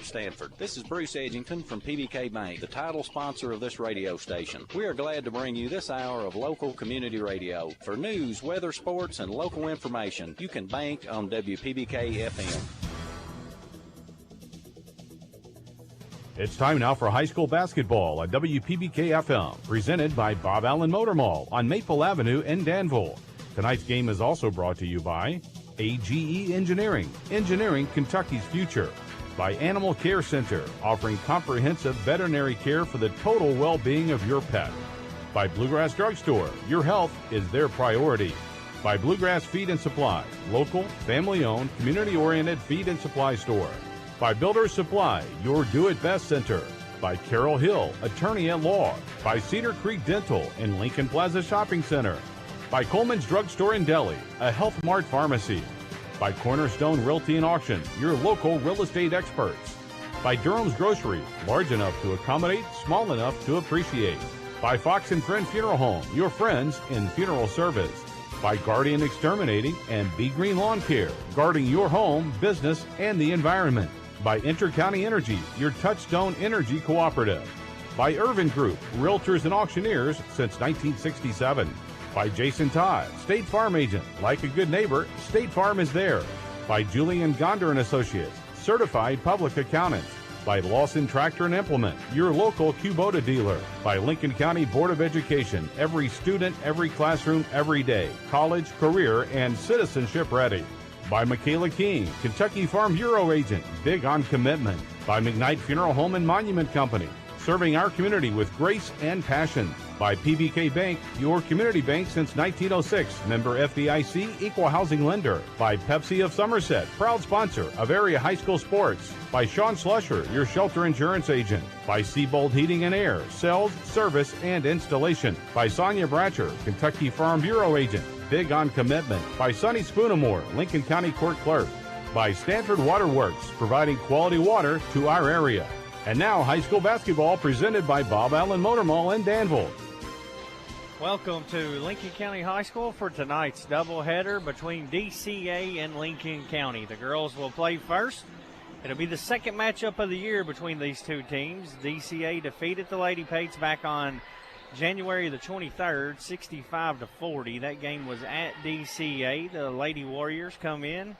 of Stanford. This is Bruce Edgington from PBK Bank, the title sponsor of this radio station. We are glad to bring you this hour of local community radio. For news, weather, sports, and local information, you can bank on WPBK FM. It's time now for high school basketball at WPBK FM, presented by Bob Allen Motor Mall on Maple Avenue in Danville. Tonight's game is also brought to you by AGE Engineering, engineering Kentucky's future. By Animal Care Center, offering comprehensive veterinary care for the total well-being of your pet. By Bluegrass Drugstore, your health is their priority. By Bluegrass Feed and Supply, local, family-owned, community-oriented feed and supply store. By Builder's Supply, your do-it-best center. By Carol Hill, attorney at law. By Cedar Creek Dental and Lincoln Plaza Shopping Center. By Coleman's Drugstore in Delhi, a Health Mart pharmacy. By Cornerstone Realty and Auction, your local real estate experts. By Durham's Grocery, large enough to accommodate, small enough to appreciate. By Fox and Friend Funeral Home, your friends in funeral service. By Guardian Exterminating and Be Green Lawn Care, guarding your home, business, and the environment. By Intercounty Energy, your Touchstone Energy Cooperative. By Irvin Group, Realtors and Auctioneers since 1967. By Jason Todd, State Farm Agent. Like a good neighbor, State Farm is there. By Julian Gonder and Associates, Certified Public Accountants. By Lawson Tractor and Implement, your local Kubota dealer. By Lincoln County Board of Education, every student, every classroom, every day. College, career, and citizenship ready. By Michaela King, Kentucky Farm Bureau Agent, big on commitment. By McKnight Funeral Home and Monument Company, serving our community with grace and passion. By PBK Bank, your community bank since 1906, member FDIC, equal housing lender. By Pepsi of Somerset, proud sponsor of area high school sports. By Sean Slusher, your shelter insurance agent. By Seabold Heating and Air, sales, service, and installation. By Sonia Bratcher, Kentucky Farm Bureau agent, big on commitment. By Sonny Spoonamore, Lincoln County Court Clerk. By Stanford Waterworks, providing quality water to our area. And now, high school basketball presented by Bob Allen Motor Mall in Danville. Welcome to Lincoln County High School for tonight's doubleheader between DCA and Lincoln County. The girls will play first. It'll be the second matchup of the year between these two teams. DCA defeated the Lady Pates back on January the 23rd, 65-40. That game was at DCA. The Lady Warriors come in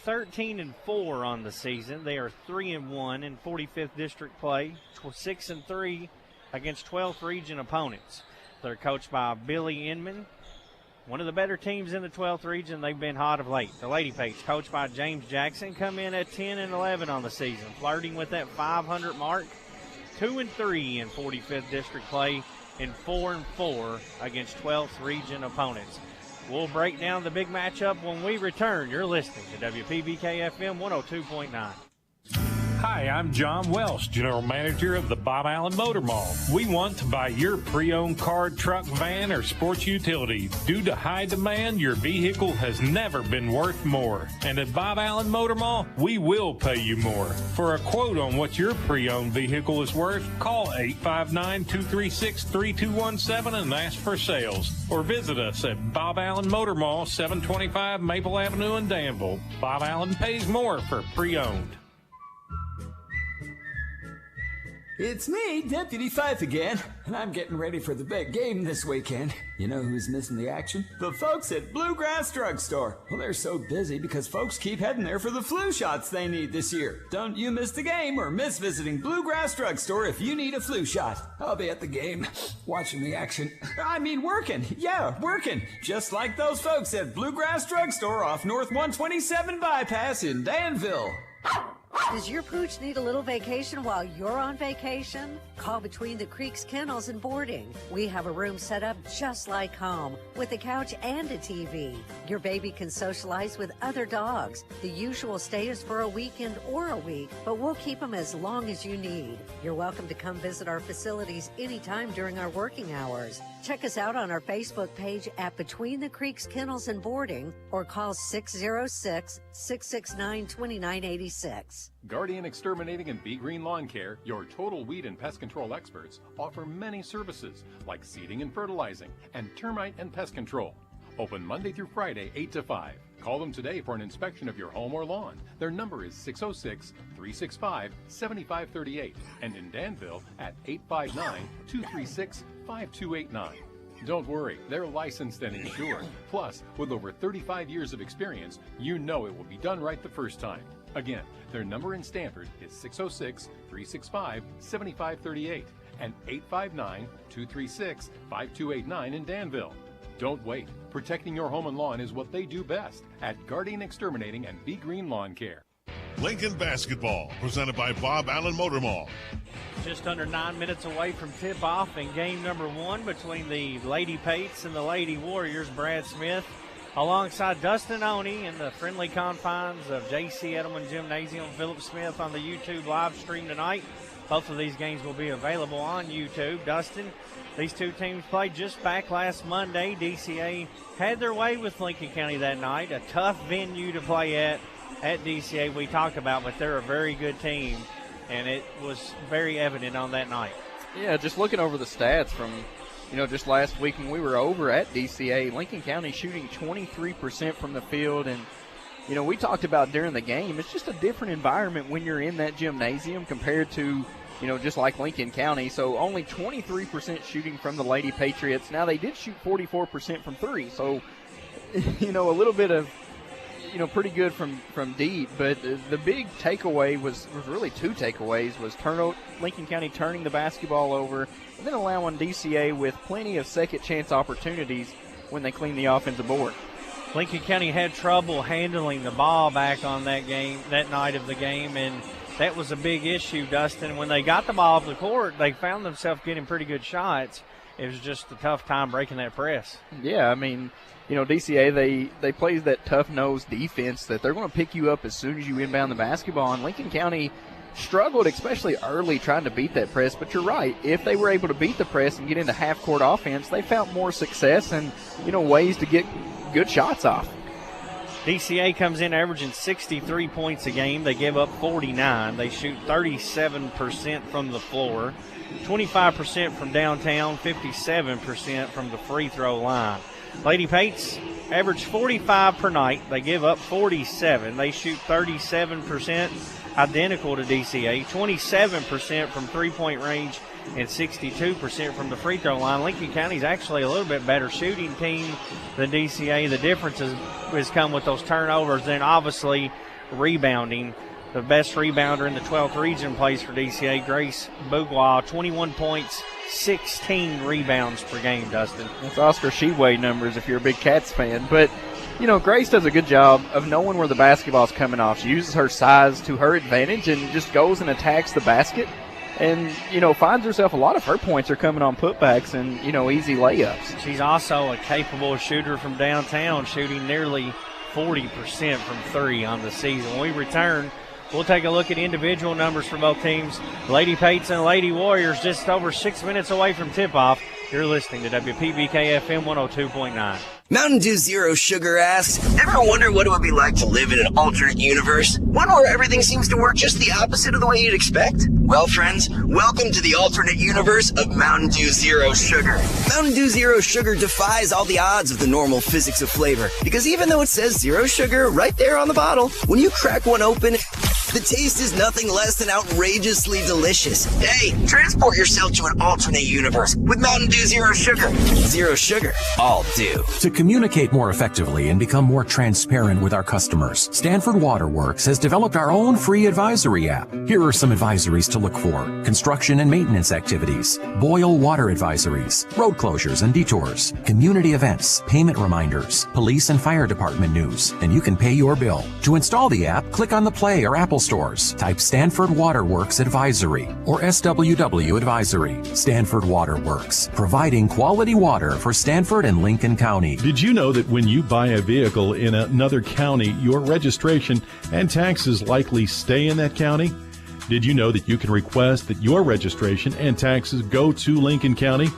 13-4 on the season. They are 3-1 in 45th district play, 6-3 against 12th region opponents. They're coached by Billy Inman, one of the better teams in the 12th region. They've been hot of late. The Lady Pates, coached by James Jackson, come in at 10-11 on the season, flirting with that 500 mark, 2-3 in 45th district play, and 4-4 against 12th region opponents. We'll break down the big matchup when we return. You're listening to WPBK FM 102.9. Hi, I'm John Welsh, General Manager of the Bob Allen Motor Mall. We want to buy your pre-owned car, truck, van, or sports utility. Due to high demand, your vehicle has never been worth more. And at Bob Allen Motor Mall, we will pay you more. For a quote on what your pre-owned vehicle is worth, call 859-236-3217 and ask for sales. Or visit us at Bob Allen Motor Mall, 725 Maple Avenue in Danville. Bob Allen pays more for pre-owned. It's me, Deputy Fife again, and I'm getting ready for the big game this weekend. You know who's missing the action? The folks at Bluegrass Drugstore. Well, they're so busy because folks keep heading there for the flu shots they need this year. Don't you miss the game or miss visiting Bluegrass Drugstore if you need a flu shot. I'll be at the game, watching the action. I mean working. Yeah, working. Just like those folks at Bluegrass Drugstore off North 127 Bypass in Danville. Does your pooch need a little vacation while you're on vacation? Call Between the Creeks Kennels and Boarding. We have a room set up just like home with a couch and a TV. Your baby can socialize with other dogs. The usual stay is for a weekend or a week, but we'll keep them as long as you need. You're welcome to come visit our facilities anytime during our working hours. Check us out on our Facebook page at Between the Creeks Kennels and Boarding or call 606-669-2986. Guardian Exterminating and Be Green Lawn Care, your total weed and pest control experts, offer many services like seeding and fertilizing and termite and pest control. Open Monday through Friday, 8 to 5. Call them today for an inspection of your home or lawn. Their number is 606-365-7538 and in Danville at 859-236-5289. Don't worry, they're licensed and insured. Plus, with over 35 years of experience, you know it will be done right the first time. Again, their number in Stanford is 606-365-7538 and 859-236-5289 in Danville. Don't wait. Protecting your home and lawn is what they do best at Guardian Exterminating and Be Green Lawn Care. Lincoln Basketball, presented by Bob Allen Motor Mall. Just under 9 minutes away from tip-off in game number 1 between the Lady Pates and the Lady Warriors. Brad Smith alongside Dustin Oney in the friendly confines of J.C. Edelman Gymnasium. Philip Smith on the YouTube live stream tonight. Both of these games will be available on YouTube. Dustin, these two teams played just back last Monday. DCA had their way with Lincoln County that night. A tough venue to play at DCA we talked about, but they're a very good team, and it was very evident on that night. Yeah, just looking over the stats from, just last week when we were over at DCA, Lincoln County shooting 23% from the field, and we talked about during the game, it's just a different environment when you're in that gymnasium compared to, just like Lincoln County. So only 23% shooting from the Lady Patriots. Now, they did shoot 44% from three, so, a little bit of, pretty good from deep. But the big takeaway was really two takeaways, was Lincoln County turning the basketball over and then allowing DCA with plenty of second chance opportunities when they clean the offensive board. Lincoln County had trouble handling the ball back on that night of the game, and that was a big issue, Dustin. When they got the ball off the court, they found themselves getting pretty good shots. It was just a tough time breaking that press. Yeah, DCA, they play that tough-nosed defense that they're going to pick you up as soon as you inbound the basketball, and Lincoln County struggled, especially early, trying to beat that press. But you're right. If they were able to beat the press and get into half-court offense, they found more success and, ways to get good shots off. DCA comes in averaging 63 points a game. They give up 49. They shoot 37% from the floor, 25% from downtown, 57% from the free throw line. Lady Pates average 45 per night. They give up 47. They shoot 37%, identical to DCA, 27% from three-point range, and 62% from the free throw line. Lincoln County is actually a little bit better shooting team than DCA. The difference has come with those turnovers and obviously rebounding. The best rebounder in the 12th region plays for DCA, Grace Bouglois, 21 points, 16 rebounds per game, Dustin. That's Oscar Sheway numbers if you're a big Cats fan. But, Grace does a good job of knowing where the basketball's coming off. She uses her size to her advantage and just goes and attacks the basket. And, finds herself, a lot of her points are coming on putbacks and, easy layups. She's also a capable shooter from downtown, shooting nearly 40% from three on the season. When we return, we'll take a look at individual numbers for both teams. Lady Pates and Lady Warriors just over 6 minutes away from tip-off. You're listening to WPBK FM 102.9. Mountain Dew Zero Sugar asks, ever wonder what it would be like to live in an alternate universe? One where everything seems to work just the opposite of the way you'd expect? Well, friends, welcome to the alternate universe of Mountain Dew Zero Sugar. Mountain Dew Zero Sugar defies all the odds of the normal physics of flavor, because even though it says zero sugar right there on the bottle, when you crack one open, the taste is nothing less than outrageously delicious. Hey, transport yourself to an alternate universe with Mountain Dew Zero Sugar. Zero sugar, all dew. To communicate more effectively and become more transparent with our customers, Stanford Waterworks has developed our own free advisory app. Here are some advisories to look for: construction and maintenance activities, boil water advisories, road closures and detours, community events, payment reminders, police and fire department news, and you can pay your bill. To install the app, click on the Play or Apple stores. Type Stanford Waterworks Advisory or SWW Advisory. Stanford Waterworks, providing quality water for Stanford and Lincoln County. Did you know that when you buy a vehicle in another county, your registration and taxes likely stay in that county? Did you know that you can request that your registration and taxes go to Lincoln County?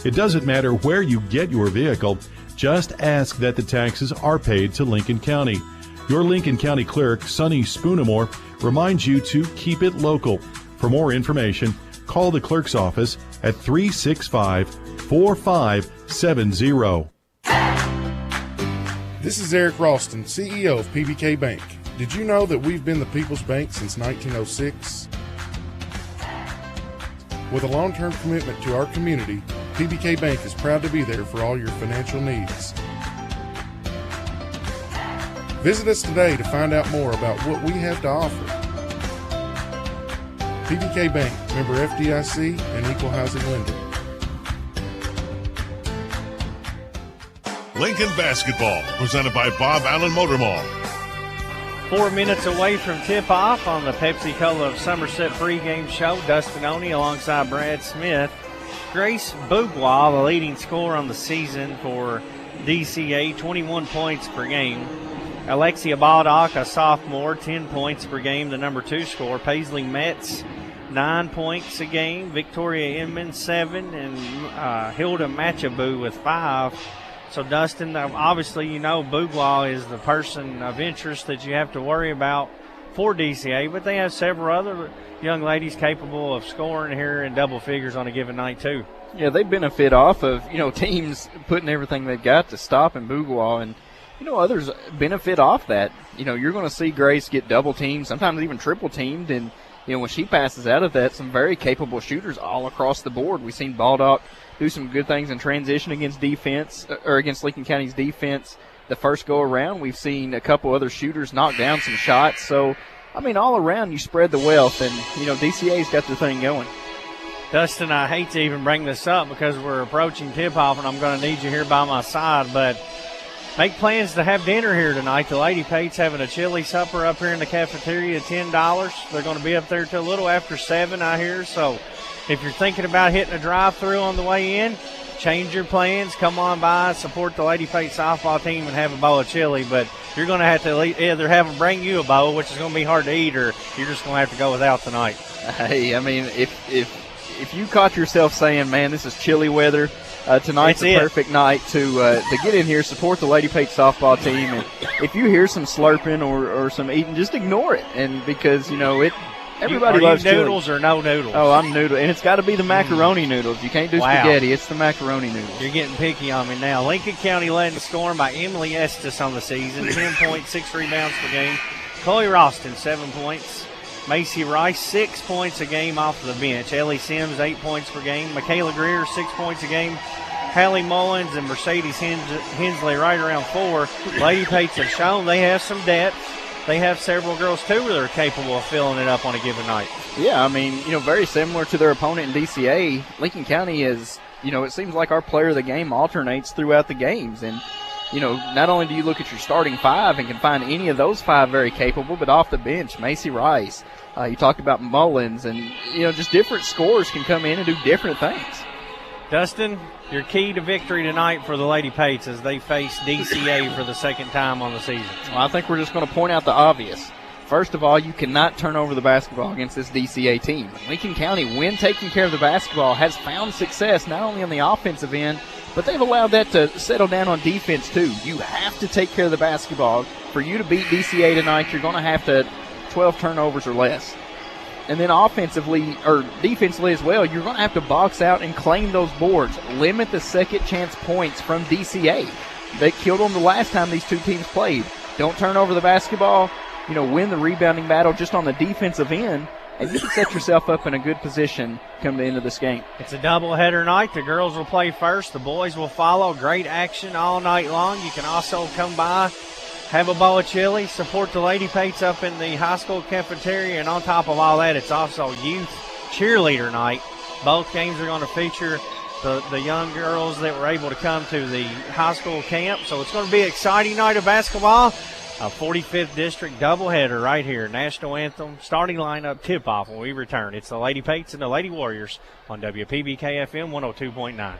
It doesn't matter where you get your vehicle, just ask that the taxes are paid to Lincoln County. Your Lincoln County clerk, Sonny Spoonamore, reminds you to keep it local. For more information, call the clerk's office at 365-4570. This is Eric Ralston, CEO of PBK Bank. Did you know that we've been the People's Bank since 1906? With a long-term commitment to our community, PBK Bank is proud to be there for all your financial needs. Visit us today to find out more about what we have to offer. PBK Bank, member FDIC, and equal housing lender. Lincoln Basketball, presented by Bob Allen Motor Mall. 4 minutes away from tip-off on the Pepsi-Cola of Somerset pregame show. Dustin Oney alongside Brad Smith. Grace Bouglois, the leading scorer on the season for DCA, 21 points per game. Alexia Baldock, a sophomore, 10 points per game, the number 2 scorer. Paisley Metz, 9 points a game. Victoria Inman, 7. And Hilda Machabou with 5. So, Dustin, obviously, you know Bouglois is the person of interest that you have to worry about for DCA, but they have several other young ladies capable of scoring here in double figures on a given night, too. Yeah, they benefit off of, teams putting everything they've got to stop in Bouglois, and, others benefit off that. You're going to see Grace get double teamed, sometimes even triple teamed, and, when she passes out of that, some very capable shooters all across the board. We've seen Baldock do some good things in transition against Lincoln County's defense. The first go around, we've seen a couple other shooters knock down some shots. So, all around you spread the wealth, and, DCA's got their thing going. Dustin, I hate to even bring this up because we're approaching tip-off, and I'm going to need you here by my side, but make plans to have dinner here tonight. The Lady Pate's having a chili supper up here in the cafeteria at $10. They're going to be up there till a little after 7, I hear, so if you're thinking about hitting a drive-through on the way in, change your plans. Come on by, support the Lady Pate softball team, and have a bowl of chili. But you're going to have to either have them bring you a bowl, which is going to be hard to eat, or you're just going to have to go without tonight. Hey, if you caught yourself saying, man, this is chilly weather, tonight's the perfect night to get in here, support the Lady Pate softball team. And if you hear some slurping or some eating, just ignore it. And because, everybody loves noodles chili. Or no noodles? Oh, I'm noodle. And it's got to be the macaroni noodles. You can't do spaghetti. It's the macaroni noodles. You're getting picky on me now. Lincoln County led in scoring by Emily Estes on the season. 10 points, 6 rebounds per game. Chloe Ralston, 7 points. Macy Rice, 6 points a game off the bench. Ellie Sims, 8 points per game. Michaela Greer, 6 points a game. Hallie Mullins and Mercedes Hensley right around 4. Lady Pates have shown they have some depth. They have several girls, too, that are capable of filling it up on a given night. Yeah, very similar to their opponent in DCA. Lincoln County is, it seems like our player of the game alternates throughout the games. And, not only do you look at your starting 5 and can find any of those 5 very capable, but off the bench, Macy Rice. You talked about Mullins, and, just different scorers can come in and do different things. Dustin, your key to victory tonight for the Lady Pates as they face DCA for the second time on the season? Well, I think we're just going to point out the obvious. First of all, you cannot turn over the basketball against this DCA team. Lincoln County, when taking care of the basketball, has found success not only on the offensive end, but they've allowed that to settle down on defense too. You have to take care of the basketball. For you to beat DCA tonight, you're going to have to 12 turnovers or less. And then offensively, or defensively as well, you're going to have to box out and claim those boards. Limit the second chance points from DCA. They killed them the last time these two teams played. Don't turn over the basketball. Win the rebounding battle just on the defensive end, and you can set yourself up in a good position come the end of this game. It's a doubleheader night. The girls will play first. The boys will follow. Great action all night long. You can also come by, have a bowl of chili, support the Lady Pates up in the high school cafeteria, and on top of all that, it's also youth cheerleader night. Both games are going to feature the young girls that were able to come to the high school camp. So it's going to be an exciting night of basketball. A 45th District doubleheader right here. National Anthem, starting lineup, tip-off when we return. It's the Lady Pates and the Lady Warriors on WPBK-FM 102.9.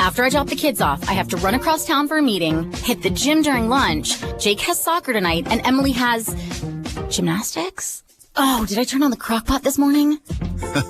After I drop the kids off, I have to run across town for a meeting, hit the gym during lunch. Jake has soccer tonight, and Emily has gymnastics? Oh, did I turn on the crock pot this morning?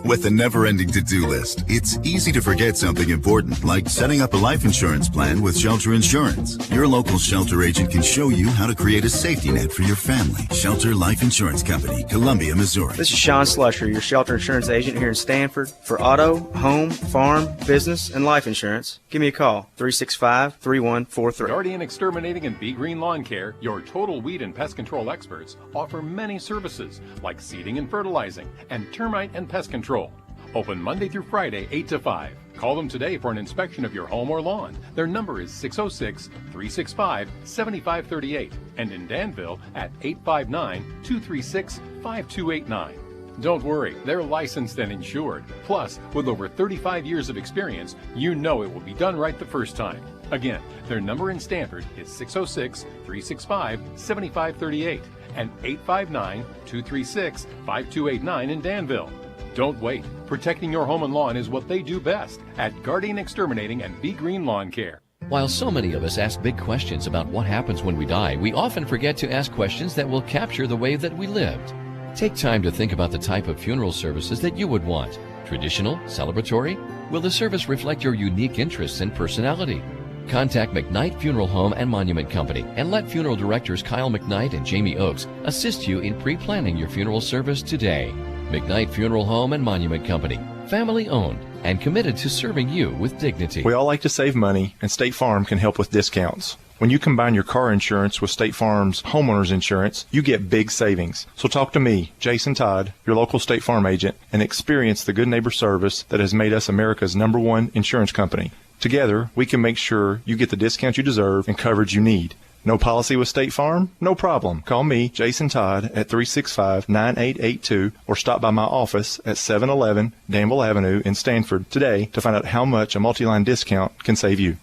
With a never-ending to-do list, it's easy to forget something important, like setting up a life insurance plan with Shelter Insurance. Your local Shelter agent can show you how to create a safety net for your family. Shelter Life Insurance Company, Columbia, Missouri. This is Sean Slusher, your Shelter Insurance agent here in Stanford. For auto, home, farm, business, and life insurance, give me a call, 365-3143. Guardian Exterminating and Be Green Lawn Care, your total weed and pest control experts, offer many services like seeding and fertilizing and termite and pest control. Open Monday through Friday, 8 to 5. Call them today for an inspection of your home or lawn. Their number is 606-365-7538 and in Danville at 859-236-5289. Don't worry, they're licensed and insured. Plus, with over 35 years of experience, you know it will be done right the first time. Again, their number in Stanford is 606-365-7538 and 859-236-5289 in Danville. Don't wait. Protecting your home and lawn is what they do best at Guardian Exterminating and Be Green Lawn Care. While so many of us ask big questions about what happens when we die, we often forget to ask questions that will capture the way that we lived. Take time to think about the type of funeral services that you would want. Traditional? Celebratory? Will the service reflect your unique interests and personality? Contact McKnight Funeral Home and Monument Company and let funeral directors Kyle McKnight and Jamie Oakes assist you in pre-planning your funeral service today. McKnight Funeral Home and Monument Company, family owned and committed to serving you with dignity. We all like to save money, and State Farm can help with discounts. When you combine your car insurance with State Farm's homeowner's insurance, you get big savings. So talk to me, Jason Todd, your local State Farm agent, and experience the good neighbor service that has made us America's #1 insurance company. Together, we can make sure you get the discount you deserve and coverage you need. No policy with State Farm? No problem. Call me, Jason Todd, at 365-9882 or stop by my office at 711 Danville Avenue in Stanford today to find out how much a multi-line discount can save you.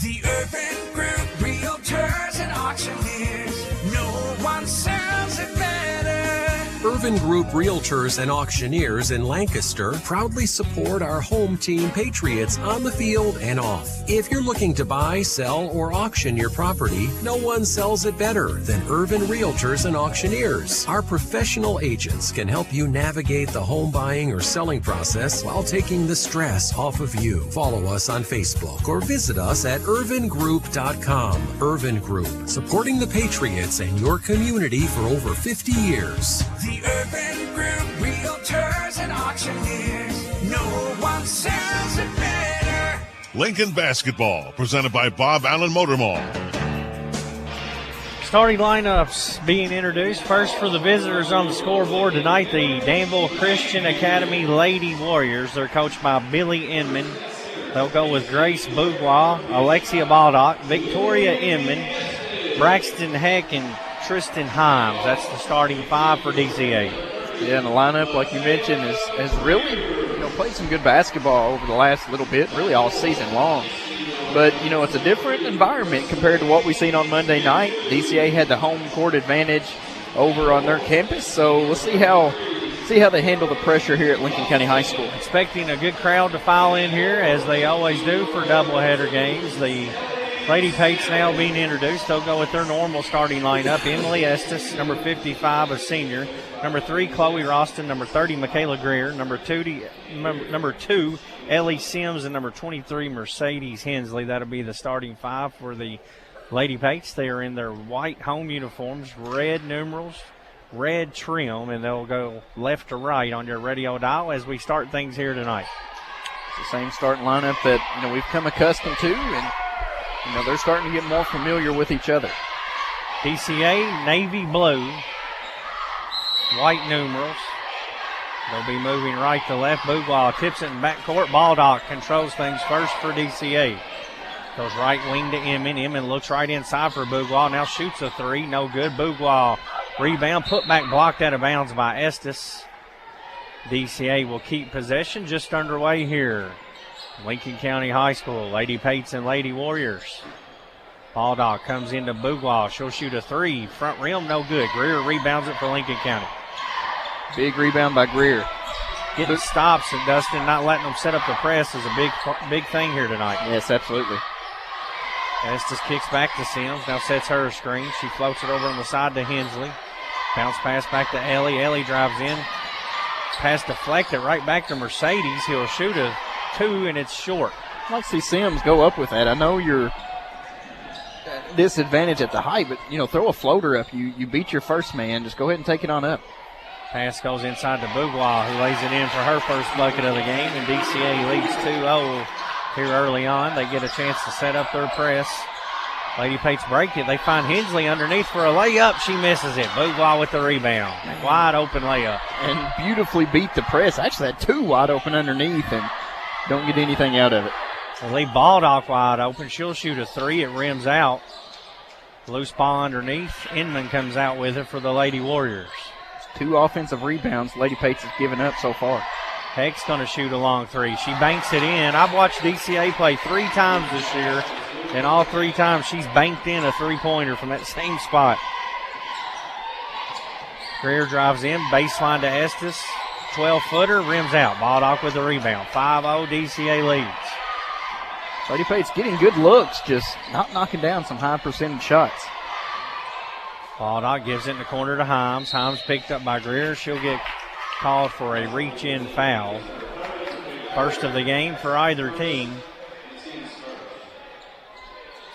The Urban Group Realtors and Auctioneers. No one sells it better. Urban Group Realtors and Auctioneers in Lancaster proudly support our home team Patriots on the field and off. If you're looking to buy, sell, or auction your property, no one sells it better than Urban Realtors and Auctioneers. Our professional agents can help you navigate the home buying or selling process while taking the stress off of you. Follow us on Facebook or visit us at urvangroup.com. Urban Group, supporting the Patriots and your community for over 50 years. The Urban Group Realtors and Auctioneers. No one sells it better. Lincoln Basketball, presented by Bob Allen Motor Mall. Starting lineups being introduced. First for the visitors on the scoreboard tonight, the Danville Christian Academy Lady Warriors. They're coached by Billy Inman. They'll go with Grace Bourgeois, Alexia Baldock, Victoria Inman, Braxton Heck, and Tristan Himes. That's the starting five for DCA. Yeah, and the lineup, like you mentioned, has really played some good basketball over the last little bit, really all season long. But, it's a different environment compared to what we've seen on Monday night. DCA had the home court advantage over on their campus, so we'll see how they handle the pressure here at Lincoln County High School. Expecting a good crowd to file in here, as they always do for doubleheader games. The Lady Pates now being introduced. They'll go with their normal starting lineup. Emily Estes, number 55, a senior. Number 3, Chloe Roston. Number 30, Michaela Greer. Number 2, Ellie Sims. And number 23, Mercedes Hensley. That'll be the starting five for the Lady Pates. They are in their white home uniforms, red numerals, red trim, and they'll go left to right on your radio dial as we start things here tonight. It's the same starting lineup that we've come accustomed to, and they're starting to get more familiar with each other. DCA, navy blue, white numerals. They'll be moving right to left. Bourgeois tips it in backcourt. Baldock controls things first for DCA. Goes right wing to Inman. Inman looks right inside for Bourgeois. Now shoots a three. No good. Bourgeois rebound. Put back blocked out of bounds by Estes. DCA will keep possession. Just underway here. Lincoln County High School, Lady Pates and Lady Warriors. Baldock comes into Bourgeois. She'll shoot a three. Front rim, no good. Greer rebounds it for Lincoln County. Big rebound by Greer. Getting stops, and Dustin not letting them set up the press is a big thing here tonight. Yes, absolutely. Estes kicks back to Sims. Now sets her screen. She floats it over on the side to Hensley. Bounce pass back to Ellie. Ellie drives in. pass deflected right back to Mercedes. He'll shoot a 2, and it's short. I'd like to see Sims go up with that. I know you're disadvantaged at the height, but, throw a floater up. You beat your first man. Just go ahead and take it on up. Pass goes inside to Bourgeois, who lays it in for her first bucket of the game, and DCA leads 2-0 here early on. They get a chance to set up their press. Lady Pates break it. They find Hensley underneath for a layup. She misses it. Bourgeois with the rebound. Wide open layup. And beautifully beat the press. Actually had 2 wide open underneath and don't get anything out of it. They leave Baldock wide open. She'll shoot a 3. It rims out. Loose ball underneath. Inman comes out with it for the Lady Warriors. 2 offensive rebounds Lady Pates has given up so far. Heck's going to shoot a long 3. She banks it in. I've watched DCA play 3 times this year, and all 3 times she's banked in a 3-pointer from that same spot. Greer drives in, baseline to Estes. 12-footer, rims out. Baldock with the rebound. 5-0, DCA leads. Lady Pates getting good looks, just not knocking down some high percentage shots. Baldock gives it in the corner to Himes. Himes picked up by Greer. She'll get called for a reach-in foul. First of the game for either team.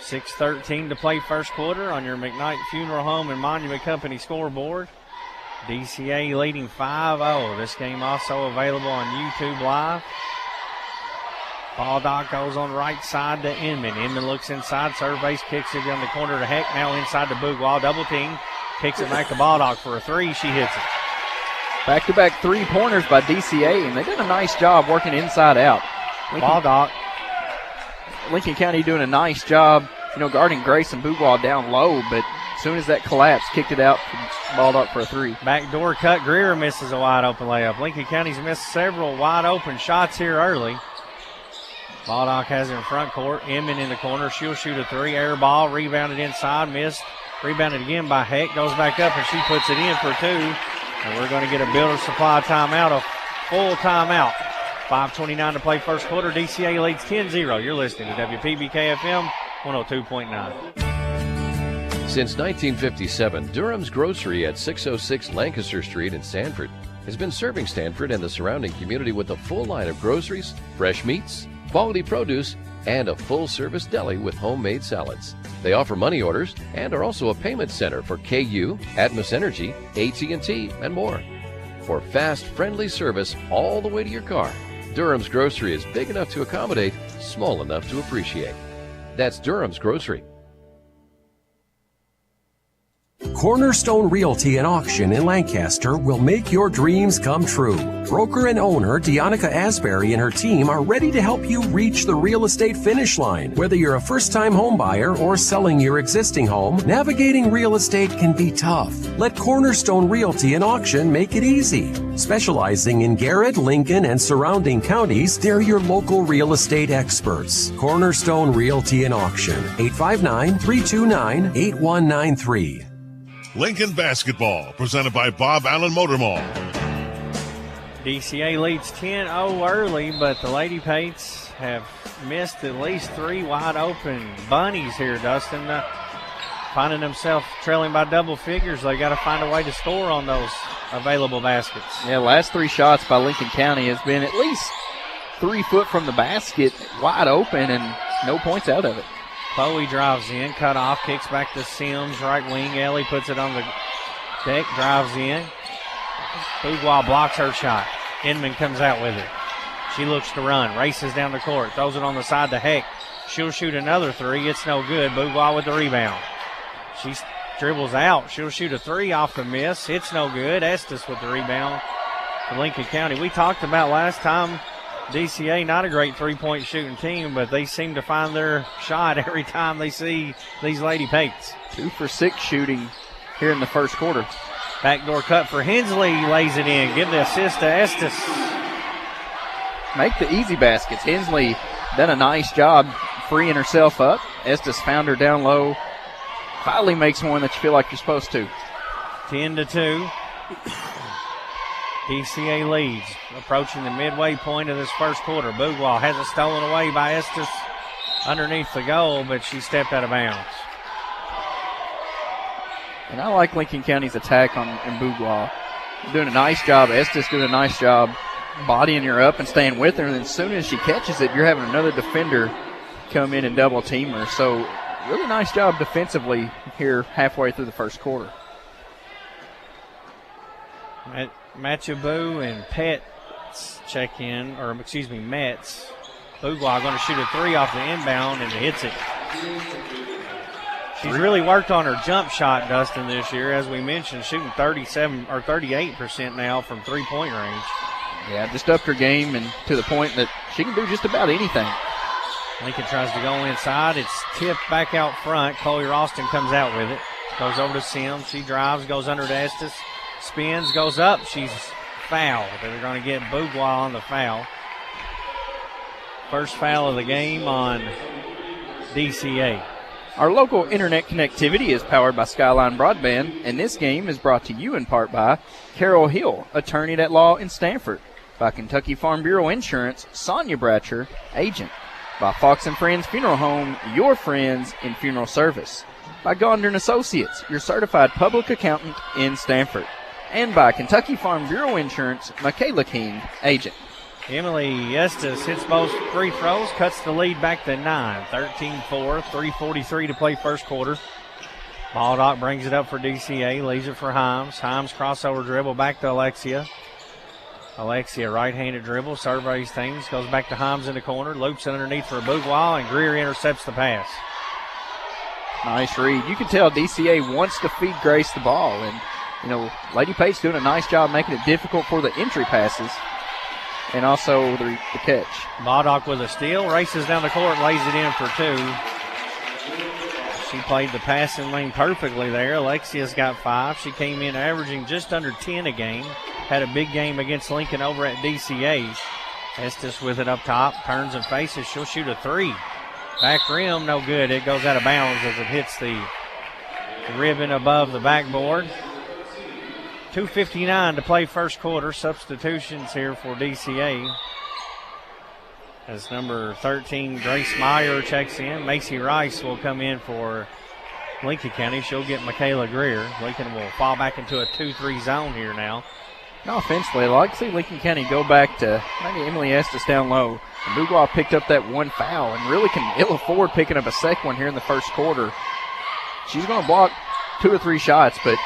6:13 to play first quarter on your McKnight Funeral Home and Monument Company scoreboard. DCA leading 5-0. This game also available on YouTube Live. Baldock goes on right side to Inman. Inman looks inside, surveys, kicks it down the corner to Heck. Now inside to Bourgeois, double team. Kicks it back to Baldock for a 3. She hits it. Back-to-back 3-pointers by DCA, and they've done a nice job working inside out. Baldock. Lincoln County doing a nice job, guarding Grace and Bourgeois down low, but as soon as that collapsed, kicked it out, Baldock for a 3. Backdoor cut. Greer misses a wide open layup. Lincoln County's missed several wide open shots here early. Baldock has it in front court. Inman in the corner. She'll shoot a 3. Air ball. Rebounded inside. Missed. Rebounded again by Heck. Goes back up, and she puts it in for 2. And we're going to get a Builder Supply timeout, a full timeout. 5:29 to play first quarter. DCA leads 10-0. You're listening to WPBK FM 102.9. Since 1957, Durham's Grocery at 606 Lancaster Street in Stanford has been serving Stanford and the surrounding community with a full line of groceries, fresh meats, quality produce, and a full-service deli with homemade salads. They offer money orders and are also a payment center for KU, Atmos Energy, AT&T, and more. For fast, friendly service all the way to your car, Durham's Grocery is big enough to accommodate, small enough to appreciate. That's Durham's Grocery. Cornerstone Realty and Auction in Lancaster will make your dreams come true. Broker and owner Deonica Asbury and her team are ready to help you reach the real estate finish line. Whether you're a first-time home buyer or selling your existing home, navigating real estate can be tough. Let Cornerstone Realty and Auction make it easy. Specializing in Garrett, Lincoln, and surrounding counties, they're your local real estate experts. Cornerstone Realty and Auction, 859-329-8193. Lincoln Basketball, presented by Bob Allen Motor Mall. DCA leads 10-0 early, but the Lady Pates have missed at least 3 wide open bunnies here, Dustin. Finding themselves trailing by double figures. They got to find a way to score on those available baskets. Yeah, last 3 shots by Lincoln County has been at least 3 foot from the basket, wide open, and no points out of it. Bowie drives in, cut off, kicks back to Sims, right wing. Ellie puts it on the deck, drives in. Bourgeois blocks her shot. Inman comes out with it. She looks to run, races down the court, throws it on the side to Heck. She'll shoot another 3. It's no good. Bourgeois with the rebound. She dribbles out. She'll shoot a 3 off the miss. It's no good. Estes with the rebound for Lincoln County. We talked about last time DCA, not a great three-point shooting team, but they seem to find their shot every time they see these Lady Pates. 2 for 6 shooting here in the first quarter. Backdoor cut for Hensley, lays it in. Give the assist to Estes. Make the easy baskets. Hensley done a nice job freeing herself up. Estes found her down low. Finally makes one that you feel like you're supposed to. 10-2. DCA leads, approaching the midway point of this first quarter. Bourgeois has it stolen away by Estes underneath the goal, but she stepped out of bounds. And I like Lincoln County's attack on Bourgeois. doing a nice job. Estes doing a nice job bodying her up and staying with her. And as soon as she catches it, you're having another defender come in and double team her. So really nice job defensively here halfway through the first quarter. Machabu and Pets check in, or excuse me, Metz. Bougwa going to shoot a three off the inbound, and it hits it. She's really worked on her jump shot, Dustin, this year. As we mentioned, shooting 37 or 38% now from three-point range. Yeah, just upped her game and to the point that she can do just about anything. Lincoln tries to go inside. It's tipped back out front. Chloe Ralston comes out with it. Goes over to Sims. She drives, goes under to Estes. Spins, goes up. She's fouled. They're going to get Bougwa on the foul. First foul of the game on DCA. Our local internet connectivity is powered by Skyline Broadband, and this game is brought to you in part by Carol Hill, attorney at law in Stanford, by Kentucky Farm Bureau Insurance, Sonia Bratcher, agent, by Fox & Friends Funeral Home, your friends in funeral service, by Gondner & Associates, your certified public accountant in Stanford, and by Kentucky Farm Bureau Insurance, Michaela King, agent. Emily Estes hits both free throws, cuts the lead back to 9. 13-4, 3:43 to play first quarter. Baldock brings it up for DCA, leaves it for Himes. Himes crossover dribble back to Alexia. Alexia right-handed dribble, surveys things, goes back to Himes in the corner, loops it underneath for a Bougwa, and Greer intercepts the pass. Nice read. You can tell DCA wants to feed Grace the ball, and, you know, Lady Pate's doing a nice job making it difficult for the entry passes. And also the catch. Baldock with a steal, races down the court, lays it in for two. She played the passing lane perfectly there. Alexia's got 5. She came in averaging just under 10 a game. Had a big game against Lincoln over at DCA. Estes with it up top, turns and faces. She'll shoot a 3. Back rim, no good. It goes out of bounds as it hits the ribbon above the backboard. 2:59 to play first quarter. Substitutions here for DCA. As number 13, Grace Meyer, checks in. Macy Rice will come in for Lincoln County. She'll get Michaela Greer. Lincoln will fall back into a 2-3 zone here now. No, offensively, I'd like to see Lincoln County go back to maybe Emily Estes down low. And Bougwa picked up that one foul and really can ill afford picking up a second one here in the first quarter. She's going to block 2 or 3 shots, but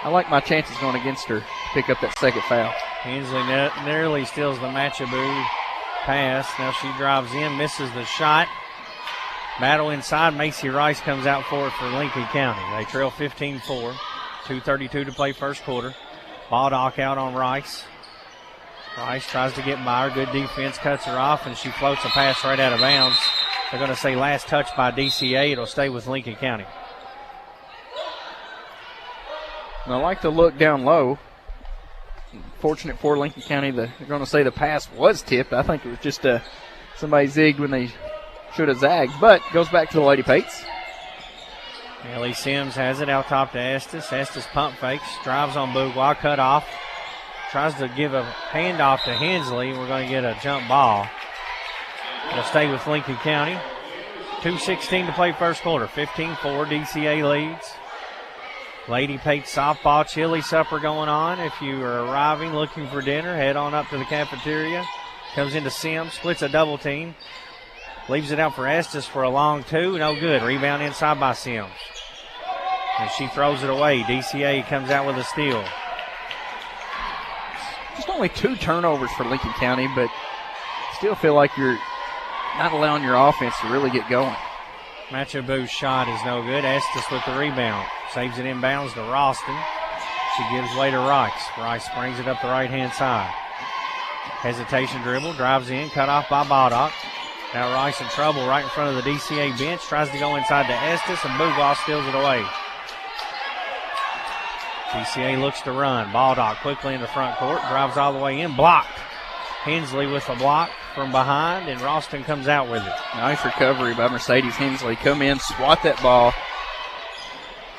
I like my chances going against her to pick up that second foul. Hensley nearly steals the Machabu pass. Now she drives in, misses the shot. Battle inside. Macy Rice comes out for it for Lincoln County. They trail 15-4. 2:32 to play first quarter. Baldock out on Rice. Rice tries to get by her. Good defense, cuts her off, and she floats a pass right out of bounds. They're going to say last touch by DCA. It'll stay with Lincoln County. And I like to look down low. Fortunate for Lincoln County, they're going to say the pass was tipped. I think it was just somebody zigged when they should have zagged, but goes back to the Lady Pates. Ellie Sims has it out top to Estes. Estes pump fakes, drives on Bougwa, cut off. Tries to give a handoff to Hensley. We're going to get a jump ball. It'll stay with Lincoln County. 2:16 to play first quarter. 15-4, DCA leads. Lady Pate softball chili supper going on. If you are arriving looking for dinner, head on up to the cafeteria. Comes into Sims, splits a double team. Leaves it out for Estes for a long 2. No good. Rebound inside by Sims. And she throws it away. DCA comes out with a steal. Just only 2 turnovers for Lincoln County, but still feel like you're not allowing your offense to really get going. Machabu's shot is no good. Estes with the rebound. Saves it inbounds to Ralston. She gives way to Rice. Rice brings it up the right-hand side. Hesitation dribble. Drives in. Cut off by Baldock. Now Rice in trouble right in front of the DCA bench. Tries to go inside to Estes, and Bougwa steals it away. DCA looks to run. Baldock quickly in the front court. Drives all the way in. Blocked. Hensley with a block from behind, and Ralston comes out with it. Nice recovery by Mercedes Hensley. Come in, swat that ball.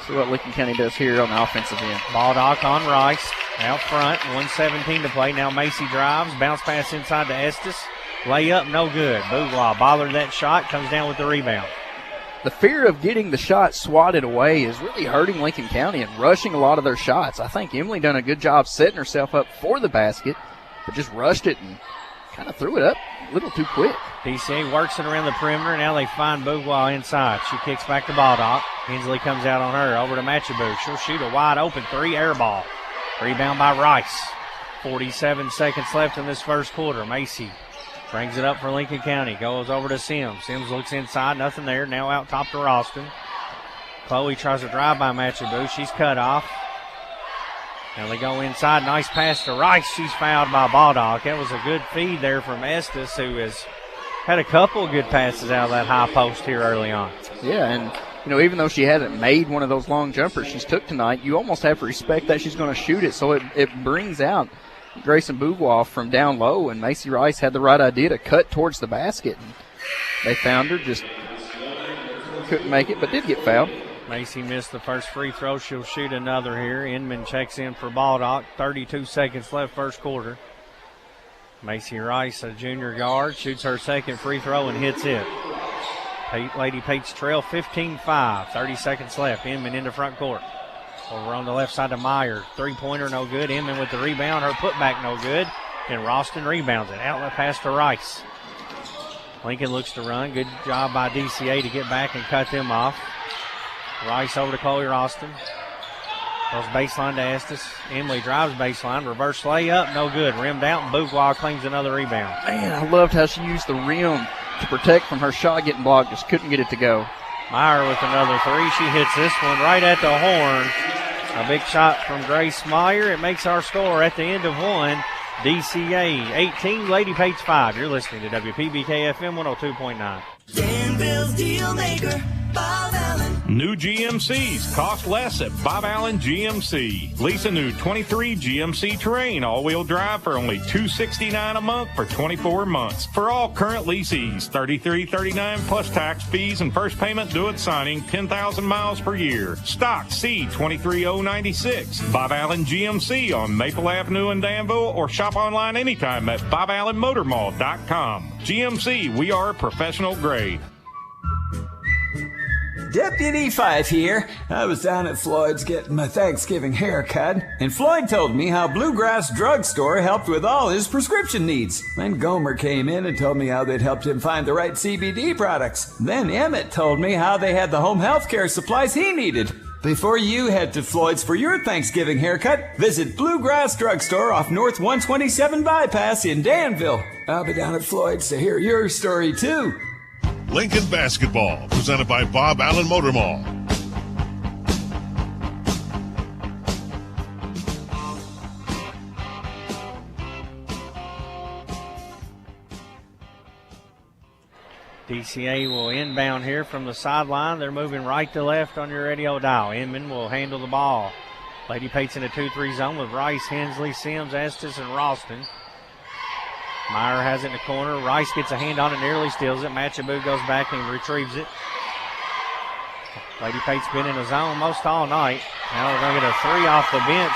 See what Lincoln County does here on the offensive end. Baldock on Rice. Out front. 1:17 to play. Now Macy drives. Bounce pass inside to Estes. Layup, no good. Bougwa bothered that shot. Comes down with the rebound. the fear of getting the shot swatted away is really hurting Lincoln County and rushing a lot of their shots. I think Emily done a good job setting herself up for the basket, but just rushed it and kind of threw it up a little too quick. DCA works it around the perimeter. Now they find Bougwa inside. She kicks back to Baldock. Hensley comes out on her. Over to Matchaboo. She'll shoot a wide open three, air ball. Rebound by Rice. 47 seconds left in this first quarter. Macy brings it up for Lincoln County. Goes over to Sims. Sims looks inside. Nothing there. Now out top to Ralston. Chloe tries to drive by Matchaboo. She's cut off. Now they go inside. Nice pass to Rice. She's fouled by Baldock. That was a good feed there from Estes, who has had a couple of good passes out of that high post here early on. Yeah, and even though she hasn't made one of those long jumpers she's took tonight, you almost have to respect that she's going to shoot it. So it brings out Grayson Bougwa from down low, and Macy Rice had the right idea to cut towards the basket. And they found her, just couldn't make it, but did get fouled. Macy missed the first free throw. She'll shoot another here. Inman checks in for Baldock. 32 seconds left first quarter. Macy Rice, a junior guard, shoots her second free throw and hits it. Lady Pates trail 15-5. 30 seconds left. Inman into front court. Over on the left side to Meyer. Three-pointer, no good. Inman with the rebound. Her putback, no good. And Ralston rebounds it. Outlet pass to Rice. Lincoln looks to run. Good job by DCA to get back and cut them off. Rice over to Chloe Ralston. Goes baseline to Estes. Emily drives baseline. Reverse layup, no good. Rimmed out, and Bougwa claims another rebound. Man, I loved how she used the rim to protect from her shot getting blocked. Just couldn't get it to go. Meyer with another three. She hits this one right at the horn. A big shot from Grace Meyer. It makes our score at the end of one. DCA 18, Lady Pates 5. You're listening to WPBK FM 102.9. Danville's deal maker, Bob Allen. New GMCs cost less at Bob Allen GMC. Lease a new 23 GMC Terrain all-wheel drive for only $269 a month for 24 months. For all current leasees, $33.39 plus tax, fees, and first payment due at signing, 10,000 miles per year. Stock C23096. Bob Allen GMC on Maple Avenue in Danville, or shop online anytime at BobAllenMotorMall.com. GMC, we are professional grade. Deputy Fife here. I was down at Floyd's getting my Thanksgiving haircut, and Floyd told me how Bluegrass Drugstore helped with all his prescription needs. Then Gomer came in and told me how they'd helped him find the right CBD products. Then Emmett told me how they had the home health care supplies he needed. Before you head to Floyd's for your Thanksgiving haircut, visit Bluegrass Drugstore off North 127 Bypass in Danville. I'll be down at Floyd's to hear your story, too. Lincoln Basketball, presented by Bob Allen Motor Mall. DCA will inbound here from the sideline. They're moving right to left on your radio dial. Inman will handle the ball. Lady Pates in a 2-3 zone with Rice, Hensley, Sims, Estes, and Ralston. Meyer has it in the corner. Rice gets a hand on it, nearly steals it. Matchaboo goes back and retrieves it. Lady Pate's been in a zone most all night. Now we're going to get a three off the bench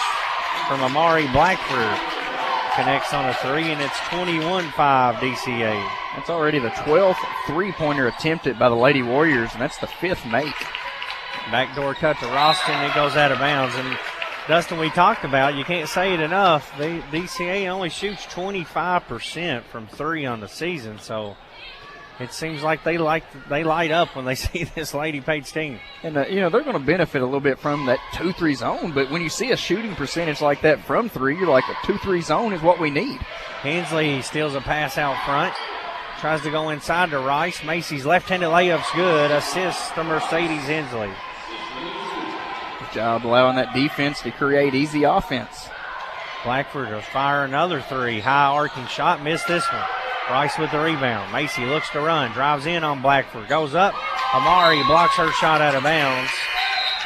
from Amari Blackford. Connects on a three, and it's 21-5 DCA. That's already the 12th three-pointer attempted by the Lady Warriors, and that's the fifth make. Backdoor cut to Ralston. It goes out of bounds. And Dustin, we talked about, you can't say it enough, DCA only shoots 25% from three on the season, so it seems like they light up when they see this Lady Pates team. And, they're going to benefit a little bit from that 2-3 zone, but when you see a shooting percentage like that from three, you're like, a 2-3 zone is what we need. Hensley steals a pass out front, tries to go inside to Rice. Macy's left-handed layup's good. Assist to Mercedes Hensley. Good job allowing that defense to create easy offense. Blackford will fire another three. High arcing shot, missed this one. Rice with the rebound. Macy looks to run, drives in on Blackford, goes up. Amari blocks her shot out of bounds.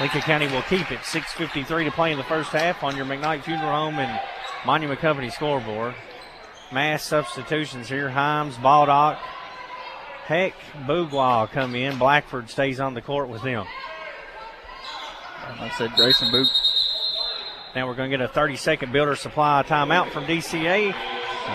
Lincoln County will keep it. 6:53 to play in the first half on your McKnight Funeral Home and Monument Company scoreboard. Mass substitutions here. Himes, Baldock, Heck, Bougwa come in. Blackford stays on the court with them. I said Grayson Boog. Now we're going to get a 30-second builder supply timeout from DCA.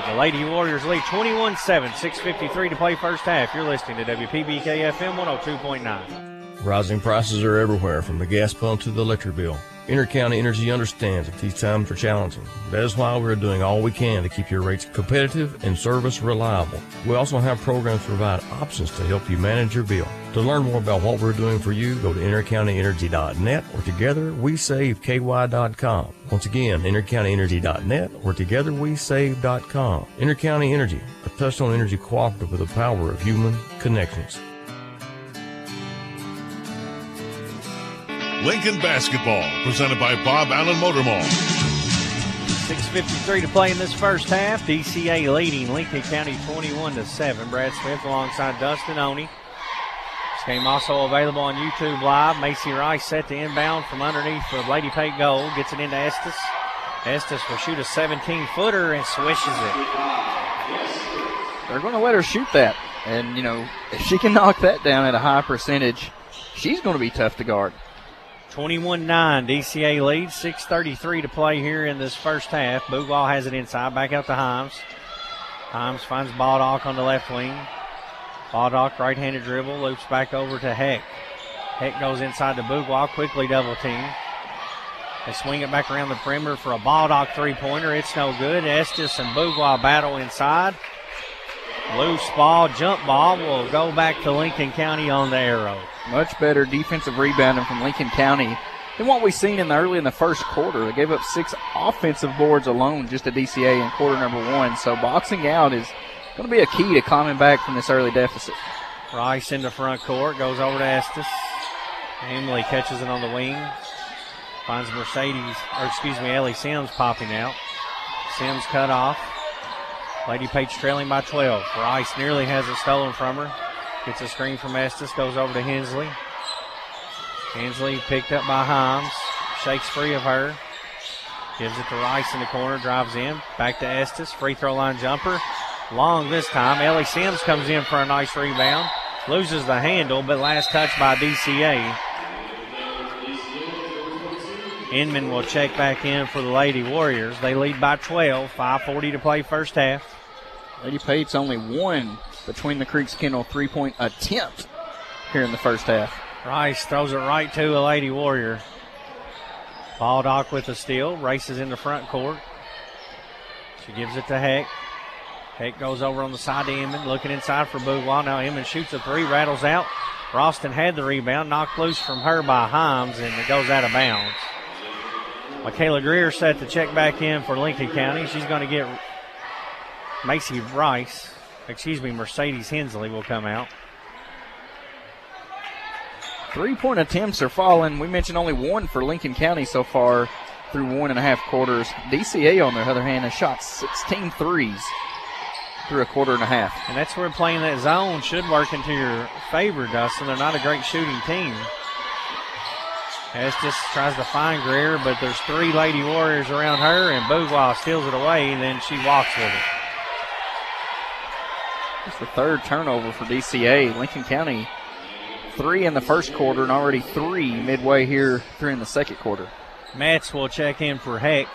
The Lady Warriors lead 21-7, 6:53 to play first half. You're listening to WPBK FM 102.9. Rising prices are everywhere, from the gas pump to the electric bill. Intercounty Energy understands that these times are challenging. That is why we're doing all we can to keep your rates competitive and service reliable. We also have programs to provide options to help you manage your bill. To learn more about what we're doing for you, go to intercountyenergy.net or togetherwesaveki.com. Once again, intercountyenergy.net or togetherwesave.com. Intercounty Energy, a touchstone energy cooperative with the power of human connections. Lincoln Basketball, presented by Bob Allen Motor Mall. 6:53 to play in this first half. DCA leading Lincoln County 21-7. Brad Smith alongside Dustin Oney. This game also available on YouTube Live. Macy Rice set to inbound from underneath the Lady Pate goal. Gets it into Estes. Estes will shoot a 17-footer and swishes it. They're going to let her shoot that. And, if she can knock that down at a high percentage, she's going to be tough to guard. 21-9, DCA leads. 6:33 to play here in this first half. Boogwall has it inside, back out to Himes. Himes finds Baldock on the left wing. Baldock, right-handed dribble, loops back over to Heck. Heck goes inside to Boogwall, quickly double team. They swing it back around the perimeter for a Baldock three-pointer. It's no good. Estes and Boogwall battle inside. Loose ball, jump ball will go back to Lincoln County on the arrow. Much better defensive rebounding from Lincoln County than what we've seen early in the first quarter. They gave up 6 offensive boards alone just to DCA in quarter number 1. So boxing out is going to be a key to climbing back from this early deficit. Rice in the front court, goes over to Estes. Emily catches it on the wing. Finds Ellie Sims popping out. Sims cut off. Lady Page trailing by 12. Rice nearly has it stolen from her. Gets a screen from Estes, goes over to Hensley. Hensley picked up by Himes. Shakes free of her. Gives it to Rice in the corner, drives in. Back to Estes, free throw line jumper. Long this time. Ellie Sims comes in for a nice rebound. Loses the handle, but last touch by DCA. Inman will check back in for the Lady Warriors. They lead by 12, 5:40 to play first half. Lady Pate's only one between the Creeks Kendall three-point attempt here in the first half. Rice throws it right to a Lady Warrior. Baldock with a steal, races in the front court. She gives it to Heck. Heck goes over on the side to Inman, looking inside for Bougwall. Now Inman shoots a three, rattles out. Ralston had the rebound, knocked loose from her by Himes, and it goes out of bounds. Michaela Greer set to check back in for Lincoln County. She's going to get Mercedes Hensley will come out. Three-point attempts are falling. We mentioned only one for Lincoln County so far through 1.5 quarters. DCA, on the other hand, has shot 16 threes through a quarter and a half. And that's where playing that zone should work into your favor, Dustin. They're not a great shooting team. Estes tries to find Greer, but there's 3 Lady Warriors around her, and Bougwall steals it away, and then she walks with it. It's the third turnover for DCA. Lincoln County 3 in the first quarter and already 3 midway here through in the second quarter. Metz will check in for Heck.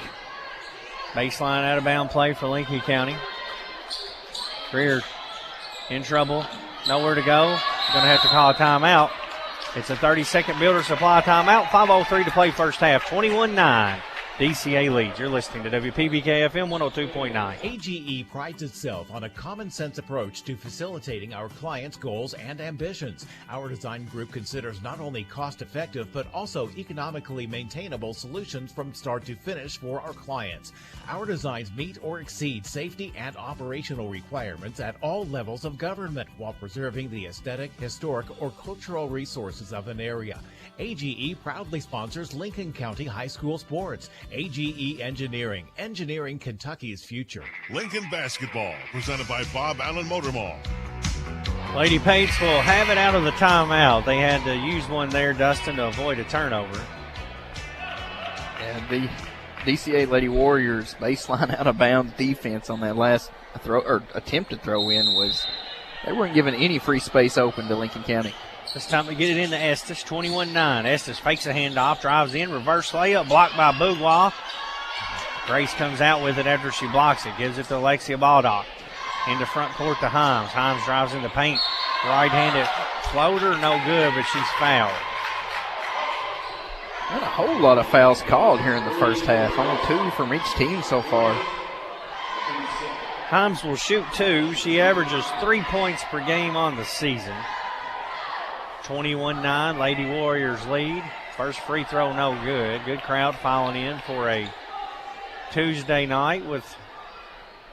Baseline out of bound play for Lincoln County. Greer in trouble, nowhere to go. Going to have to call a timeout. It's a 30-second Builder Supply timeout. 5:03 to play first half. 21-9. DCA leads. You're listening to WPBK FM 102.9. AGE prides itself on a common-sense approach to facilitating our clients' goals and ambitions. Our design group considers not only cost-effective but also economically maintainable solutions from start to finish for our clients. Our designs meet or exceed safety and operational requirements at all levels of government while preserving the aesthetic, historic, or cultural resources of an area. AGE proudly sponsors Lincoln County High School sports. AGE Engineering, engineering Kentucky's future. Lincoln Basketball, presented by Bob Allen Motor Mall. Lady Pates will have it out of the timeout. They had to use one there, Dustin, to avoid a turnover. And the DCA Lady Warriors baseline out of bounds defense on that last throw or attempted throw in was they weren't giving any free space open to Lincoln County. It's time to get it into Estes, 21-9. Estes fakes a handoff, drives in, reverse layup, blocked by Bougwall. Grace comes out with it after she blocks it, gives it to Alexia Baldock. Into front court to Himes. Himes drives in the paint, Right-handed floater, no good, but she's fouled. Not a whole lot of fouls called here in the first half. Only 2 from each team so far. Himes will shoot 2. She averages 3 points per game on the season. 21-9, Lady Warriors lead. First free throw, no good. Good crowd filing in for a Tuesday night with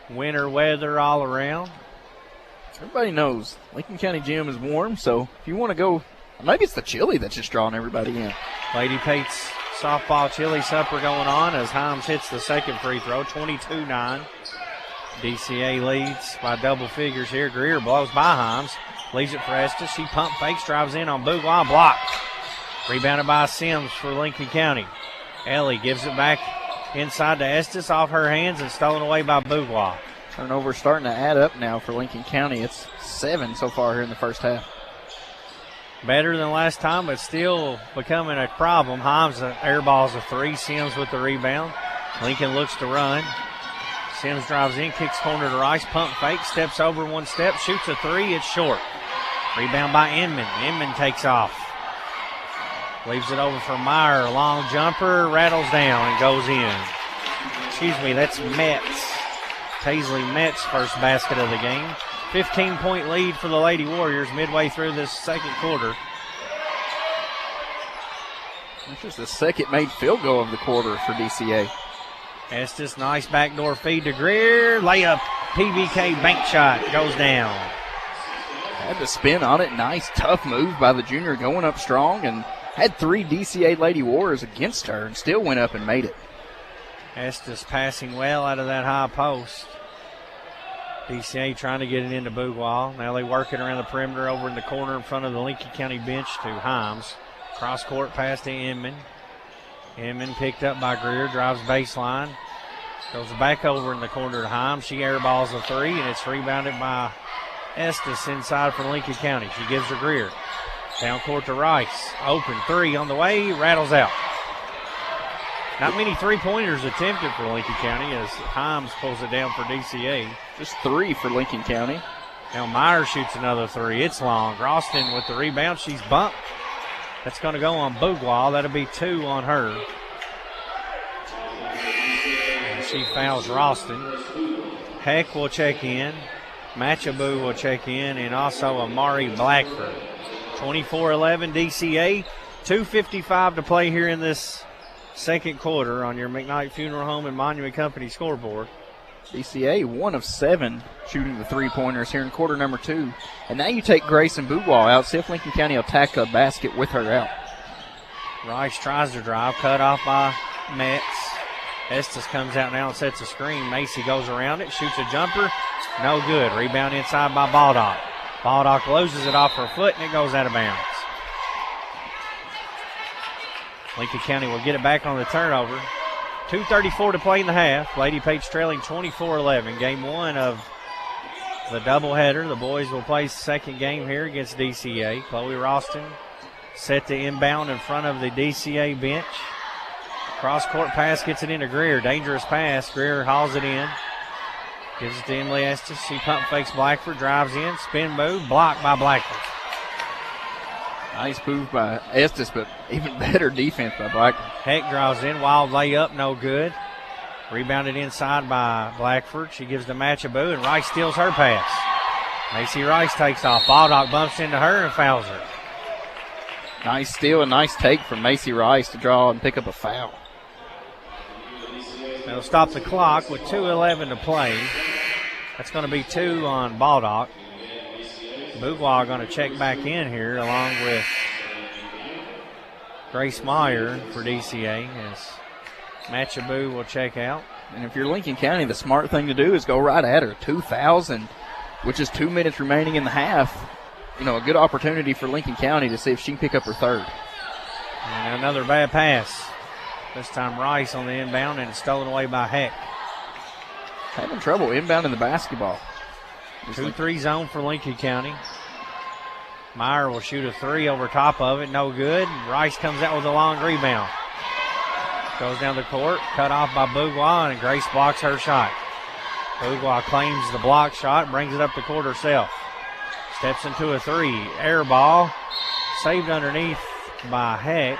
winter weather all around. Everybody knows Lincoln County Gym is warm, so if you want to go, maybe it's the chili that's just drawing everybody in. Lady Pate's softball chili supper going on as Himes hits the second free throw, 22-9. DCA leads by double figures here. Greer blows by Himes, leaves it for Estes. She pump fakes, drives in on Bouglois, blocked. Rebounded by Sims for Lincoln County. Ellie gives it back inside to Estes, off her hands and stolen away by Bouglois. Turnover starting to add up now for Lincoln County. It's 7 so far here in the first half. Better than last time, but still becoming a problem. Himes airballs a 3. Sims with the rebound. Lincoln looks to run. Sims drives in, kicks corner to Rice, pump fake, steps over one step, shoots a 3. It's short. Rebound by Inman. Inman takes off. Leaves it over for Meyer. Long jumper, rattles down and goes in. Excuse me, that's Metz. Paisley Metz' first basket of the game. 15-point lead for the Lady Warriors midway through this second quarter. That's just the second made field goal of the quarter for DCA. Estes, nice backdoor feed to Greer. Layup, PBK bank shot, goes down. Had to spin on it. Nice, tough move by the junior, going up strong, and had 3 DCA Lady Warriors against her and still went up and made it. Estes passing well out of that high post. DCA trying to get it into Bouglois. Now they work it around the perimeter over in the corner in front of the Lincoln County bench to Himes. Cross court pass to Inman. Inman picked up by Greer, drives baseline. Goes back over in the corner to Himes. She airballs a 3, and it's rebounded by Estes inside from Lincoln County. She gives her Greer. Down court to Rice. Open 3 on the way, rattles out. Not many three-pointers attempted for Lincoln County as Himes pulls it down for DCA. Just 3 for Lincoln County. Now Meyer shoots another 3. It's long. Roston with the rebound. She's bumped. That's going to go on Bouglois. That'll be 2 on her. And she fouls Roston. Heck will check in. Machaboo will check in. And also Amari Blackford. 24-11 DCA. 2:55 to play here in this second quarter on your McKnight Funeral Home and Monument Company scoreboard. DCA 1 of 7 shooting the 3-pointers here in quarter number 2. And now you take Grayson Bouglois out. See if Lincoln County will attack a basket with her out. Rice tries to drive, cut off by Metz. Estes comes out now and sets a screen. Macy goes around it, shoots a jumper. No good. Rebound inside by Baldock. Baldock loses it off her foot and it goes out of bounds. Lincoln County will get it back on the turnover. 2:34 to play in the half. Lady Page trailing 24-11. Game 1 of the doubleheader. The boys will play second game here against DCA. Chloe Roston set to inbound in front of the DCA bench. Cross-court pass gets it into Greer. Dangerous pass. Greer hauls it in. Gives it to Emily Estes. She pump fakes Blackford. Drives in. Spin move. Blocked by Blackford. Nice move by Estes, but even better defense by Blackford. Heck draws in. Wild layup. No good. Rebounded inside by Blackford. She gives to Machaboo, and Rice steals her pass. Macy Rice takes off. Baldock bumps into her and fouls her. Nice steal and nice take from Macy Rice to draw and pick up a foul. They'll stop the clock with 2:11 to play. That's going to be 2 on Baldock. Bouglois going to check back in here along with Grace Meyer for DCA as Machaboo will check out. And if you're Lincoln County, the smart thing to do is go right at her. 2,000, which is 2 minutes remaining in the half. You know, a good opportunity for Lincoln County to see if she can pick up her third. And another bad pass. This time Rice on the inbound and it's stolen away by Heck. Having trouble inbounding the basketball. 2-3 zone for Lincoln County. Meyer will shoot a 3 over top of it. No good. Rice comes out with a long rebound. Goes down the court. Cut off by Bouglois, and Grace blocks her shot. Bouglois claims the block shot, brings it up the court herself. Steps into a three. Air ball. Saved underneath by Heck.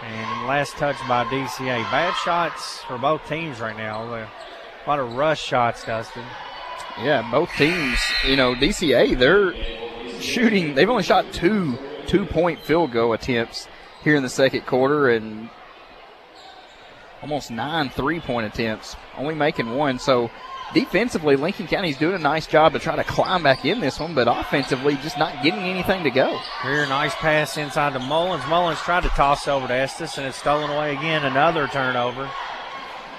And last touch by DCA. Bad shots for both teams right now. A lot of rush shots, Dustin. Yeah, both teams, DCA, they're shooting. They've only shot two 2-point field goal attempts here in the second quarter and almost 9 3-point attempts, only making one. So defensively, Lincoln County's doing a nice job to try to climb back in this one, but offensively just not getting anything to go. Here, nice pass inside to Mullins. Mullins tried to toss over to Estes, and it's stolen away again. Another turnover.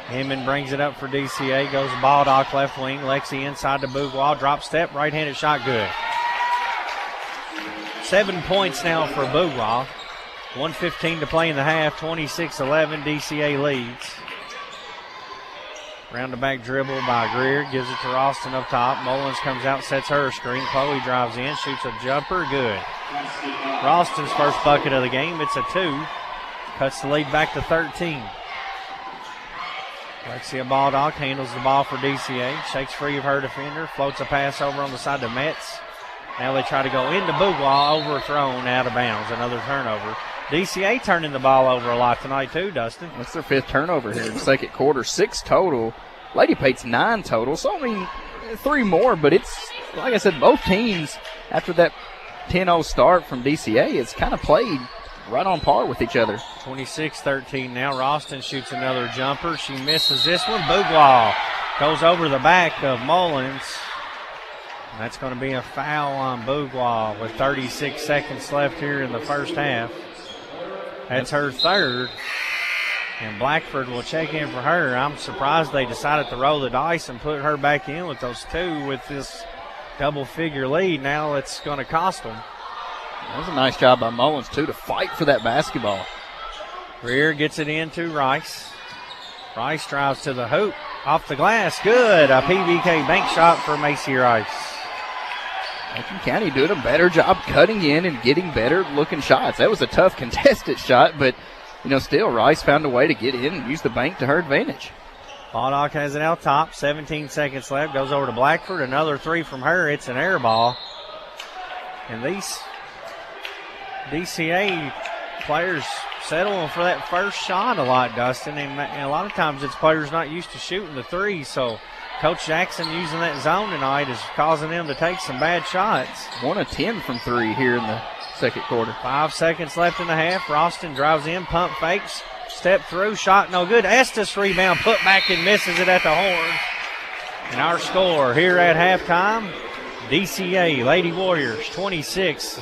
Hinman brings it up for DCA. Goes Baldock left wing. Lexi inside to Bougwall. Drop step. Right-handed shot good. 7 points now for Bougwall. 1:15 to play in the half. 26-11. DCA leads. Round-the-back dribble by Greer. Gives it to Ralston up top. Mullins comes out, sets her a screen. Chloe drives in, shoots a jumper. Good. Ralston's first bucket of the game. It's a 2. Cuts the lead back to 13. Alexia Baldock handles the ball for DCA. Shakes free of her defender. Floats a pass over on the side to Metz. Now they try to go into Bougwall. Overthrown, out of bounds. Another turnover. DCA turning the ball over a lot tonight too, Dustin. That's their 5th turnover here in the second quarter. 6 total. Lady Pate's 9 total. So, 3 more, but it's, like I said, both teams, after that 10-0 start from DCA, it's kind of played right on par with each other. 26-13 now. Ralston shoots another jumper. She misses this one. Bougwall goes over the back of Mullins. And that's going to be a foul on Bougwall with 36 seconds left here in the first half. That's her 3rd. And Blackford will check in for her. I'm surprised they decided to roll the dice and put her back in with those 2 with this double-figure lead. Now it's going to cost them. That was a nice job by Mullins, too, to fight for that basketball. Greer gets it into Rice. Rice drives to the hoop. Off the glass. Good. A PBK bank shot for Macy Rice. Lincoln County doing a better job cutting in and getting better-looking shots. That was a tough contested shot, but, still Rice found a way to get in and use the bank to her advantage. Baldock has it out top. 17 seconds left. Goes over to Blackford. Another 3 from her. It's an air ball. And these DCA players settling for that first shot a lot, Dustin. And a lot of times it's players not used to shooting the 3. So Coach Jackson using that zone tonight is causing them to take some bad shots. 1 of 10 from 3 here in the second quarter. 5 seconds left in the half. Ralston drives in, pump fakes, step through, shot no good. Estes rebound, put back and misses it at the horn. And our score here at halftime, DCA Lady Warriors 26.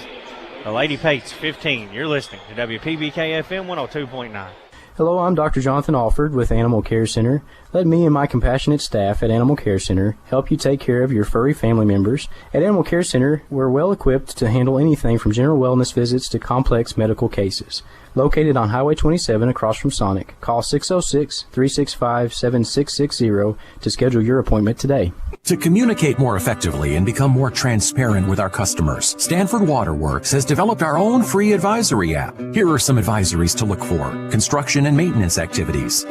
The Lady Pates 15. You're listening to WPBK FM 102.9. Hello, I'm Dr. Jonathan Alford with Animal Care Center. Let me and my compassionate staff at Animal Care Center help you take care of your furry family members. At Animal Care Center, we're well equipped to handle anything from general wellness visits to complex medical cases. Located on Highway 27 across from Sonic, call 606-365-7660 to schedule your appointment today. To communicate more effectively and become more transparent with our customers, Stanford Waterworks has developed our own free advisory app. Here are some advisories to look for: construction and maintenance activities,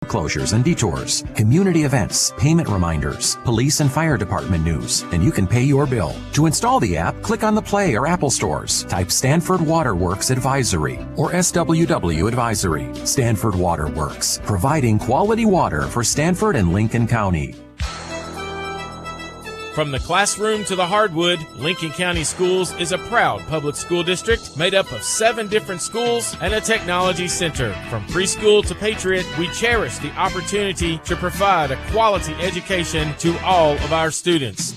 closures and detours, community events, payment reminders, police and fire department news, and you can pay your bill. To install the app, click on the Play or Apple stores, type Stanford Waterworks Advisory or SWW Advisory. Stanford Waterworks, providing quality water for Stanford and Lincoln County. From the classroom to the hardwood, Lincoln County Schools is a proud public school district made up of 7 different schools and a technology center. From preschool to Patriot, we cherish the opportunity to provide a quality education to all of our students.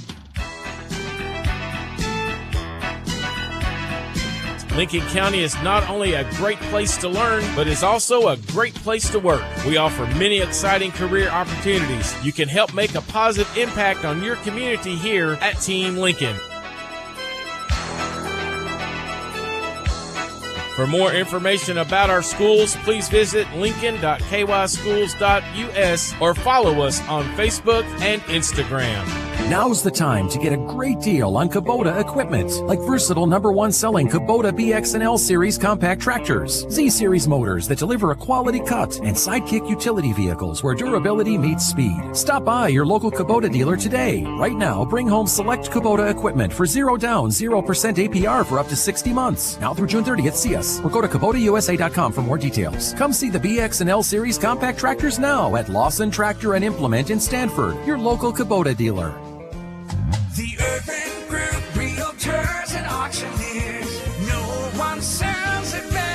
Lincoln County is not only a great place to learn, but is also a great place to work. We offer many exciting career opportunities. You can help make a positive impact on your community here at Team Lincoln. For more information about our schools, please visit lincoln.kyschools.us or follow us on Facebook and Instagram. Now's the time to get a great deal on Kubota equipment, like versatile #1 selling Kubota BX and L Series compact tractors, Z Series motors that deliver a quality cut, and Sidekick utility vehicles where durability meets speed. Stop by your local Kubota dealer today. Right now, bring home select Kubota equipment for 0 down, 0% APR for up to 60 months. Now through June 30th, see us or go to KubotaUSA.com for more details. Come see the BX and L Series compact tractors now at Lawson Tractor and Implement in Stanford, your local Kubota dealer. The Urban Group, Realtors and Auctioneers. No one sells it better.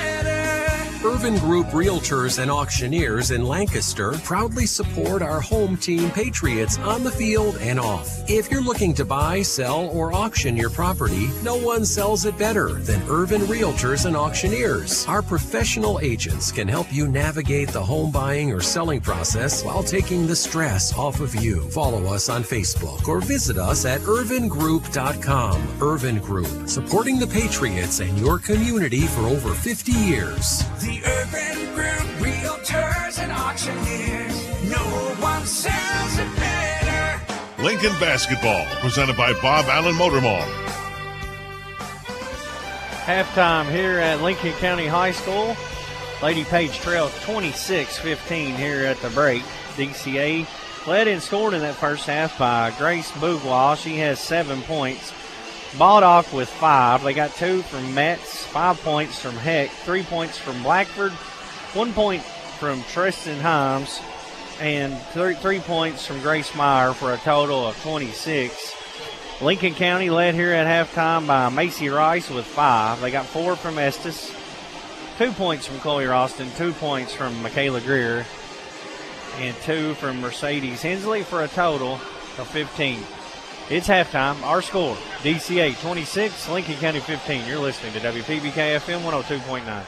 Urban Group Realtors and Auctioneers in Lancaster proudly support our home team Patriots on the field and off. If you're looking to buy, sell, or auction your property, no one sells it better than Urban Realtors and Auctioneers. Our professional agents can help you navigate the home buying or selling process while taking the stress off of you. Follow us on Facebook or visit us at urbangroup.com. Urban Group, supporting the Patriots and your community for over 50 years. The Urban Group, Realtors and Auctioneers. No one sells it better. Lincoln Basketball, presented by Bob Allen Motor Mall. Halftime here at Lincoln County High School. Lady Page trails 26-15 here at the break. DCA led and scored in that first half by Grace Bouglois. She has 7 points. Baldock with 5. They got 2 from Metz, 5 points from Heck, 3 points from Blackford, 1 point from Tristan Himes, and 3 points from Grace Meyer for a total of 26. Lincoln County led here at halftime by Macy Rice with 5. They got 4 from Estes, 2 points from Chloe Ralston, 2 points from Michaela Greer, and 2 from Mercedes Hensley for a total of 15. It's halftime. Our score, DCA 26, Lincoln County 15. You're listening to WPBK FM 102.9.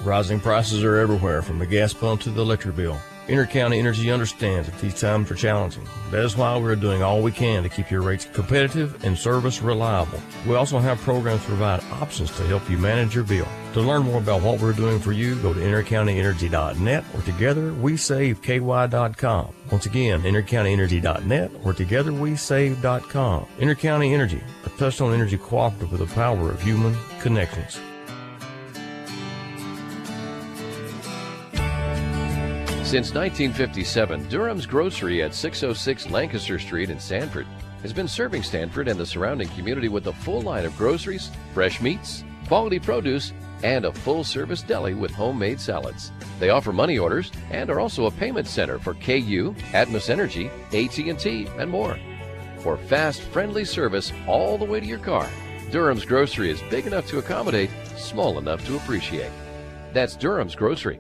Rising prices are everywhere, from the gas pump to the electric bill. Intercounty Energy understands that these times are challenging. That is why we're doing all we can to keep your rates competitive and service reliable. We also have programs to provide options to help you manage your bill. To learn more about what we're doing for you, go to intercountyenergy.net or togetherwesaveki.com. Once again, intercountyenergy.net or togetherwesave.com. Intercounty Energy, a touchstone energy cooperative with the power of human connections. Since 1957, Durham's Grocery at 606 Lancaster Street in Stanford has been serving Stanford and the surrounding community with a full line of groceries, fresh meats, quality produce, and a full-service deli with homemade salads. They offer money orders and are also a payment center for KU, Atmos Energy, AT&T, and more. For fast, friendly service all the way to your car, Durham's Grocery is big enough to accommodate, small enough to appreciate. That's Durham's Grocery.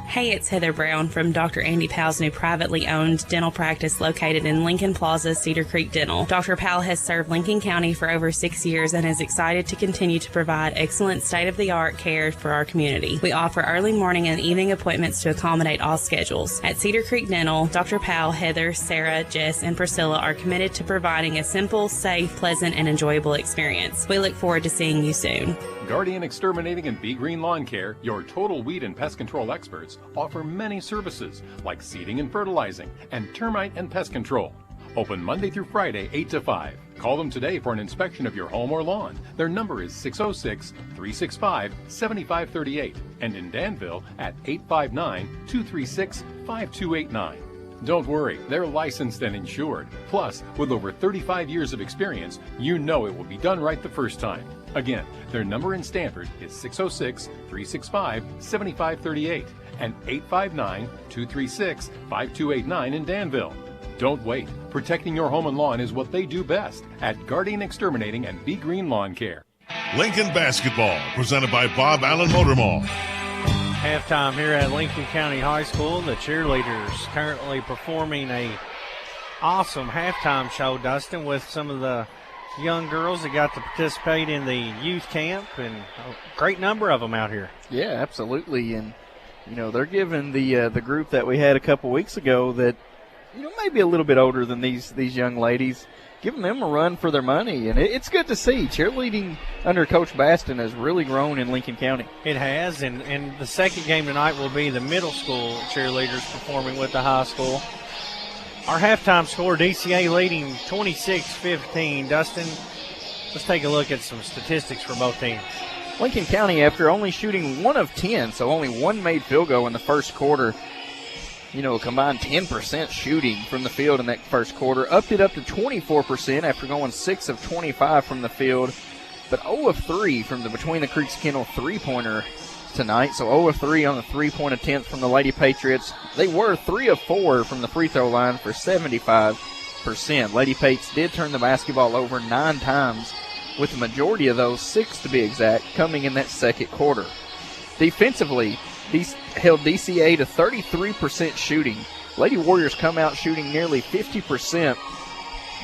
Hey, it's Heather Brown from Dr. Andy Powell's new privately owned dental practice located in Lincoln Plaza, Cedar Creek Dental. Dr. Powell has served Lincoln County for over 6 years and is excited to continue to provide excellent state-of-the-art care for our community. We offer early morning and evening appointments to accommodate all schedules. At Cedar Creek Dental, Dr. Powell, Heather, Sarah, Jess, and Priscilla are committed to providing a simple, safe, pleasant, and enjoyable experience. We look forward to seeing you soon. Guardian Exterminating and Be Green Lawn Care, your total weed and pest control experts, offer many services like seeding and fertilizing and termite and pest control. Open Monday through Friday, 8 to 5. Call them today for an inspection of your home or lawn. Their number is 606-365-7538 and in Danville at 859-236-5289. Don't worry, they're licensed and insured. Plus, with over 35 years of experience, you know it will be done right the first time. Again, their number in Stanford is 606-365-7538 and 859-236-5289 in Danville. Don't wait. Protecting your home and lawn is what they do best at Guardian Exterminating and Be Green Lawn Care. Lincoln Basketball, presented by Bob Allen Motor Mall. Halftime here at Lincoln County High School. The cheerleaders currently performing a awesome halftime show, Dustin, with some of the young girls that got to participate in the youth camp, and a great number of them out here. Yeah, absolutely. And, you know, they're giving the group that we had a couple weeks ago that, you know, maybe a little bit older than these young ladies, giving them a run for their money. And it's good to see. Cheerleading under Coach Baston has really grown in Lincoln County. It has, and the second game tonight will be the middle school cheerleaders performing with the high school. Our halftime score, DCA leading 26-15. Dustin, let's take a look at some statistics for both teams. Lincoln County, after only shooting 1 of 10, so only one made field goal in the first quarter, a combined 10% shooting from the field in that first quarter, upped it up to 24% after going 6 of 25 from the field, but 0 of 3 from the Between the Creeks Kennel three-pointer tonight, so 0 of 3 on the three-point attempt from the Lady Patriots. They were 3 of 4 from the free throw line for 75%. Lady Pates did turn the basketball over 9 times, with the majority of those, 6 to be exact, coming in that second quarter. Defensively, these held DCA to 33% shooting. Lady Warriors come out shooting nearly 50%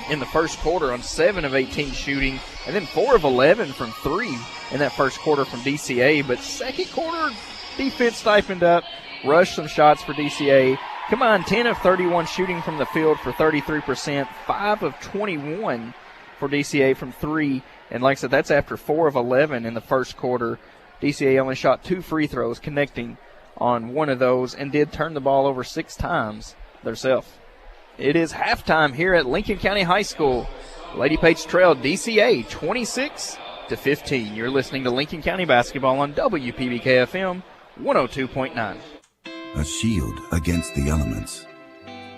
in the first quarter on 7 of 18 shooting, and then 4 of 11 from 3 in that first quarter from DCA. But second quarter, defense stipened up, rushed some shots for DCA. Come on, 10 of 31 shooting from the field for 33%, 5 of 21 for DCA from 3. And like I said, that's after 4 of 11 in the first quarter. DCA only shot 2 free throws, connecting on one of those, and did turn the ball over 6 times themselves. It is halftime here at Lincoln County High School. Lady Pates trailed DCA 26-15. You're listening to Lincoln County basketball on WPBK-FM 102.9. A shield against the elements.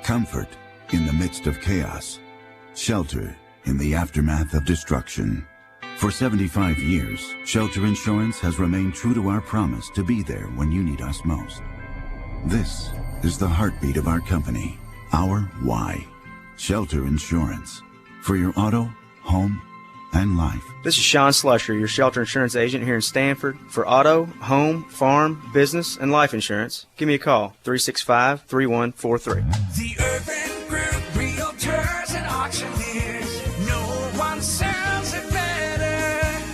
Comfort in the midst of chaos. Shelter in the aftermath of destruction. For 75 years, Shelter Insurance has remained true to our promise to be there when you need us most. This is the heartbeat of our company, our why. Shelter Insurance. For your auto, home, and life. This is Sean Slusher, your Shelter Insurance agent here in Stanford. For auto, home, farm, business, and life insurance, give me a call, 365-3143. The Urban Group Realtors and Auctioneers. No one sells it better.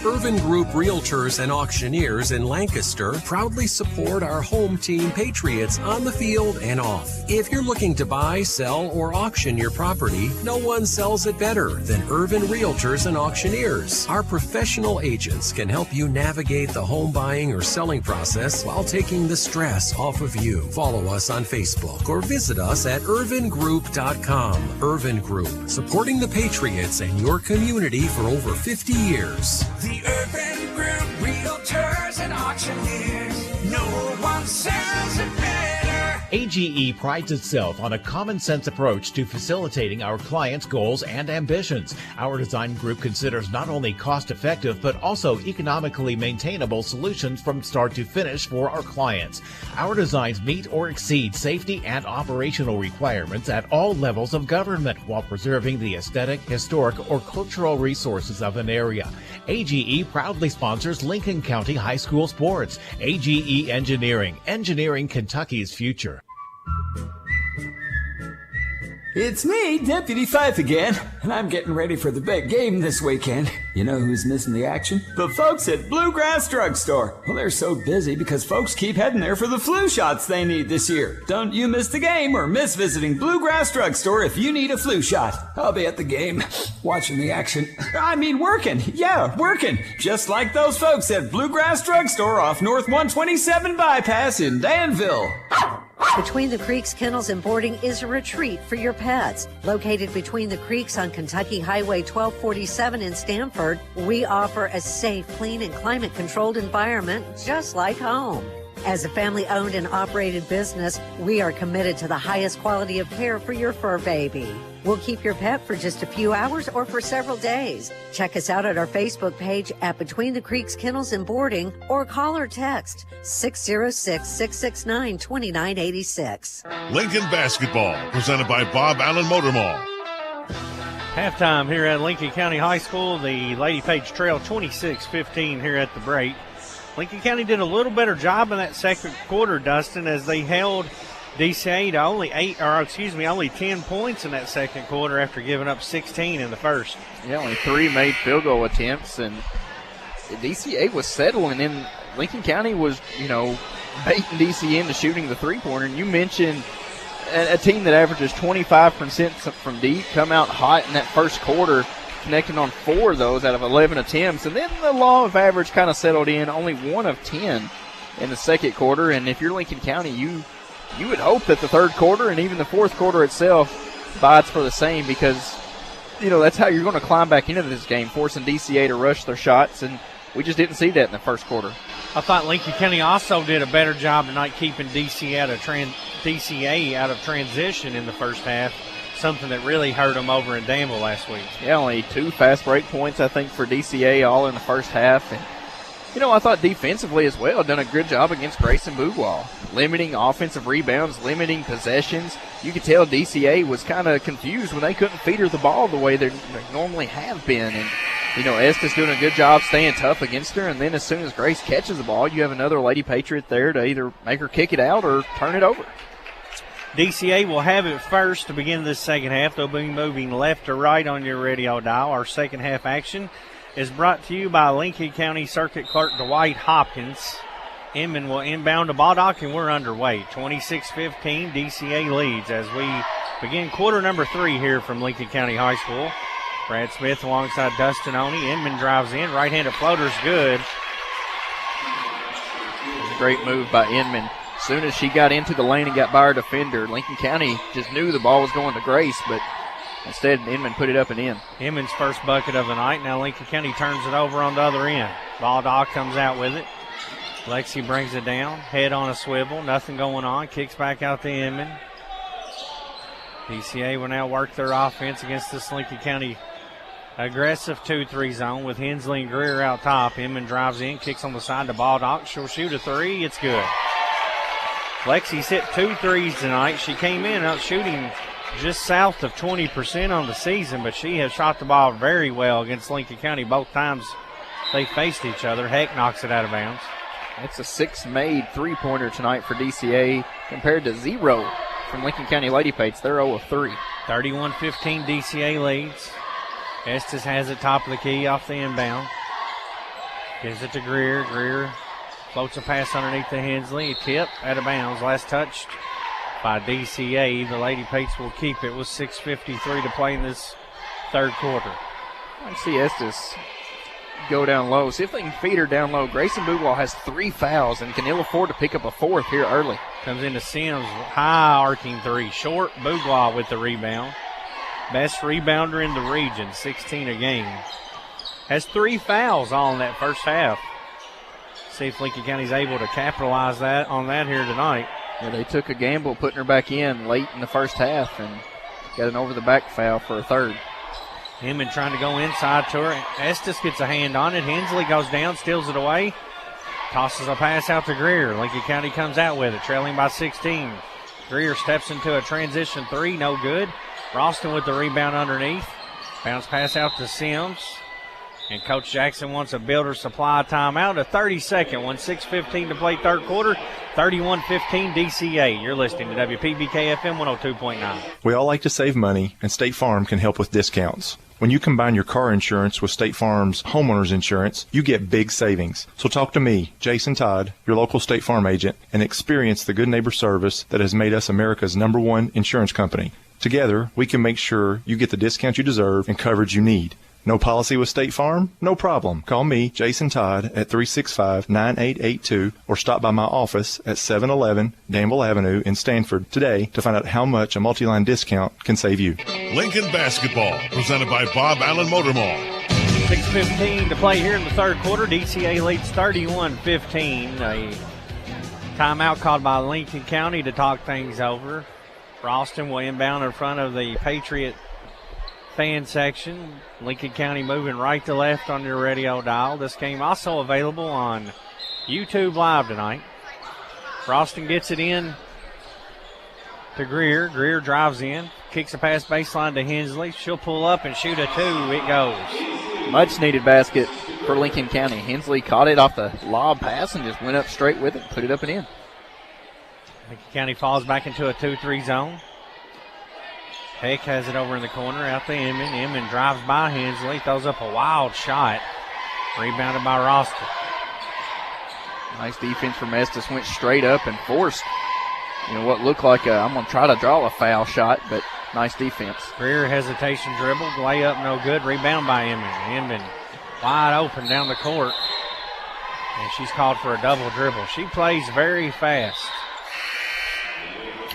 Urban Group Realtors and Auctioneers in Lancaster proudly support our home team Patriots on the field and off. If you're looking to buy, sell, or auction your property, no one sells it better than Urban Realtors and Auctioneers. Our professional agents can help you navigate the home buying or selling process while taking the stress off of you. Follow us on Facebook or visit us at irvingroup.com. Irvin Group, supporting the Patriots and your community for over 50 years. The Urban Group Realtors and Auctioneers. No one sells it better. AGE prides itself on a common-sense approach to facilitating our clients' goals and ambitions. Our design group considers not only cost-effective but also economically maintainable solutions from start to finish for our clients. Our designs meet or exceed safety and operational requirements at all levels of government while preserving the aesthetic, historic, or cultural resources of an area. AGE proudly sponsors Lincoln County High School sports. AGE Engineering, engineering Kentucky's future. It's me, Deputy Fife again, and I'm getting ready for the big game this weekend. You know who's missing the action? The folks at Bluegrass Drugstore. Well, they're so busy because folks keep heading there for the flu shots they need this year. Don't you miss the game or miss visiting Bluegrass Drugstore if you need a flu shot. I'll be at the game, watching the action. I mean working. Yeah, working. Just like those folks at Bluegrass Drugstore off North 127 Bypass in Danville. Between the Creeks Kennels and Boarding is a retreat for your pets. Located between the creeks on Kentucky Highway 1247 in Stamford, we offer a safe, clean, and climate-controlled environment just like home. As a family-owned and operated business, we are committed to the highest quality of care for your fur baby. We'll keep your pet for just a few hours or for several days. Check us out at our Facebook page at Between the Creeks Kennels and Boarding or call or text 606-669-2986. Lincoln Basketball, presented by Bob Allen Motor Mall. Halftime here at Lincoln County High School. The Lady Page trail 26-15 here at the break. Lincoln County did a little better job in that second quarter, Dustin, as they held DCA to only 10 points in that second quarter after giving up 16 in the first. Yeah, only 3 made field goal attempts, and DCA was settling in. Lincoln County was, baiting DCA into shooting the three-pointer. And you mentioned a team that averages 25% from deep come out hot in that first quarter, connecting on 4 of those out of 11 attempts. And then the law of average kind of settled in, only 1 of 10 in the second quarter. And if you're Lincoln County, you would hope that the third quarter and even the fourth quarter itself bides for the same because, that's how you're going to climb back into this game, forcing DCA to rush their shots, and we just didn't see that in the first quarter. I thought Lincoln County also did a better job tonight keeping DCA out of transition in the first half, something that really hurt them over in Danville last week. Yeah, only 2 fast break points, I think, for DCA all in the first half. And, I thought defensively as well, done a good job against Grayson Bougwall, limiting offensive rebounds, limiting possessions. You could tell DCA was kind of confused when they couldn't feed her the ball the way they normally have been. And, Estes doing a good job staying tough against her. And then as soon as Grace catches the ball, you have another Lady Patriot there to either make her kick it out or turn it over. DCA will have it first to begin this second half. They'll be moving left to right on your radio dial. Our second half action is brought to you by Lincoln County Circuit Clerk Dwight Hopkins. Inman will inbound to Baldock, and we're underway. 26-15, DCA leads as we begin quarter number 3 here from Lincoln County High School. Brad Smith alongside Dustin Oney. Inman drives in. Right-handed floater's good. Great move by Inman. As soon as she got into the lane and got by her defender, Lincoln County just knew the ball was going to Grace, but instead Inman put it up and in. Inman's first bucket of the night. Now Lincoln County turns it over on the other end. Baldock comes out with it. Lexi brings it down. Head on a swivel. Nothing going on. Kicks back out to Inman. DCA will now work their offense against this Lincoln County aggressive 2-3 zone with Hensley and Greer out top. Inman drives in, kicks on the side to Baldock. She'll shoot a 3. It's good. Lexi's hit 2 threes tonight. She came in out shooting just south of 20% on the season, but she has shot the ball very well against Lincoln County both times they faced each other. Heck knocks it out of bounds. It's a 6-made three-pointer tonight for DCA compared to 0 from Lincoln County Lady Pates. They're 0 of 3. 31-15 DCA leads. Estes has it top of the key off the inbound. Gives it to Greer. Greer floats a pass underneath to Hensley. Tip out of bounds. Last touched by DCA. The Lady Pates will keep it with 6:53 to play in this third quarter. I see Estes go down low. See if they can feed her down low. Grayson Bougwall has 3 fouls and can ill afford to pick up a 4th here early. Comes into Sims. High arcing 3. Short. Bougwall with the rebound. Best rebounder in the region. 16 a game. Has 3 fouls all in that first half. See if Lincoln County's able to capitalize on that here tonight. Yeah, they took a gamble putting her back in late in the first half and got an over-the-back foul for a 3rd. Inman trying to go inside to her. Estes gets a hand on it. Hensley goes down, steals it away. Tosses a pass out to Greer. Lincoln County comes out with it, trailing by 16. Greer steps into a transition 3, no good. Ralston with the rebound underneath. Bounce pass out to Sims. And Coach Jackson wants a builder supply timeout. A 30-second one, 6:15 to play third quarter. 31-15 DCA. You're listening to WPBK FM 102.9. We all like to save money, and State Farm can help with discounts. When you combine your car insurance with State Farm's homeowner's insurance, you get big savings. So talk to me, Jason Todd, your local State Farm agent, and experience the good neighbor service that has made us America's #1 insurance company. Together, we can make sure you get the discount you deserve and coverage you need. No policy with State Farm? No problem. Call me, Jason Todd, at 365-9882 or stop by my office at 711 Danville Avenue in Stanford today to find out how much a multi-line discount can save you. Lincoln Basketball, presented by Bob Allen Motor Mall. 6:15 to play here in the third quarter. DCA leads 31-15. A timeout called by Lincoln County to talk things over. Ralston will inbound in front of the Patriot fan section. Lincoln County moving right to left on your radio dial. This game also available on YouTube Live tonight. Ralston gets it in to Greer. Greer drives in, kicks a pass baseline to Hensley. She'll pull up and shoot a 2. It goes. Much needed basket for Lincoln County. Hensley caught it off the lob pass and just went up straight with it, put it up and in. Lincoln County falls back into a 2-3 zone. Heck has it over in the corner, out to Inman. Inman drives by Hensley, throws up a wild shot. Rebounded by Ralston. Nice defense from Estes, went straight up and forced, what looked like I'm going to try to draw a foul shot, but nice defense. Greer hesitation dribble, layup no good, rebound by Inman. Inman wide open down the court, and she's called for a double dribble. She plays very fast.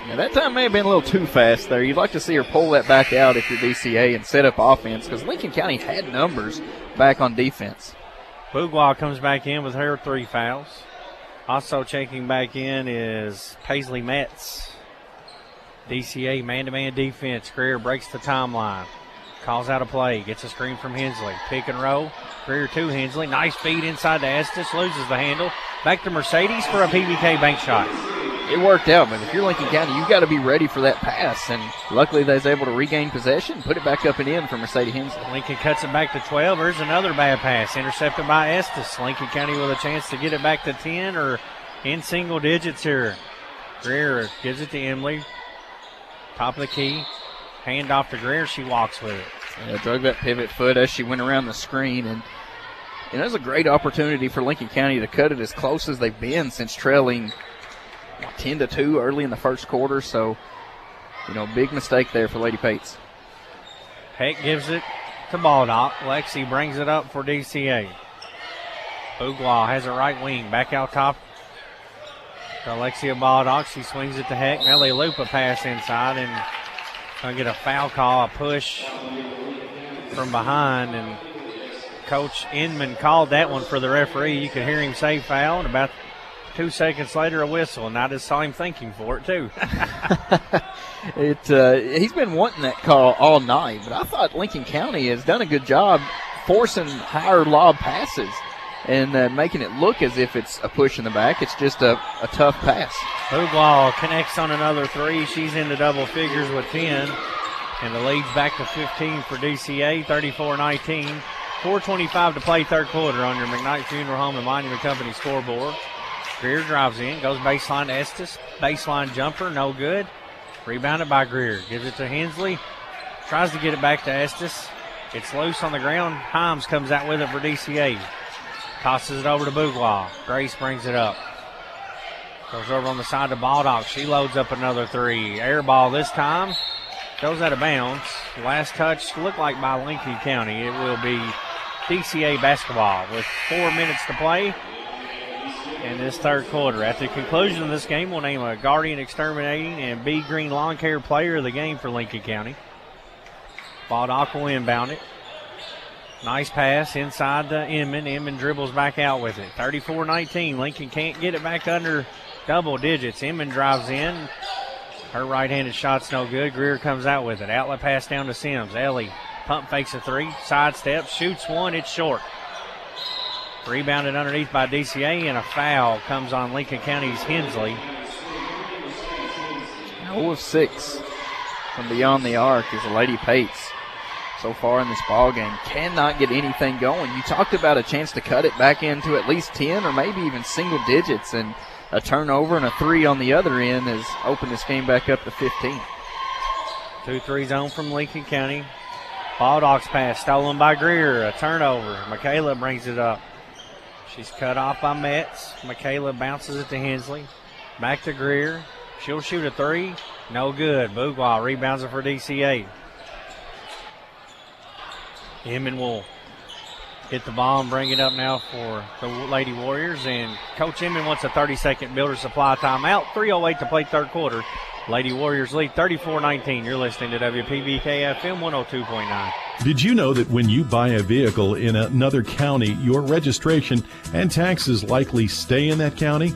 Now, that time may have been a little too fast there. You'd like to see her pull that back out if you're DCA and set up offense, because Lincoln County had numbers back on defense. Bouglois comes back in with her 3 fouls. Also checking back in is Paisley Metz. DCA man-to-man defense. Greer breaks the timeline. Calls out a play. Gets a screen from Hensley. Pick and roll. Greer to Hensley. Nice feed inside to Estes. Loses the handle. Back to Mercedes for a PBK bank shot. It worked out, but if you're Lincoln County, you've got to be ready for that pass. And luckily they was able to regain possession, put it back up and in for Mercedes Hensley. Lincoln cuts it back to 12. There's another bad pass. Intercepted by Estes. Lincoln County with a chance to get it back to 10 or in single digits here. Greer gives it to Emily. Top of the key. Hand off to Greer. She walks with it. Yeah, drug that pivot foot as she went around the screen. And it was a great opportunity for Lincoln County to cut it as close as they've been since trailing 10-2 early in the first quarter. So, big mistake there for Lady Pates. Heck gives it to Baldock. Lexi brings it up for DCA. Bouglois has a right wing. Back out top to Alexia Baldock. She swings it to Heck. Now they loop a pass inside and going to get a foul call, a push from behind. And Coach Inman called that one for the referee. You could hear him say foul, and about 2 seconds later a whistle, and I just saw him thinking for it too. He's been wanting that call all night, but I thought Lincoln County has done a good job forcing higher lob passes and making it look as if it's a push in the back. It's just a tough pass. Bouglois connects on another 3. She's into double figures with 10, and the lead's back to 15 for DCA, 34-19. 4:25 to play third quarter on your McKnight Funeral Home and Monument Company scoreboard. Greer drives in, goes baseline to Estes. Baseline jumper, no good. Rebounded by Greer. Gives it to Hensley. Tries to get it back to Estes. It's loose on the ground. Himes comes out with it for DCA. Tosses it over to Bouglois. Grace brings it up. Goes over on the side to Baldock. She loads up another 3. Air ball this time. Goes out of bounds. Last touch looked like by Lincoln County. It will be DCA basketball with 4 minutes to play in this third quarter. At the conclusion of this game, we'll name a Guardian Exterminating and B Green Lawn Care player of the game for Lincoln County. Baldock will inbound it. Nice pass inside to Inman. Inman dribbles back out with it. 34-19. Lincoln can't get it back under double digits. Inman drives in. Her right-handed shot's no good. Greer comes out with it. Outlet pass down to Sims. Ellie pump fakes a 3. Sidesteps. Shoots 1. It's short. Rebounded underneath by DCA, and a foul comes on Lincoln County's Hensley. 0 of 6 from beyond the arc is a Lady Pates. So far in this ball game, cannot get anything going. You talked about a chance to cut it back into at least 10 or maybe even single digits, and a turnover and a 3 on the other end has opened this game back up to 15. 2-3 zone from Lincoln County. Baldock's pass stolen by Greer. A turnover. Michaela brings it up. She's cut off by Metz. Michaela bounces it to Hensley. Back to Greer. She'll shoot a 3. No good. Bouglois rebounds it for DCA. Inman will get the ball and bring it up now for the Lady Warriors. And Coach Inman wants a 30-second builder supply timeout. 3:08 to play third quarter. Lady Warriors lead 34-19. You're listening to WPBK FM 102.9. Did you know that when you buy a vehicle in another county, your registration and taxes likely stay in that county?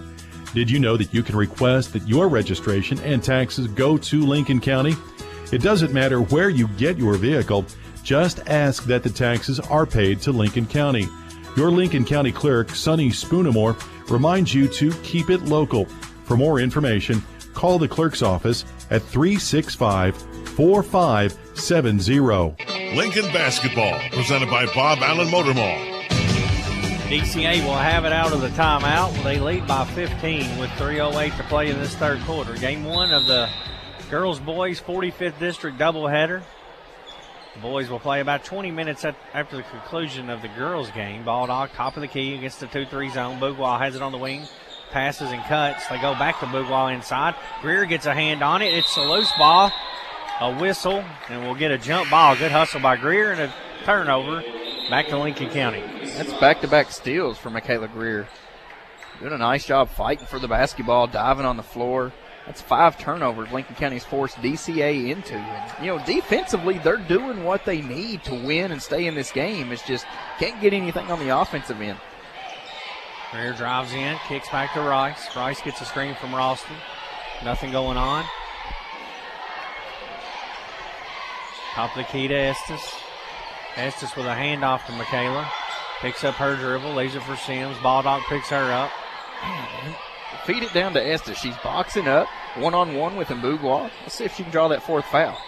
Did you know that you can request that your registration and taxes go to Lincoln County? It doesn't matter where you get your vehicle. Just ask that the taxes are paid to Lincoln County. Your Lincoln County clerk, Sonny Spoonamore, reminds you to keep it local. For more information, call the clerk's office at 365-4570. Lincoln Basketball, presented by Bob Allen Motor Mall. DCA will have it out of the timeout. They lead by 15 with 3:08 to play in this third quarter. Game 1 of the girls-boys 45th District doubleheader. The boys will play about 20 minutes after the conclusion of the girls' game. Baldock, top of the key against the 2-3 zone. Bouglois has it on the wing. Passes and cuts. They go back to Bouglois inside. Greer gets a hand on it. It's a loose ball. A whistle, and we'll get a jump ball. Good hustle by Greer and a turnover back to Lincoln County. That's back-to-back steals for Michaela Greer. Doing a nice job fighting for the basketball, diving on the floor. That's 5 turnovers Lincoln County's forced DCA into. And, defensively, they're doing what they need to win and stay in this game. It's just can't get anything on the offensive end. Greer drives in, kicks back to Rice. Rice gets a screen from Ralston. Nothing going on. Top of the key to Estes. Estes with a handoff to Michaela. Picks up her dribble, leaves it for Sims. Baldock picks her up. Man, feed it down to Estes. She's boxing up, one-on-one with Mbugwa. Let's see if she can draw that 4th foul.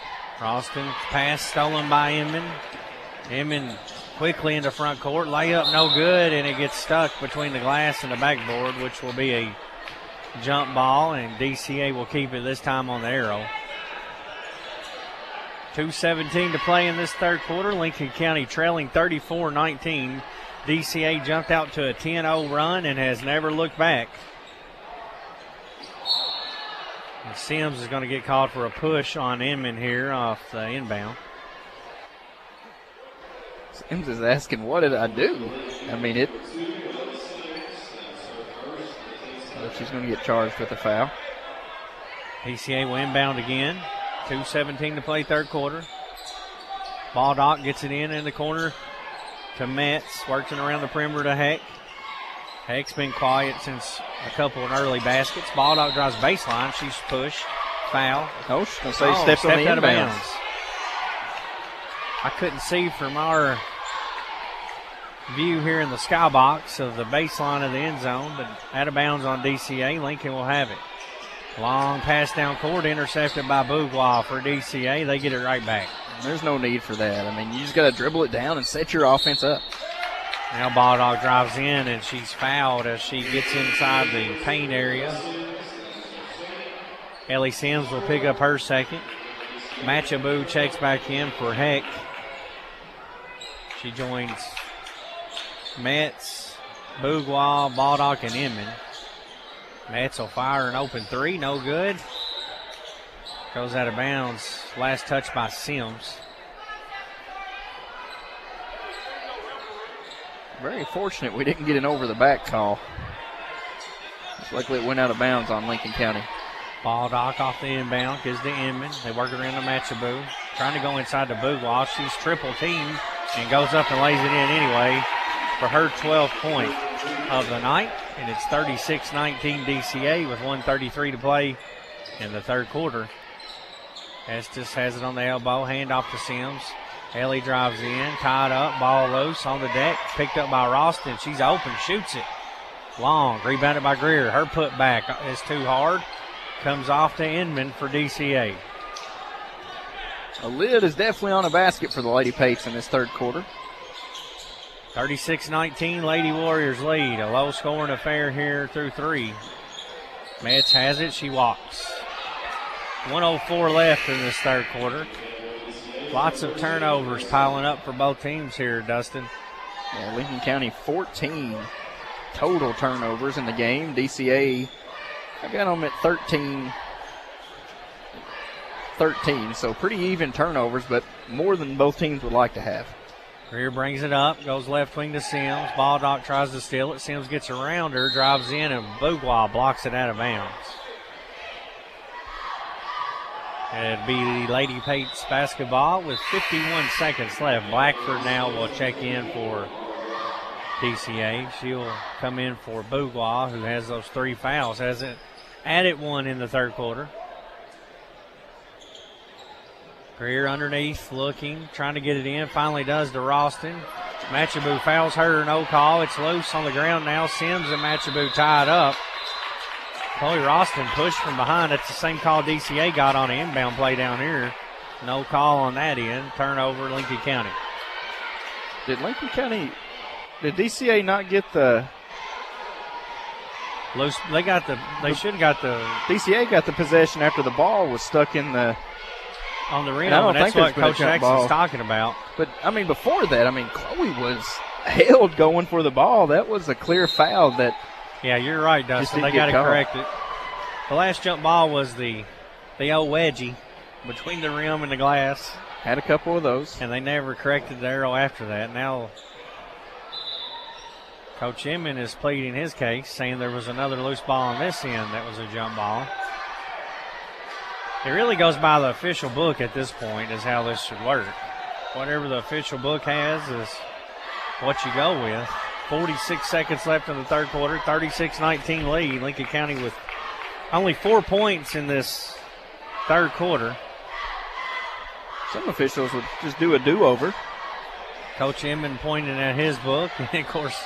Ralston pass stolen by Inman. Inman quickly into front court. Layup no good, and it gets stuck between the glass and the backboard, which will be a jump ball, and DCA will keep it this time on the arrow. 2:17 to play in this third quarter. Lincoln County trailing 34-19. DCA jumped out to a 10-0 run and has never looked back. And Sims is going to get called for a push on Inman here off the inbound. Sims is asking, what did I do? She's going to get charged with a foul. DCA will inbound again. 2:17 to play third quarter. Baldock gets it in the corner to Metz. Working around the perimeter to Heck. Heck's been quiet since a couple of early baskets. Baldock drives baseline. She's pushed. Foul. Oh, she's going to say stepped on the out of inbounds. bounds. I couldn't see from our view here in the skybox of the baseline of the end zone, but out of bounds on DCA. Lincoln will have it. Long pass down court, intercepted by Bouglois for DCA. They get it right back. There's no need for that. You just got to dribble it down and set your offense up. Now Baldock drives in, and she's fouled as she gets inside the paint area. Ellie Sims will pick up her second. Machabu checks back in for Heck. She joins Metz, Bouglois, Baldock, and Inman. Metz will fire an open 3, no good. Goes out of bounds. Last touch by Sims. Very fortunate we didn't get an over-the-back call. Just luckily it went out of bounds on Lincoln County. Baldock off the inbound, gives to Inman. They work around to Machabu. Trying to go inside to Bouglois. She's triple teamed and goes up and lays it in anyway for her 12th point of the night. And it's 36-19 DCA with 1:33 to play in the third quarter. Estes has it on the elbow, hand off to Sims. Ellie drives in, tied up, ball loose on the deck, picked up by Ralston. She's open, shoots it. Long, rebounded by Greer. Her putback is too hard. Comes off to Inman for DCA. A lid is definitely on a basket for the Lady Pates in this third quarter. 36-19, Lady Warriors lead. A low-scoring affair here through 3. Metz has it. She walks. 1:04 left in this third quarter. Lots of turnovers piling up for both teams here, Dustin. Yeah, Lincoln County 14 total turnovers in the game. DCA, I got them at 13, so pretty even turnovers, but more than both teams would like to have. Greer brings it up, goes left wing to Sims. Baldock tries to steal it. Sims gets around her, drives in, and Bouglois blocks it out of bounds. It'd be the Lady Pates basketball with 51 seconds left. Blackford now will check in for DCA. She'll come in for Bouglois, who has those 3 fouls. Hasn't added 1 in the third quarter. Greer underneath, looking, trying to get it in. Finally does to Ralston. Machabu fouls her, no call. It's loose on the ground now. Sims and Machabu tied up. Chloe Ralston pushed from behind. That's the same call DCA got on the inbound play down here. No call on that end. Turnover, Lincoln County. Did DCA not get the loose? They should have got the. DCA got the possession after the ball was stuck in the. On the rim, and that's what Coach Jackson's talking about. But, before that, Chloe was held going for the ball. That was a clear foul that. Yeah, you're right, Dustin. They got to correct it. The last jump ball was the old wedgie between the rim and the glass. Had a couple of those. And they never corrected the arrow after that. Now, Coach Inman is pleading his case, saying there was another loose ball on this end that was a jump ball. It really goes by the official book at this point is how this should work. Whatever the official book has is what you go with. 46 seconds left in the third quarter, 36-19 lead. Lincoln County with only 4 points in this third quarter. Some officials would just do a do-over. Coach Inman pointing at his book. And, of course,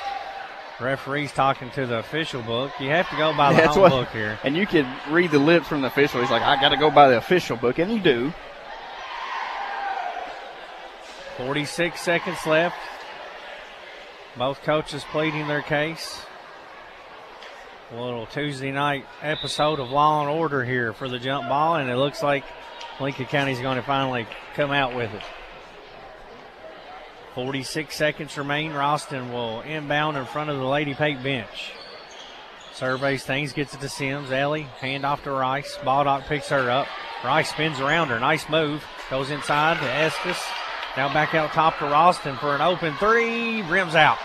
referee's talking to the official book. You have to go by the home book here. And you could read the lips from the official. He's like, I got to go by the official book, and you do. 46 seconds left. Both coaches pleading their case. A little Tuesday night episode of Law and Order here for the jump ball, and it looks like Lincoln County's going to finally come out with it. 46 seconds remain. Ralston will inbound in front of the Lady Pate bench. Surveys things, gets it to Sims. Ellie, hand off to Rice. Baldock picks her up. Rice spins around her. Nice move. Goes inside to Estes. Now back out top to Ralston for an open three. Rims out.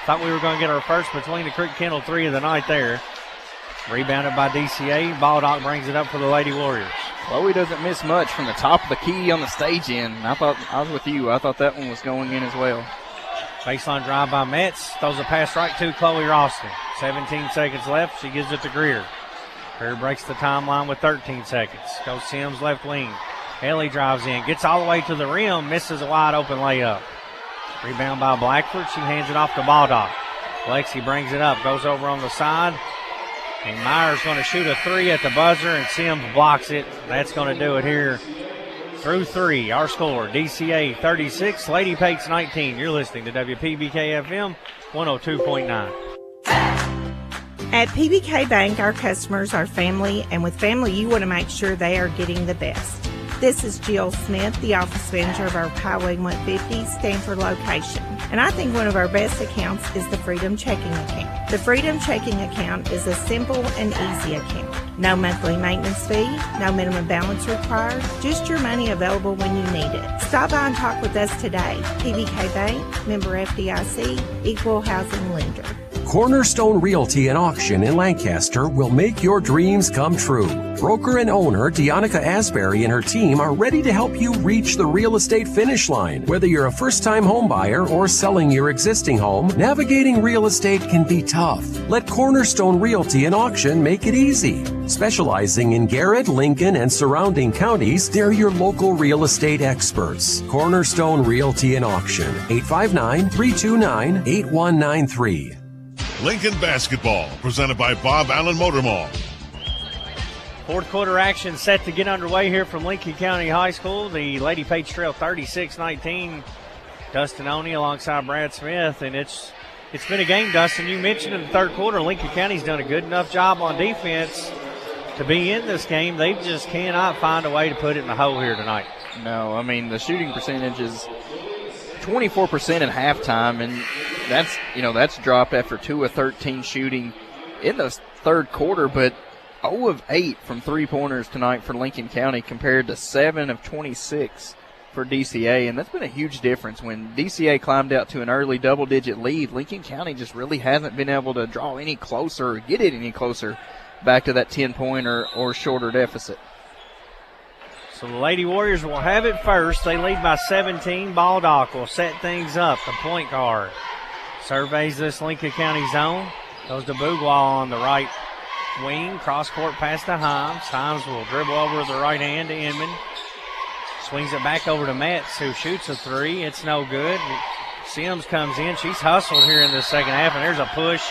Thought we were going to get our first between the Creek Kendall three of the night there. Rebounded by DCA. Baldock brings it up for the Lady Warriors. Chloe doesn't miss much from the top of the key on the stage end. I was with you. I thought that one was going in as well. Baseline drive by Metz. Throws a pass right to Chloe Ralston. 17 seconds left. She gives it to Greer. Greer breaks the timeline with 13 seconds. Goes Sims left wing. Ellie drives in. Gets all the way to the rim. Misses a wide open layup. Rebound by Blackford. She hands it off to Baldock. Lexi brings it up. Goes over on the side. And Myers going to shoot a three at the buzzer, and Sims blocks it. That's going to do it here through three. Our score, DCA 36, Lady Pates 19. You're listening to WPBK FM 102.9. At PBK Bank, our customers are family, and with family, you want to make sure they are getting the best. This is Jill Smith, the office manager of our Highway 150 Stanford location. And I think one of our best accounts is the Freedom Checking Account. The Freedom Checking Account is a simple and easy account. No monthly maintenance fee, no minimum balance required, just your money available when you need it. Stop by and talk with us today. PBK Bank, member FDIC, equal housing lender. Cornerstone Realty and Auction in Lancaster will make your dreams come true. Broker and owner Deonica Asbury and her team are ready to help you reach the real estate finish line. Whether you're a first-time home buyer or selling your existing home, navigating real estate can be tough. Let Cornerstone Realty and Auction make it easy. Specializing in Garrett, Lincoln, and surrounding counties, they're your local real estate experts. Cornerstone Realty and Auction, 859-329-8193. Lincoln basketball, presented by Bob Allen Motor Mall. Fourth quarter action set to get underway here from Lincoln County High School. The Lady Page trail 36-19. Dustin Oney alongside Brad Smith, and it's been a game, Dustin. You mentioned in the third quarter, Lincoln County's done a good enough job on defense to be in this game. They just cannot find a way to put it in the hole here tonight. No, I mean, the shooting percentage is 24% at halftime, and that's dropped after 2 of 13 shooting in the third quarter, but 0 of 8 from three-pointers tonight for Lincoln County compared to 7 of 26 for DCA, and that's been a huge difference. When DCA climbed out to an early double-digit lead, Lincoln County just really hasn't been able to draw any closer or get it any closer back to that 10-point or shorter deficit. So the Lady Warriors will have it first. They lead by 17. Baldock will set things up, the point guard. Surveys this Lincoln County zone. Goes to Bougwa on the right wing. Cross-court pass to Himes. Himes will dribble over with the right hand to Inman. Swings it back over to Metz, who shoots a three. It's no good. Sims comes in. She's hustled here in the second half, and there's a push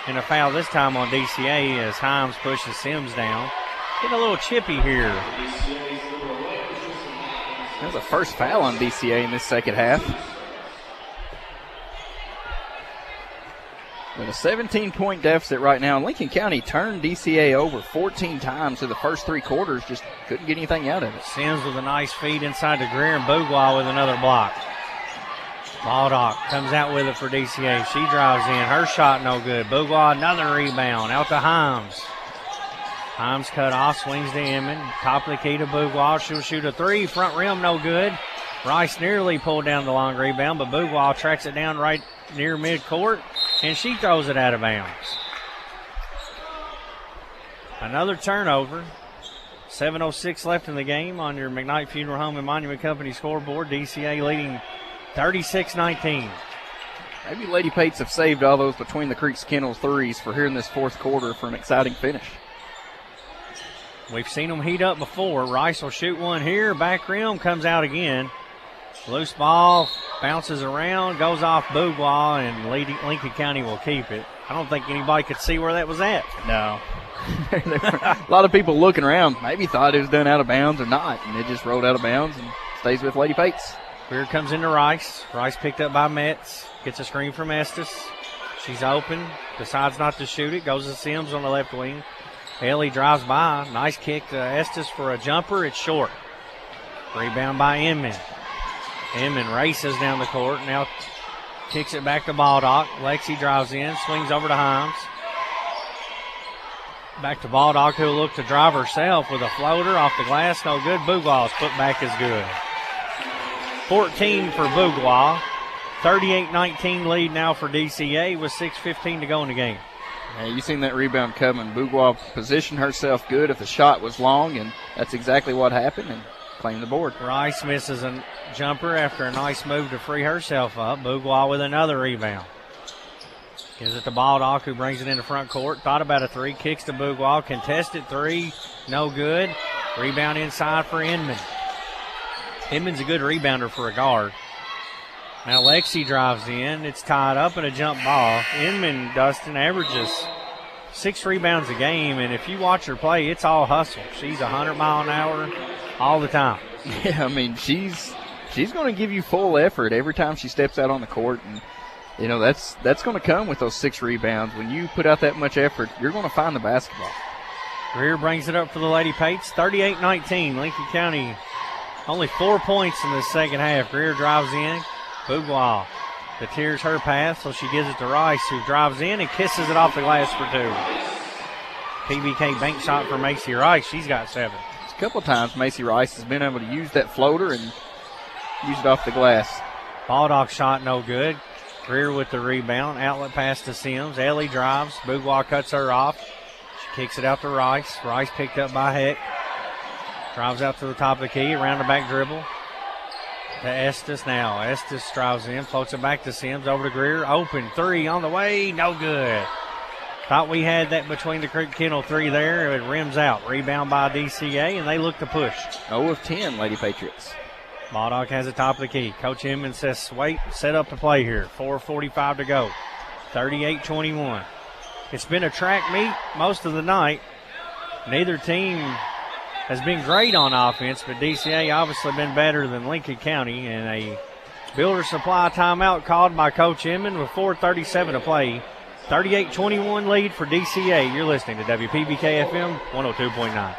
and a foul this time on DCA as Himes pushes Sims down. Getting a little chippy here. That's the first foul on DCA in this second half. With a 17-point deficit right now, Lincoln County turned DCA over 14 times through the first three quarters, just couldn't get anything out of it. Sims with a nice feed inside to Greer, and Bougwa with another block. Baldock comes out with it for DCA. She drives in. Her shot no good. Bougwa another rebound. Out to Himes. Himes cut off, swings to Inman. Top of the key to Bougwa. She'll shoot a three. Front rim no good. Rice nearly pulled down the long rebound, but Bougwa tracks it down right near midcourt, and she throws it out of bounds. Another turnover. 7:06 left in the game on your McKnight Funeral Home and Monument Company scoreboard. DCA leading 36-19. Maybe Lady Pates have saved all those between the Creeks Kennels threes for here in this fourth quarter for an exciting finish. We've seen them heat up before. Rice will shoot one here. Back rim comes out again. Loose ball bounces around, goes off Bouglois, and Lincoln County will keep it. I don't think anybody could see where that was at. No. There were a lot of people looking around, maybe thought it was done out of bounds or not, and it just rolled out of bounds and stays with Lady Pates. Greer comes into Rice. Rice picked up by Metz. Gets a screen from Estes. She's open. Decides not to shoot it. Goes to Sims on the left wing. Ellie drives by. Nice kick to Estes for a jumper. It's short. Rebound by Inman. Inman races down the court. Now kicks it back to Baldock. Lexi drives in. Swings over to Himes. Back to Baldock, who'll look to drive herself with a floater off the glass. No good. Bouglois' put back is good. 14 for Bouglois. 38-19 lead now for DCA with 6:15 to go in the game. Yeah, you seen that rebound coming. Bouglois positioned herself good if the shot was long, and that's exactly what happened, and claimed the board. Rice misses a jumper after a nice move to free herself up. Bouglois with another rebound. Gives it to Baldock, who brings it into front court. Thought about a three, kicks to Bouglois. Contested three, no good. Rebound inside for Inman. Inman's a good rebounder for a guard. Now Lexi drives in. It's tied up and a jump ball. Inman, Dustin, averages 6 rebounds a game, and if you watch her play, it's all hustle. She's 100 mile an hour all the time. Yeah, I mean, she's going to give you full effort every time she steps out on the court, and you know that's going to come with those 6 rebounds. When you put out that much effort, you're going to find the basketball. Greer brings it up for the Lady Pates. 38-19. Lincoln County only 4 points in the second half. Greer drives in. Bouglois tears her pass, so she gives it to Rice, who drives in and kisses it off the glass for 2. PBK bank shot for Macy Rice. She's got 7. A couple times Macy Rice has been able to use that floater and use it off the glass. Baldock shot no good. Greer with the rebound. Outlet pass to Sims. Ellie drives. Bouglois cuts her off. She kicks it out to Rice. Rice picked up by Heck. Drives out to the top of the key. Around the back dribble. To Estes now. Estes drives in, floats it back to Sims, over to Greer. Open three on the way, no good. Thought we had that between the Creek Kennel 3 there. It rims out. Rebound by DCA, and they look to push. 0 of 10, Lady Patriots. Baldock has the top of the key. Coach Inman says, wait, set up the play here. 4:45 to go. 38-21. It's been a track meet most of the night. Neither team has been great on offense, but DCA obviously been better than Lincoln County, and a Builder Supply timeout called by Coach Inman with 4:37 to play. 38-21 lead for DCA. You're listening to WPBK FM 102.9.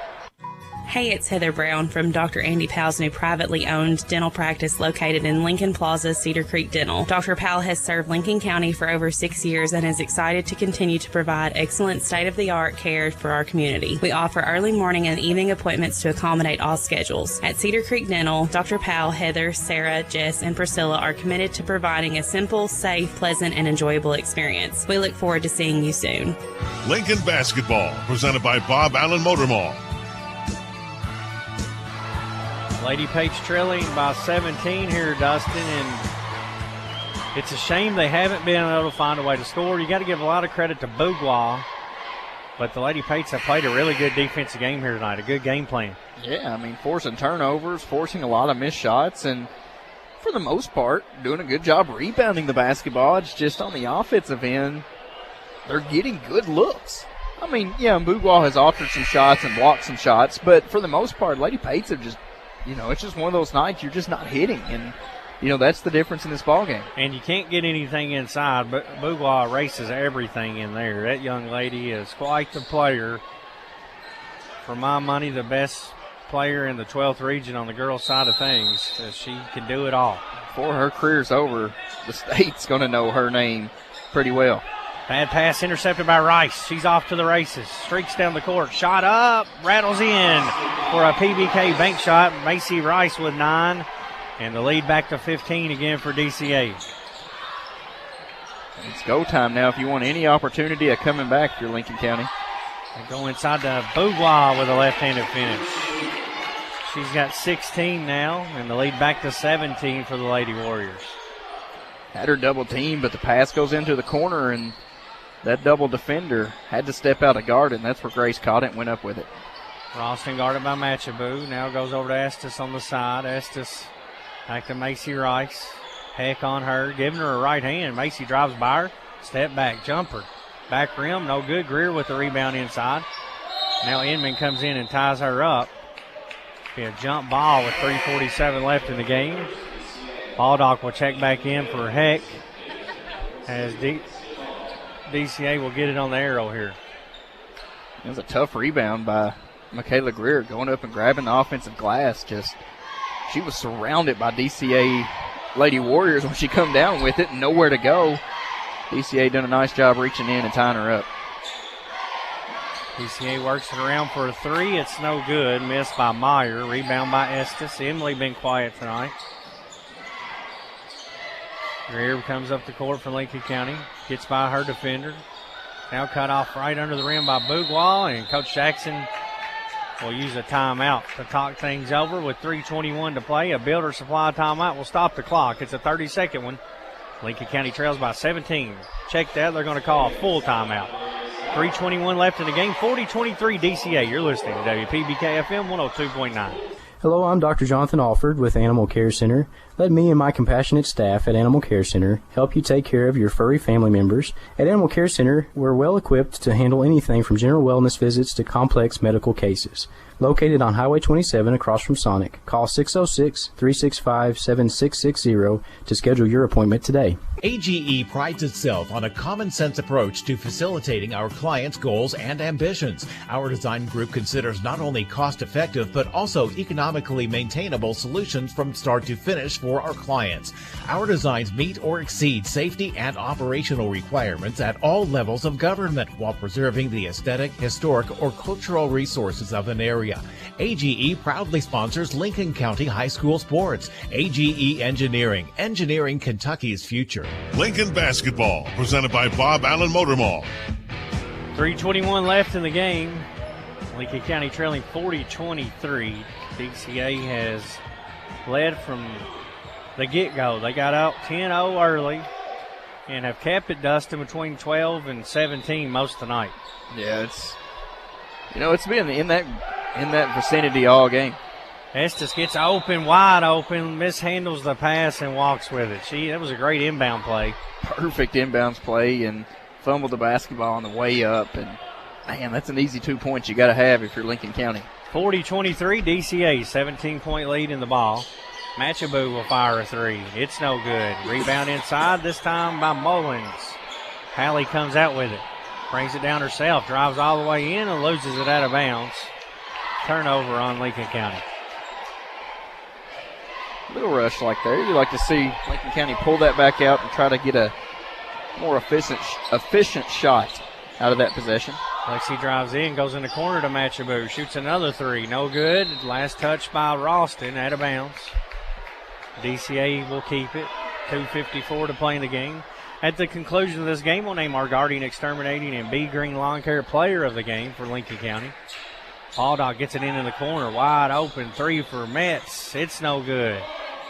Hey, it's Heather Brown from Dr. Andy Powell's new privately owned dental practice located in Lincoln Plaza, Cedar Creek Dental. Dr. Powell has served Lincoln County for over 6 years and is excited to continue to provide excellent state-of-the-art care for our community. We offer early morning and evening appointments to accommodate all schedules. At Cedar Creek Dental, Dr. Powell, Heather, Sarah, Jess, and Priscilla are committed to providing a simple, safe, pleasant, and enjoyable experience. We look forward to seeing you soon. Lincoln Basketball, presented by Bob Allen Motor Mall. Lady Pates trailing by 17 here, Dustin, and it's a shame they haven't been able to find a way to score. You got to give a lot of credit to Bouglois, but the Lady Pates have played a really good defensive game here tonight, a good game plan. Yeah, I mean, forcing turnovers, forcing a lot of missed shots, and for the most part, doing a good job rebounding the basketball. It's just on the offensive end, they're getting good looks. I mean, yeah, Bouglois has altered some shots and blocked some shots, but for the most part, Lady Pates have just, you know, it's just one of those nights you're just not hitting, and, you know, that's the difference in this ballgame. And you can't get anything inside, but Bouglois races everything in there. That young lady is quite the player. For my money, the best player in the 12th region on the girls' side of things. She can do it all. Before her career's over, the state's going to know her name pretty well. Bad pass intercepted by Rice. She's off to the races. Streaks down the court. Shot up. Rattles in for a PBK bank shot. Macy Rice with 9. And the lead back to 15 again for DCA. It's go time now if you want any opportunity of coming back if you're Lincoln County. They go inside to Bouglois with a left-handed finish. She's got 16 now, and the lead back to 17 for the Lady Warriors. Had her double team, but the pass goes into the corner, and that double defender had to step out of guard, and that's where Grace caught it and went up with it. Ralston guarded by Matchaboo. Now goes over to Estes on the side. Estes back to Macy Rice. Heck on her, giving her a right hand. Macy drives by her. Step back, jumper. Back rim, no good. Greer with the rebound inside. Now Inman comes in and ties her up. Be a jump ball with 3:47 left in the game. Baldock will check back in for Heck as DCA will get it on the arrow here. It was a tough rebound by Michaela Greer, going up and grabbing the offensive glass. She was surrounded by DCA Lady Warriors when she come down with it and nowhere to go. DCA done a nice job reaching in and tying her up. DCA works it around for a three. It's no good. Missed by Meyer. Rebound by Estes. Emily been quiet tonight. Greer comes up the court for Lincoln County. Gets by her defender. Now cut off right under the rim by Bougwall, and Coach Jackson will use a timeout to talk things over with 3:21 to play. A Builder Supply timeout will stop the clock. It's a 30-second one. Lincoln County trails by 17. Check that. They're going to call a full timeout. 3:21 left in the game. 40-23 DCA. You're listening to WPBK FM 102.9. Hello, I'm Dr. Jonathan Alford with Animal Care Center. Let me and my compassionate staff at Animal Care Center help you take care of your furry family members. At Animal Care Center, we're well equipped to handle anything from general wellness visits to complex medical cases. Located on Highway 27 across from Sonic, call 606-365-7660 to schedule your appointment today. AGE prides itself on a common-sense approach to facilitating our clients' goals and ambitions. Our design group considers not only cost-effective but also economically maintainable solutions from start to finish for our clients. Our designs meet or exceed safety and operational requirements at all levels of government while preserving the aesthetic, historic, or cultural resources of an area. AGE proudly sponsors Lincoln County High School sports. AGE Engineering, engineering Kentucky's future. Lincoln basketball, presented by Bob Allen Motor Mall. 3:21 left in the game. Lincoln County trailing 40-23. DCA has led from the get-go. They got out 10-0 early and have kept it dusting between 12 and 17 most of the night. Yeah, it's been in that vicinity all game. Estes gets open, wide open, mishandles the pass and walks with it. That was a great inbound play. Perfect inbounds play and fumbled the basketball on the way up. And, man, that's an easy 2 points you got to have if you're Lincoln County. 40-23, DCA, 17-point lead in the ball. Matchaboo will fire a three. It's no good. Rebound inside, this time by Mullins. Hallie comes out with it. Brings it down herself, drives all the way in and loses it out of bounds. Turnover on Lincoln County. Little rush like there. You like to see Lincoln County pull that back out and try to get a more efficient shot out of that possession. Lexi drives in, goes in the corner to Matchaboo. Shoots another three. No good. Last touch by Ralston, out of bounds. DCA will keep it. 2:54 to play in the game. At the conclusion of this game, we'll name our Guardian Exterminating and Bee Green Lawn Care player of the game for Lincoln County. Baldock gets it in the corner. Wide open three for Metz. It's no good.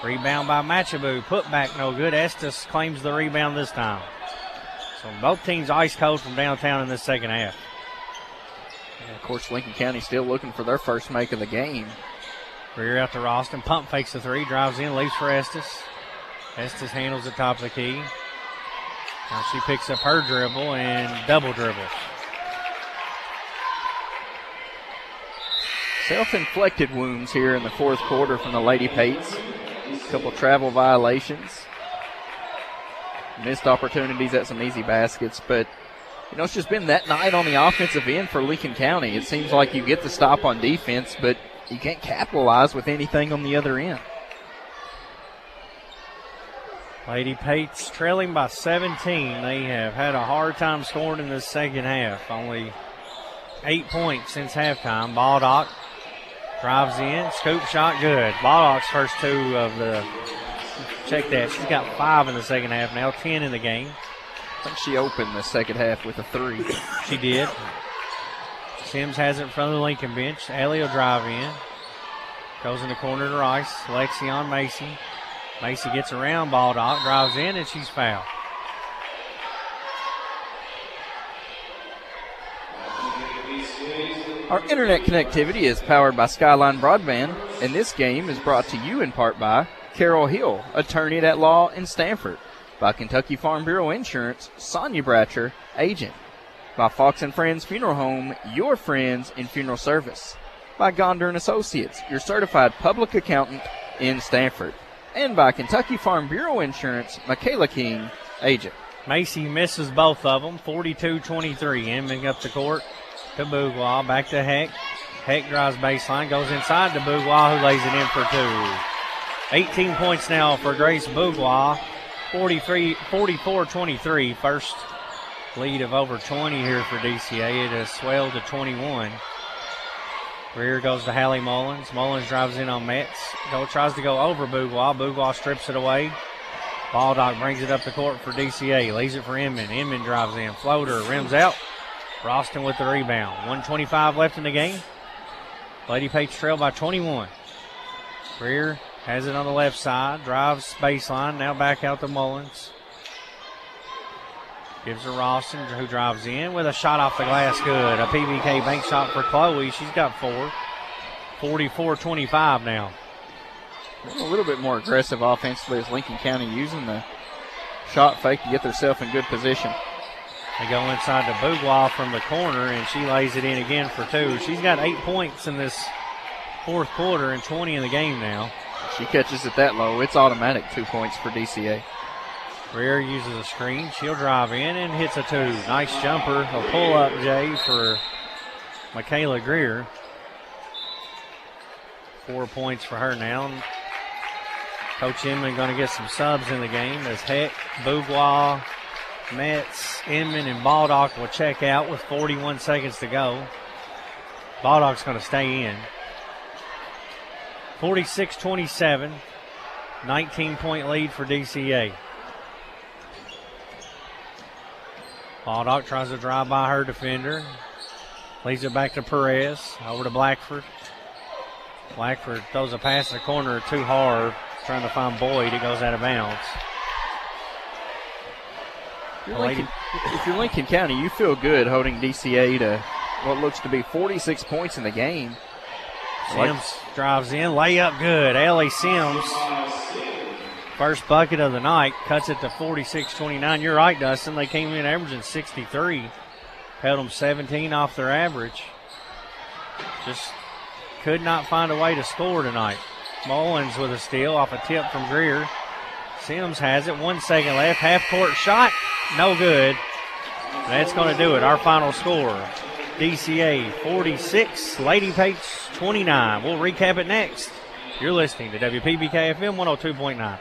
Rebound by Matchaboo. Put back no good. Estes claims the rebound this time. So both teams ice cold from downtown in this second half. And of course, Lincoln County still looking for their first make of the game. Rear out to Ralston. Pump fakes the three. Drives in. Leaves for Estes. Estes handles the top of the key. Now she picks up her dribble and double dribbles. Self-inflicted wounds here in the fourth quarter from the Lady Pates. A couple travel violations. Missed opportunities at some easy baskets, but it's just been that night on the offensive end for Lincoln County. It seems like you get the stop on defense, but you can't capitalize with anything on the other end. Lady Pates trailing by 17. They have had a hard time scoring in this second half. Only 8 points since halftime. Baldock drives in, scoop shot, good. Baldock's first two of the, check that, she's got 5 in the second half now, 10 in the game. I think she opened the second half with a 3. She did. Sims has it in front of the Lincoln bench. Allie will drive in. Goes in the corner to Rice. Lexi on Macy. Macy gets around. Baldock drives in, and she's fouled. Our internet connectivity is powered by Skyline Broadband, and this game is brought to you in part by Carol Hill, attorney at law in Stanford, by Kentucky Farm Bureau Insurance, Sonia Bratcher, agent, by Fox & Friends Funeral Home, your friends in funeral service, by Gonder & Associates, your certified public accountant in Stanford, and by Kentucky Farm Bureau Insurance, Michaela King, agent. Macy misses both of them, 42-23. Inman up the court to Bourgeois, back to Heck. Heck drives baseline, goes inside to Bourgeois, who lays it in for 2. 18 points now for Grace Bourgeois, 44-23. First lead of over 20 here for DCA. It has swelled to 21. Rear goes to Hallie Mullins. Mullins drives in on Metz. Tries to go over Bourgeois. Bourgeois strips it away. Baldock brings it up the court for DCA. Leaves it for Inman. Inman drives in. Floater rims out. Ralston with the rebound. 1:25 left in the game. Lady Pates trail by 21. Rear has it on the left side. Drives baseline. Now back out to Mullins. Gives to Ralston, who drives in with a shot off the glass. Good. A PBK bank shot for Chloe. She's got 4. 44-25 now. A little bit more aggressive offensively as Lincoln County using the shot fake to get themselves in good position. They go inside to Bourgeois from the corner, and she lays it in again for 2. She's got 8 points in this fourth quarter and 20 in the game now. She catches it that low. It's automatic 2 points for DCA. Rear uses a screen. She'll drive in and hits a 2. Nice jumper. A pull-up, Jay, for Michaela Greer. 4 points for her now. Coach Inman going to get some subs in the game as Heck, Bourgeois, Metz, Inman, and Baldock will check out with 41 seconds to go. Baldock's going to stay in. 46-27, 19-point lead for DCA. Baldock tries to drive by her defender. Leaves it back to Perez. Over to Blackford. Blackford throws a pass in the corner too hard. Trying to find Boyd. It goes out of bounds. If you're Lincoln County, you feel good holding DCA to what looks to be 46 points in the game. Sims drives in. Layup good. Ellie Sims. First bucket of the night. Cuts it to 46-29. You're right, Dustin. They came in averaging 63. Held them 17 off their average. Just could not find a way to score tonight. Mullins with a steal off a tip from Greer. Sims has it. 1 second left. Half-court shot. No good. That's going to do it. Our final score. DCA 46, Lady Pates 29. We'll recap it next. You're listening to WPBK FM 102.9.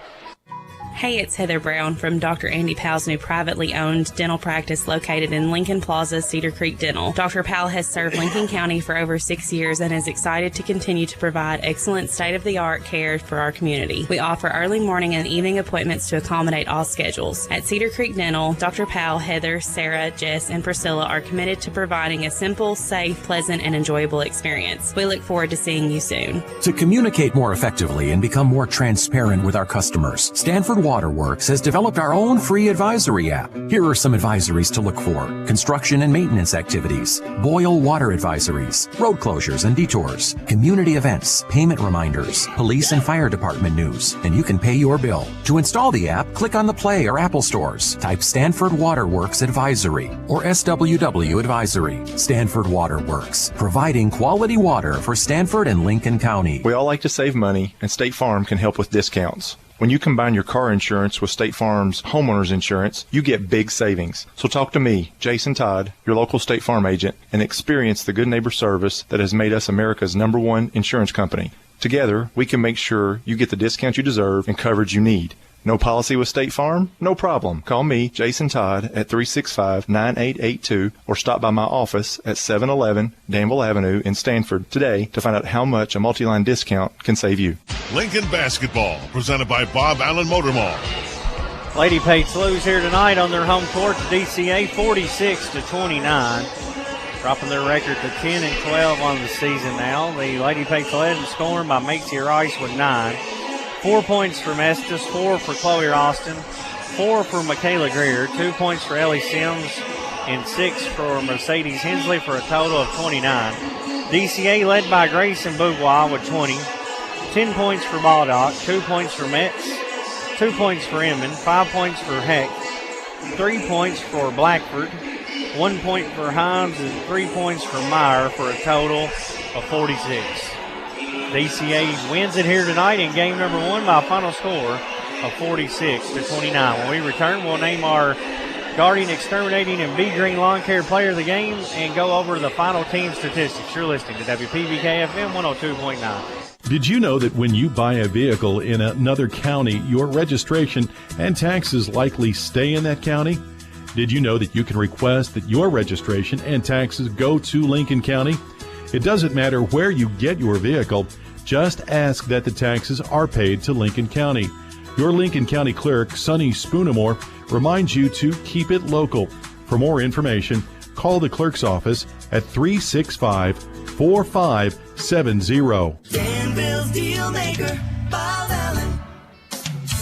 Hey, it's Heather Brown from Dr. Andy Powell's new privately owned dental practice located in Lincoln Plaza, Cedar Creek Dental. Dr. Powell has served Lincoln County for over 6 years and is excited to continue to provide excellent state-of-the-art care for our community. We offer early morning and evening appointments to accommodate all schedules. At Cedar Creek Dental, Dr. Powell, Heather, Sarah, Jess, and Priscilla are committed to providing a simple, safe, pleasant, and enjoyable experience. We look forward to seeing you soon. To communicate more effectively and become more transparent with our customers, Stanford Waterworks has developed our own free advisory app. Here are some advisories to look for: construction and maintenance activities, boil water advisories, road closures and detours, community events, payment reminders, police and fire department news, and you can pay your bill. To install the app, click on the Play or Apple stores. Type Stanford Waterworks Advisory or SWW Advisory. Stanford Waterworks, providing quality water for Stanford and Lincoln County. We all like to save money, and State Farm can help with discounts. When you combine your car insurance with State Farm's homeowner's insurance, you get big savings. So talk to me, Jason Todd, your local State Farm agent, and experience the good neighbor service that has made us America's #1 insurance company. Together, we can make sure you get the discount you deserve and coverage you need. No policy with State Farm? No problem. Call me, Jason Todd, at 365-9882 or stop by my office at 711 Danville Avenue in Stanford today to find out how much a multi-line discount can save you. Lincoln Basketball, presented by Bob Allen Motor Mall. Lady Pates lose here tonight on their home court to DCA 46-29. dropping their record to 10-12 on the season now. The Lady Pates led in scoring by Macy Rice with 9. 4 points from Estes, 4 for Chloe Austin, 4 for Michaela Greer, 2 points for Ellie Sims, and 6 for Mercedes Hensley for a total of 29. DCA led by Grayson Bourgeois with 20. 10 points for Baldock, 2 points for Metz, 2 points for Inman, 5 points for Heck, 3 points for Blackford, 1 point for Hines, and 3 points for Meyer for a total of 46. DCA wins it here tonight in game number 1 by a final score of 46-29. When we return, we'll name our Guardian Exterminating and Bee Green Lawn Care Player of the game and go over the final team statistics. You're listening to WPBK FM 102.9. Did you know that when you buy a vehicle in another county, your registration and taxes likely stay in that county? Did you know that you can request that your registration and taxes go to Lincoln County? It doesn't matter where you get your vehicle, just ask that the taxes are paid to Lincoln County. Your Lincoln County clerk, Sonny Spoonamore, reminds you to keep it local. For more information, call the clerk's office at 365-4570. Danville's Deal Maker, Bob Allen.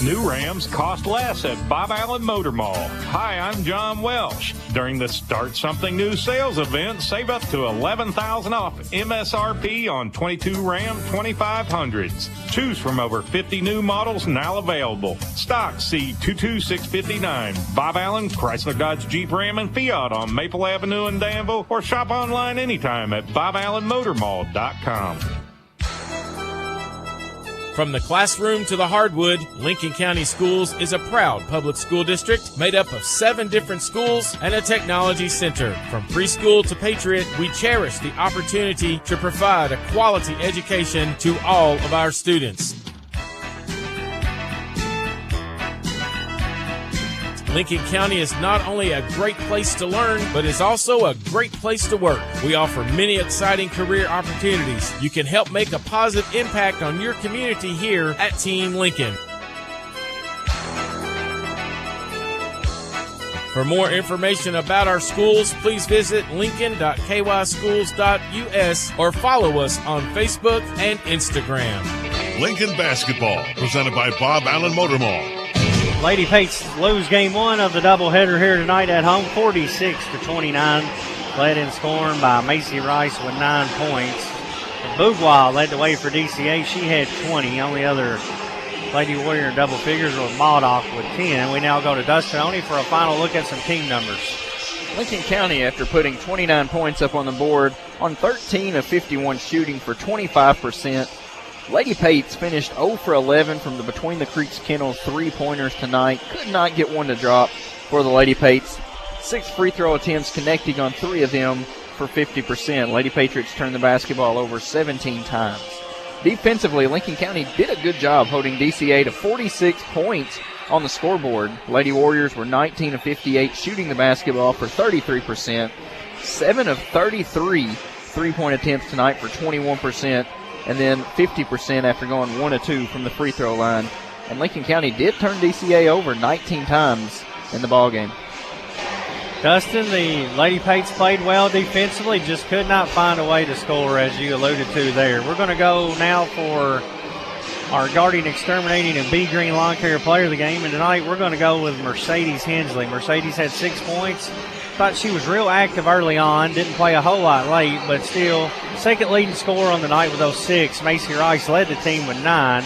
New Rams cost less at Bob Allen Motor Mall. Hi, I'm John Welsh. During the Start Something New sales event, save up to $11,000 off MSRP on 22 Ram 2500s. Choose from over 50 new models now available. Stock C22659. Bob Allen, Chrysler Dodge Jeep Ram and Fiat on Maple Avenue in Danville, or shop online anytime at BobAllenMotorMall.com. From the classroom to the hardwood, Lincoln County Schools is a proud public school district made up of 7 different schools and a technology center. From preschool to Patriot, we cherish the opportunity to provide a quality education to all of our students. Lincoln County is not only a great place to learn, but is also a great place to work. We offer many exciting career opportunities. You can help make a positive impact on your community here at Team Lincoln. For more information about our schools, please visit lincoln.kyschools.us or follow us on Facebook and Instagram. Lincoln Basketball, presented by Bob Allen Motor Mall. Lady Pates lose game 1 of the doubleheader here tonight at home, 46-29. Led in scoring by Macy Rice with 9 points. Bourgeois led the way for DCA. She had 20. Only other Lady Warrior in double figures was Maldock with 10. We now go to Dustin Oney for a final look at some team numbers. Lincoln County, after putting 29 points up on the board on 13 of 51 shooting for 25%. Lady Pates finished 0 for 11 from the Between the Creeks Kennels 3-pointers tonight. Could not get one to drop for the Lady Pates. 6 free throw attempts, connecting on 3 of them for 50%. Lady Patriots turned the basketball over 17 times. Defensively, Lincoln County did a good job holding DCA to 46 points on the scoreboard. Lady Warriors were 19 of 58 shooting the basketball for 33%. 7 of 33 three-point attempts tonight for 21%. And then 50% after going 1 of 2 from the free throw line. And Lincoln County did turn DCA over 19 times in the ballgame. Dustin, the Lady Pates played well defensively, just could not find a way to score, as you alluded to there. We're going to go now for our Guardian Exterminating and Bee Green Lawn Care Player of the game. And tonight we're going to go with Mercedes Hensley. Mercedes had 6 points. Thought she was real active early on, didn't play a whole lot late, but still second leading scorer on the night with those 6. Macy Rice led the team with 9,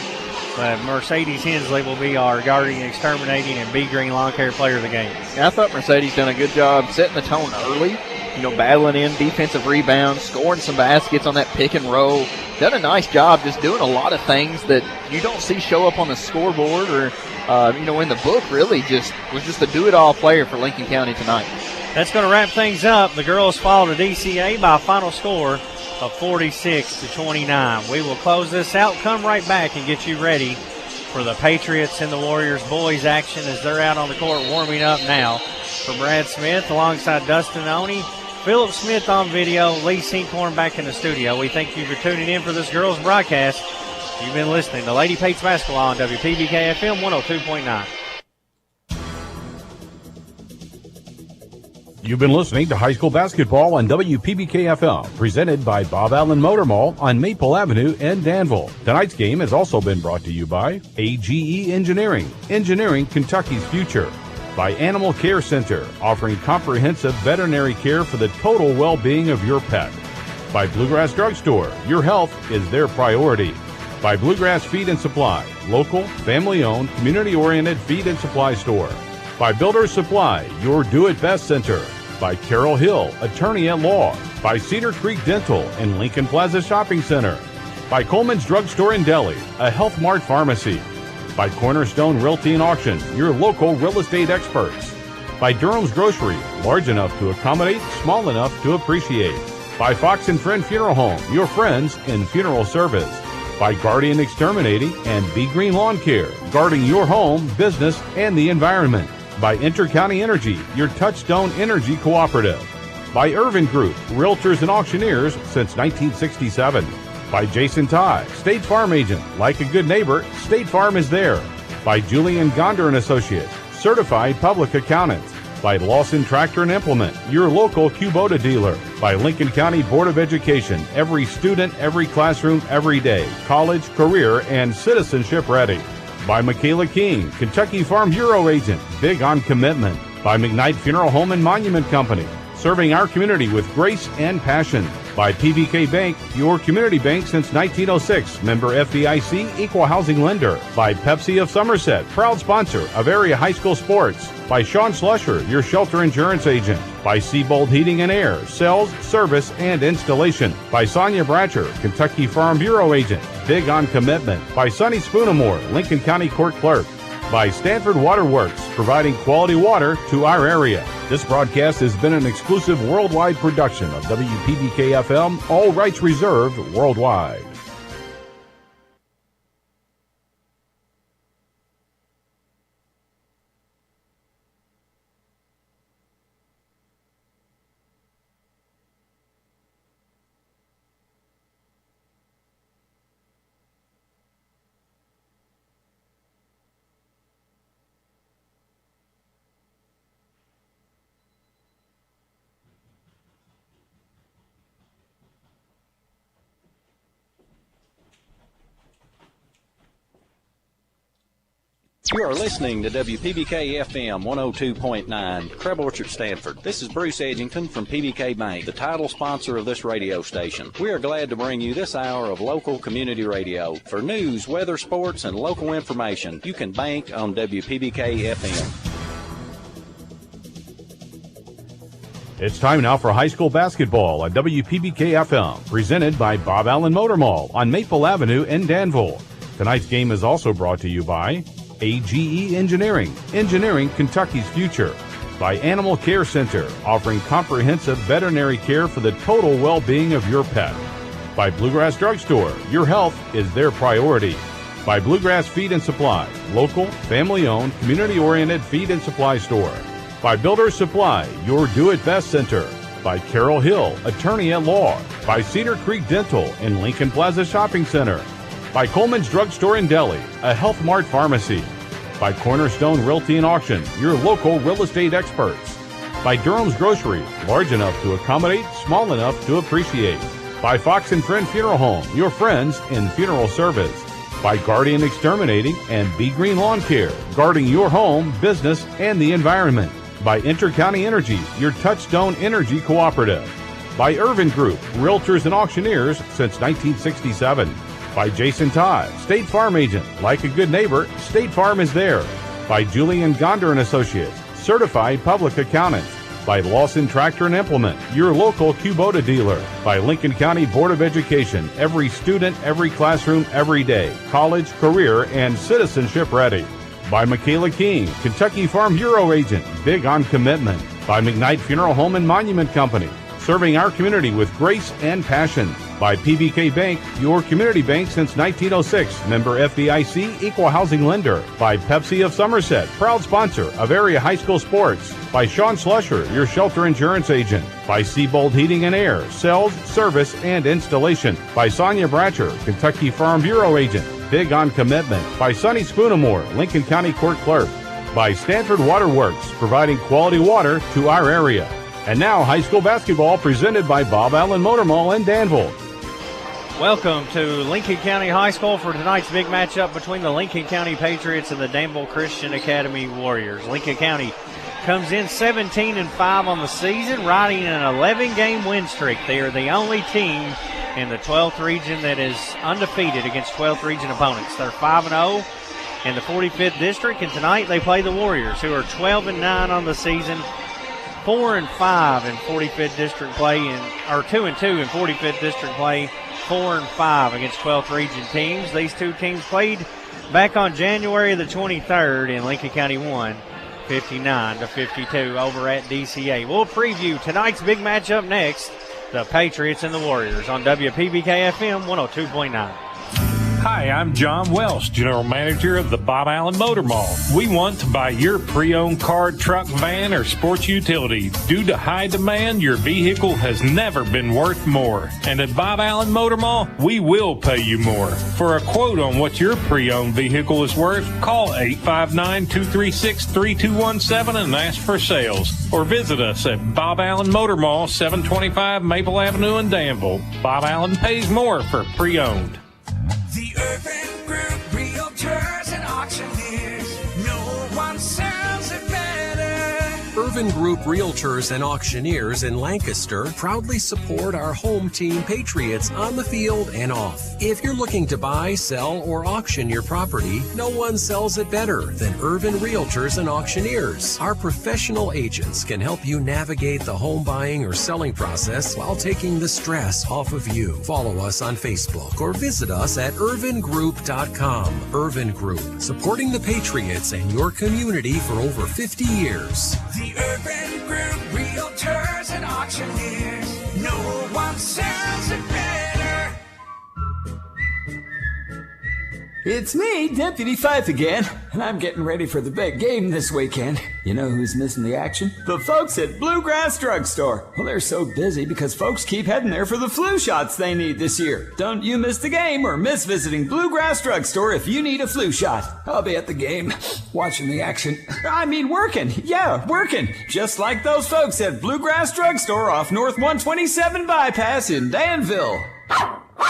but Mercedes Hensley will be our Guardian Exterminating and Bee Green Lawn Care Player of the game. Yeah, I thought Mercedes done a good job setting the tone early, battling in defensive rebounds, scoring some baskets on that pick and roll. Done a nice job just doing a lot of things that you don't see show up on the scoreboard or, in the book, really. Was just a do-it-all player for Lincoln County tonight. That's going to wrap things up. The girls fall to DCA by a final score of 46-29. We will close this out, come right back, and get you ready for the Patriots and the Warriors boys action as they're out on the court warming up now. For Brad Smith alongside Dustin Oney, Philip Smith on video, Lee Sinkhorn back in the studio. We thank you for tuning in for this girls broadcast. You've been listening to Lady Pates Basketball on WPBK FM 102.9. You've been listening to high school basketball on WPBK-FM, presented by Bob Allen Motor Mall on Maple Avenue in Danville. Tonight's game has also been brought to you by AGE Engineering, engineering Kentucky's future. By Animal Care Center, offering comprehensive veterinary care for the total well-being of your pet. By Bluegrass Drugstore, your health is their priority. By Bluegrass Feed and Supply, local, family-owned, community-oriented feed and supply store. By Builder's Supply, your do-it-best center. By Carol Hill, attorney at law. By Cedar Creek Dental and Lincoln Plaza Shopping Center. By Coleman's Drugstore and Deli, a Health Mart pharmacy. By Cornerstone Realty and Auction, your local real estate experts. By Durham's Grocery, large enough to accommodate, small enough to appreciate. By Fox and Friend Funeral Home, your friends in funeral service. By Guardian Exterminating and Be Green Lawn Care, guarding your home, business, and the environment. By Intercounty Energy, your touchstone energy cooperative. By Irvin Group, realtors and auctioneers since 1967. By Jason Todd, State Farm agent. Like a good neighbor, State Farm is there. By Julian Gonder and Associates, certified public accountants. By Lawson Tractor and Implement, your local Kubota dealer. By Lincoln County Board of Education, every student, every classroom, every day. College, career, and citizenship ready. By Michaela King, Kentucky Farm Bureau agent, big on commitment. By McKnight Funeral Home and Monument Company, serving our community with grace and passion. By PBK Bank, your community bank since 1906, member FDIC, equal housing lender. By Pepsi of Somerset, proud sponsor of area high school sports. By Sean Slusher, your shelter insurance agent. By Seabold Heating and Air, sales, service, and installation. By Sonia Bratcher, Kentucky Farm Bureau agent, big on commitment. By Sonny Spoonamore, Lincoln County Court Clerk. By Stanford Waterworks, providing quality water to our area. This broadcast has been an exclusive worldwide production of WPBK-FM, all rights reserved worldwide. You are listening to WPBK-FM 102.9, Crab Orchard, Stanford. This is Bruce Edgington from PBK Bank, the title sponsor of this radio station. We are glad to bring you this hour of local community radio. For news, weather, sports, and local information, you can bank on WPBK-FM. It's time now for high school basketball on WPBK-FM, presented by Bob Allen Motor Mall on Maple Avenue in Danville. Tonight's game is also brought to you by AGE Engineering, engineering Kentucky's future. By Animal Care Center, offering comprehensive veterinary care for the total well-being of your pet. By Bluegrass Drugstore, your health is their priority. By Bluegrass Feed and Supply, local, family-owned, community-oriented feed and supply store. By Builder's Supply, your do-it-best center. By Carol Hill, attorney at law. By Cedar Creek Dental and Lincoln Plaza Shopping Center. By Coleman's Drugstore and Deli, a Health Mart pharmacy. By Cornerstone Realty and Auction, your local real estate experts. By Durham's Grocery, large enough to accommodate, small enough to appreciate. By Fox and Friend Funeral Home, your friends in funeral service. By Guardian Exterminating and Be Green Lawn Care, guarding your home, business, and the environment. By Intercounty Energy, your touchstone energy cooperative. By Irvin Group, realtors and auctioneers since 1967. By Jason Todd, State Farm agent. Like a good neighbor, State Farm is there. By Julian Gonder and Associates, certified public accountants. By Lawson Tractor and Implement, your local Kubota dealer. By Lincoln County Board of Education, every student, every classroom, every day. College, career, and citizenship ready. By Michaela King, Kentucky Farm Bureau agent, big on commitment. By McKnight Funeral Home and Monument Company, serving our community with grace and passion. By PBK Bank, your community bank since 1906, member FDIC, equal housing lender. By Pepsi of Somerset, proud sponsor of area high school sports. By Sean Slusher, your shelter insurance agent. By Seabold Heating and Air, sales, service, and installation. By Sonia Bratcher, Kentucky Farm Bureau agent, big on commitment. By Sonny Spoonamore, Lincoln County Court Clerk. By Stanford Waterworks, providing quality water to our area. And now, high school basketball presented by Bob Allen Motor Mall in Danville. Welcome to Lincoln County High School for tonight's big matchup between the Lincoln County Patriots and the Danville Christian Academy Warriors. Lincoln County comes in 17-5 on the season, riding an 11-game win streak. They are the only team in the 12th region that is undefeated against 12th region opponents. They're 5-0 in the 45th district, and tonight they play the Warriors, who are 12-9 on the season, 4-5 in 45th district play, or 2-2 in 45th district play, 4-5 against 12th region teams. These two teams played back on January the 23rd, and Lincoln County won 59-52 over at DCA. We'll preview tonight's big matchup next, the Patriots and the Warriors on WPBK FM 102.9. Hi, I'm John Welsh, General Manager of the Bob Allen Motor Mall. We want to buy your pre-owned car, truck, van, or sports utility. Due to high demand, your vehicle has never been worth more. And at Bob Allen Motor Mall, we will pay you more. For a quote on what your pre-owned vehicle is worth, call 859-236-3217 and ask for sales. Or visit us at Bob Allen Motor Mall, 725 Maple Avenue in Danville. Bob Allen pays more for pre-owned. The Urban Group Realtors and Auctioneers. No one sells it better. Urban Group Realtors and Auctioneers in Lancaster proudly support our home team Patriots on the field and off. If you're looking to buy, sell, or auction your property, no one sells it better than Urban Realtors and Auctioneers. Our professional agents can help you navigate the home buying or selling process while taking the stress off of you. Follow us on Facebook or visit us at irvingroup.com. Irvin Group, supporting the Patriots and your community for over 50 years. The Urban Group Realtors and Auctioneers. No one sells it better. It's me, Deputy Fife again, and I'm getting ready for the big game this weekend. You know who's missing the action? The folks at Bluegrass Drugstore. Well, they're so busy because folks keep heading there for the flu shots they need this year. Don't you miss the game or miss visiting Bluegrass Drugstore if you need a flu shot. I'll be at the game, watching the action. I mean working. Yeah, working. Just like those folks at Bluegrass Drugstore off North 127 Bypass in Danville.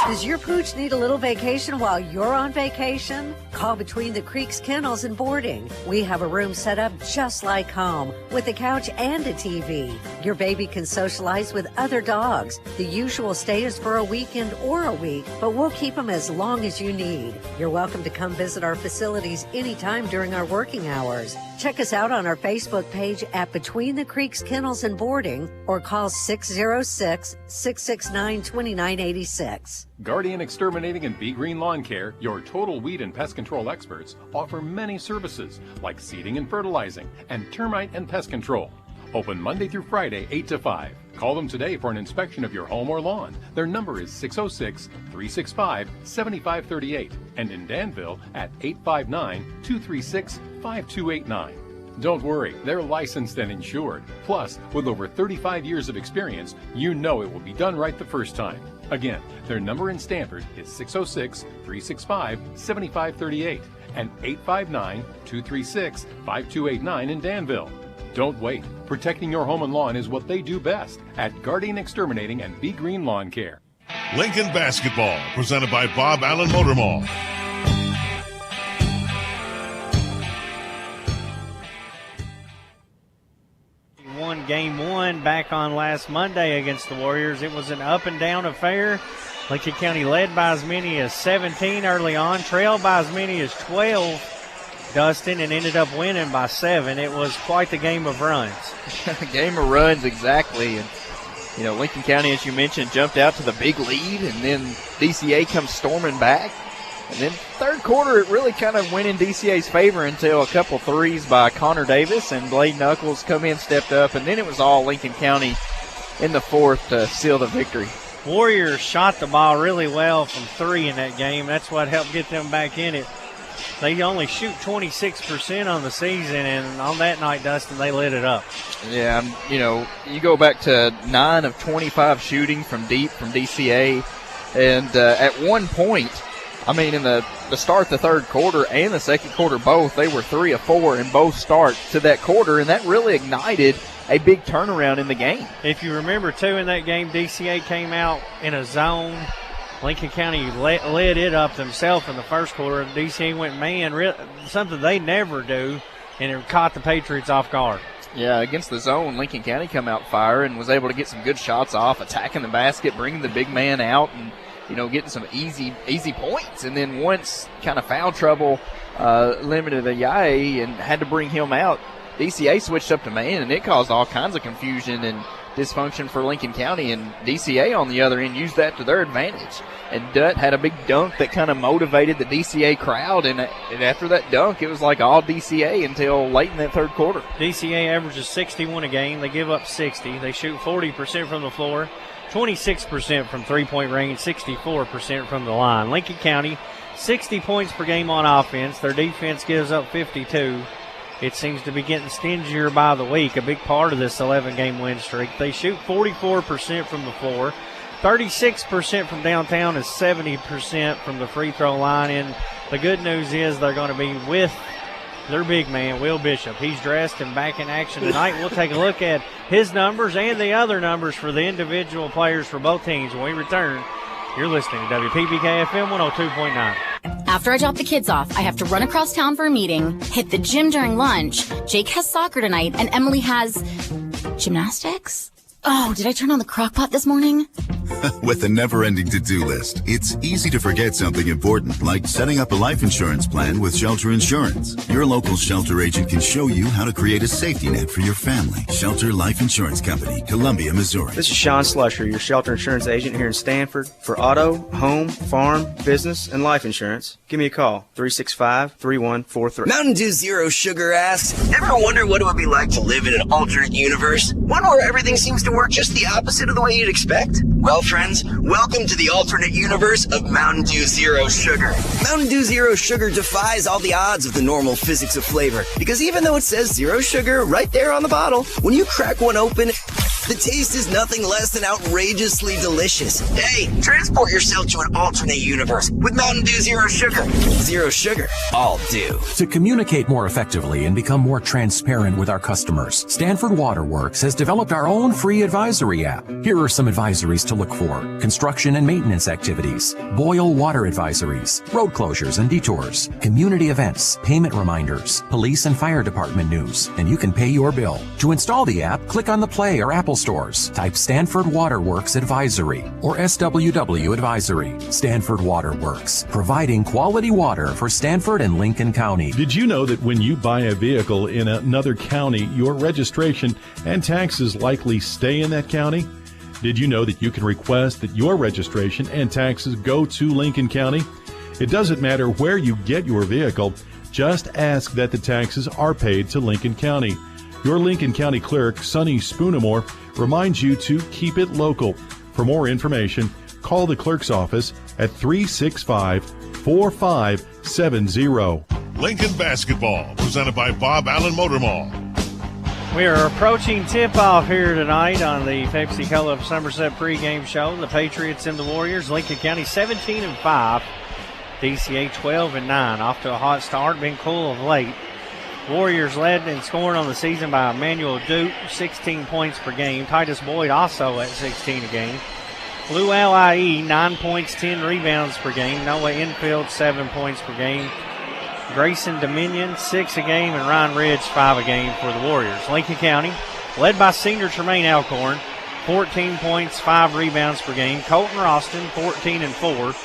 Does your pooch need a little vacation while you're on vacation? Call Between the Creeks Kennels and Boarding. We have a room set up just like home with a couch and a TV. Your baby can socialize with other dogs. The usual stay is for a weekend or a week, but we'll keep them as long as you need. You're welcome to come visit our facilities anytime during our working hours. Check us out on our Facebook page at Between the Creeks Kennels and Boarding or call 606-669-2986. Guardian Exterminating and Be Green Lawn Care, your total weed and pest control experts, offer many services like seeding and fertilizing and termite and pest control. Open Monday through Friday, 8 to 5. Call them today for an inspection of your home or lawn. Their number is 606-365-7538 and in Danville at 859-236-5289. Don't worry, they're licensed and insured. Plus, with over 35 years of experience, you know it will be done right the first time. Again, their number in Stanford is 606-365-7538 and 859-236-5289 in Danville. Don't wait. Protecting your home and lawn is what they do best at Guardian Exterminating and Be Green Lawn Care. Lincoln Basketball, presented by Bob Allen Motor Mall. Won game one back on last Monday against the Warriors. It was an up and down affair. Lincoln County led by as many as 17 early on, trailed by as many as 12, Dustin, and ended up winning by 7. It was quite the game of runs. Game of runs, exactly. And, you know, Lincoln County, as you mentioned, jumped out to the big lead, and then DCA comes storming back. And then third quarter, it really kind of went in DCA's favor until a couple threes by Connor Davis and Blade Knuckles come in, stepped up, and then it was all Lincoln County in the fourth to seal the victory. Warriors shot the ball really well from 3 in that game. That's what helped get them back in it. They only shoot 26% on the season, and on that night, Dustin, they lit it up. Yeah, you know, you go back to 9 of 25 shooting from deep from DCA, and at one point, I mean, in the start the third quarter and the second quarter both, they were 3 of 4 in both starts to that quarter, and that really ignited a big turnaround in the game. If you remember, too, in that game, DCA came out in a zone. Lincoln County led it up themselves in the first quarter. DCA went man, something they never do, and it caught the Patriots off guard. Yeah, against the zone, Lincoln County come out fire and was able to get some good shots off, attacking the basket, bringing the big man out, and getting some easy points. And then once kind of foul trouble limited Ayaye and had to bring him out, DCA switched up to man, and it caused all kinds of confusion and dysfunction for Lincoln County. And DCA on the other end used that to their advantage. And Dutt had a big dunk that kind of motivated the DCA crowd. And after that dunk, it was like all DCA until late in that third quarter. DCA averages 61 a game. They give up 60. They shoot 40% from the floor, 26% from three-point range, 64% from the line. Lincoln County, 60 points per game on offense. Their defense gives up 52. It seems to be getting stingier by the week, a big part of this 11-game win streak. They shoot 44% from the floor, 36% from downtown, and 70% from the free throw line. And the good news is they're going to be with their big man, Will Bishop. He's dressed and back in action tonight. We'll take a look at his numbers and the other numbers for the individual players for both teams when we return. You're listening to WPBK FM 102.9. After I drop the kids off, I have to run across town for a meeting, hit the gym during lunch. Jake has soccer tonight, and Emily has gymnastics? Oh, did I turn on the crock pot this morning? With a never-ending to-do list, it's easy to forget something important, like setting up a life insurance plan with Shelter Insurance. Your local Shelter agent can show you how to create a safety net for your family. Shelter Life Insurance Company, Columbia, Missouri. This is Sean Slusher, your Shelter Insurance agent here in Stanford. For auto, home, farm, business, and life insurance, give me a call, 365-3143. Mountain Dew Zero Sugar asks, ever wonder what it would be like to live in an alternate universe? One where everything seems to work just the opposite of the way you'd expect? Well, friends, welcome to the alternate universe of Mountain Dew Zero Sugar. Mountain Dew Zero Sugar defies all the odds of the normal physics of flavor, because even though it says zero sugar right there on the bottle, when you crack one open, the taste is nothing less than outrageously delicious. Hey, transport yourself to an alternate universe with Mountain Dew Zero Sugar. Zero sugar, all dew. To communicate more effectively and become more transparent with our customers, Stanford Waterworks has developed our own free advisory app. Here are some advisories to look for: construction and maintenance activities, boil water advisories, road closures and detours, community events, payment reminders, police and fire department news, and you can pay your bill. To install the app, click on the Play or Apple stores, type Stanford Waterworks Advisory or SWW Advisory. Stanford Waterworks, providing quality water for Stanford and Lincoln County. Did you know that when you buy a vehicle in another county, your registration and taxes likely stay in that county? Did you know that you can request that your registration and taxes go to Lincoln County? It doesn't matter where you get your vehicle, just ask that the taxes are paid to Lincoln County. Your Lincoln County Clerk, Sonny Spoonamore, reminds you to keep it local. For more information, call the clerk's office at 365-4570. Lincoln Basketball, presented by Bob Allen Motor Mall. We are approaching tip-off here tonight on the Pepsi-Cola of Somerset pregame show. The Patriots and the Warriors. Lincoln County 17-5. DCA 12-9. Off to a hot start. Been cool of late. Warriors led in scoring on the season by Emmanuel Duke, 16 points per game. Titus Boyd also at 16 a game. Lou L.I.E., 9 points, 10 rebounds per game. Noah Enfield, 7 points per game. Grayson Dominion, 6 a game. And Ryan Ridge, 5 a game for the Warriors. Lincoln County, led by senior Tremaine Alcorn, 14 points, 5 rebounds per game. Colton Roston, 14-4.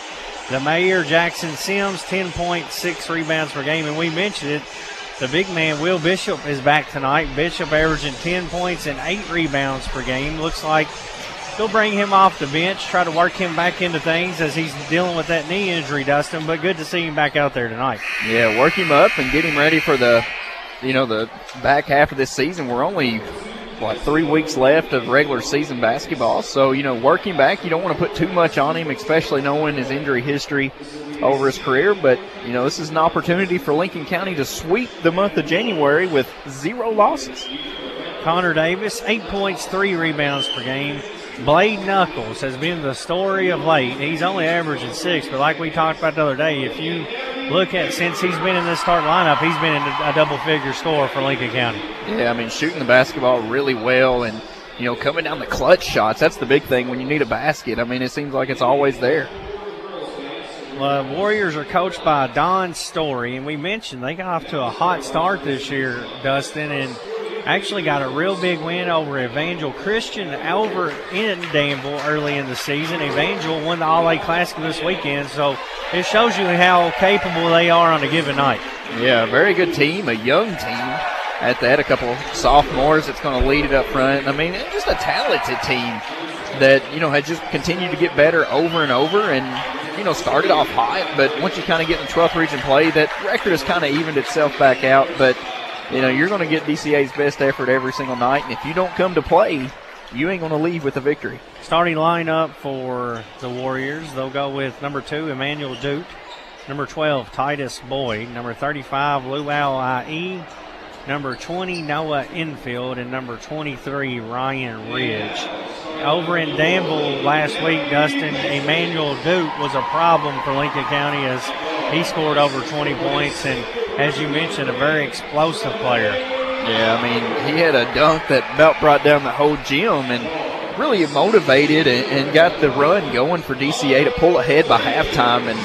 The Mayor, Jackson Sims, 10 points, 6 rebounds per game. And we mentioned it, the big man, Will Bishop, is back tonight. Bishop averaging 10 points and 8 rebounds per game. Looks like they'll bring him off the bench, try to work him back into things as he's dealing with that knee injury, Dustin. But good to see him back out there tonight. Yeah, work him up and get him ready for the back half of this season. We're only, 3 weeks left of regular season basketball. So, work him back. You don't want to put too much on him, especially knowing his injury history over his career. But, this is an opportunity for Lincoln County to sweep the month of January with 0 losses. Connor Davis, 8 points, 3 rebounds per game. Blade Knuckles has been the story of late. He's only averaging 6, but like we talked about the other day, if you look at, since he's been in this start lineup, he's been in a double-figure score for Lincoln County. Yeah, I mean, shooting the basketball really well and, coming down the clutch shots. That's the big thing when you need a basket. I mean, it seems like it's always there. Well, Warriors are coached by Don Story, and we mentioned they got off to a hot start this year, Dustin, and actually got a real big win over Evangel Christian over in Danville early in the season. Evangel won the All-A Classic this weekend, so it shows you how capable they are on a given night. Yeah, a very good team, a young team at that, a couple sophomores that's going to lead it up front. I mean, just a talented team that, had just continued to get better over and over and, started off hot, but once you kind of get in the 12th region play, that record has kind of evened itself back out. But, you're going to get DCA's best effort every single night, and if you don't come to play, you ain't going to leave with a victory. Starting lineup for the Warriors, they'll go with number 2, Emmanuel Duke, number 12, Titus Boyd, number 35, Luau IE, number 20, Noah Infield, and number 23, Ryan Ridge. Over in Danville last week, Dustin, Emmanuel Duke was a problem for Lincoln County as he scored over 20 points, and as you mentioned, a very explosive player. Yeah, I mean, he had a dunk that about brought down the whole gym and really motivated and got the run going for DCA to pull ahead by halftime. And,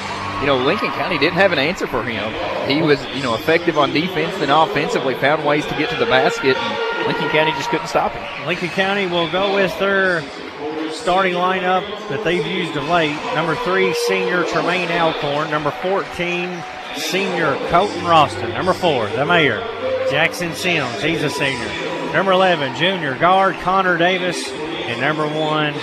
Lincoln County didn't have an answer for him. He was, effective on defense and offensively, found ways to get to the basket, and Lincoln County just couldn't stop him. Lincoln County will go with their starting lineup that they've used of late. Number 3, senior Tremaine Alcorn. Number 14, senior Colton Ralston. Number 4, the mayor, Jackson Sims. He's a senior. Number 11, junior guard Connor Davis. And number 1,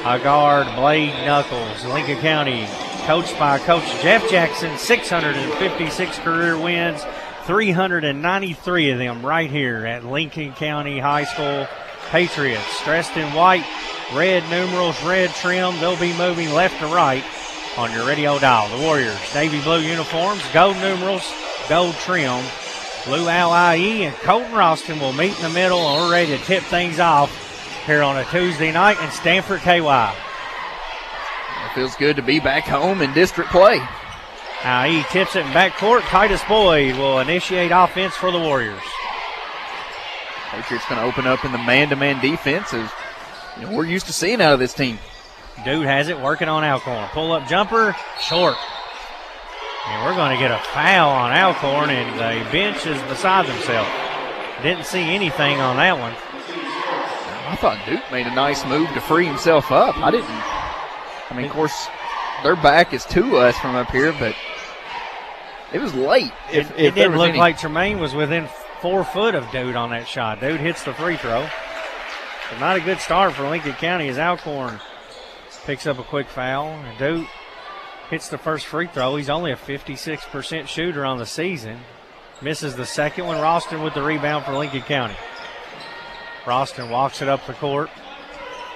a guard Blade Knuckles. Lincoln County, coached by Coach Jeff Jackson, 656 career wins, 393 of them right here at Lincoln County High School. Patriots dressed in white, red numerals, red trim. They'll be moving left to right on your radio dial. The Warriors, navy blue uniforms, gold numerals, gold trim. Luau IE and Colton Ralston will meet in the middle, and we're ready to tip things off here on a Tuesday night in Stanford, KY. It feels good to be back home in district play. IE tips it in backcourt. Titus Boyd will initiate offense for the Warriors. Patriots going to open up in the man-to-man defense as we're used to seeing out of this team. Dude has it, working on Alcorn. Pull-up jumper, short. And we're going to get a foul on Alcorn, and the bench is beside themselves. Didn't see anything on that one. I thought Duke made a nice move to free himself up. Of course, their back is to us from up here, but it was late. It didn't look like Tremaine was within 4 foot of Dude on that shot. Dude hits the free throw. But not a good start for Lincoln County as Alcorn picks up a quick foul. Dude hits the first free throw. He's only a 56% shooter on the season. Misses the second one. Ralston with the rebound for Lincoln County. Ralston walks it up the court.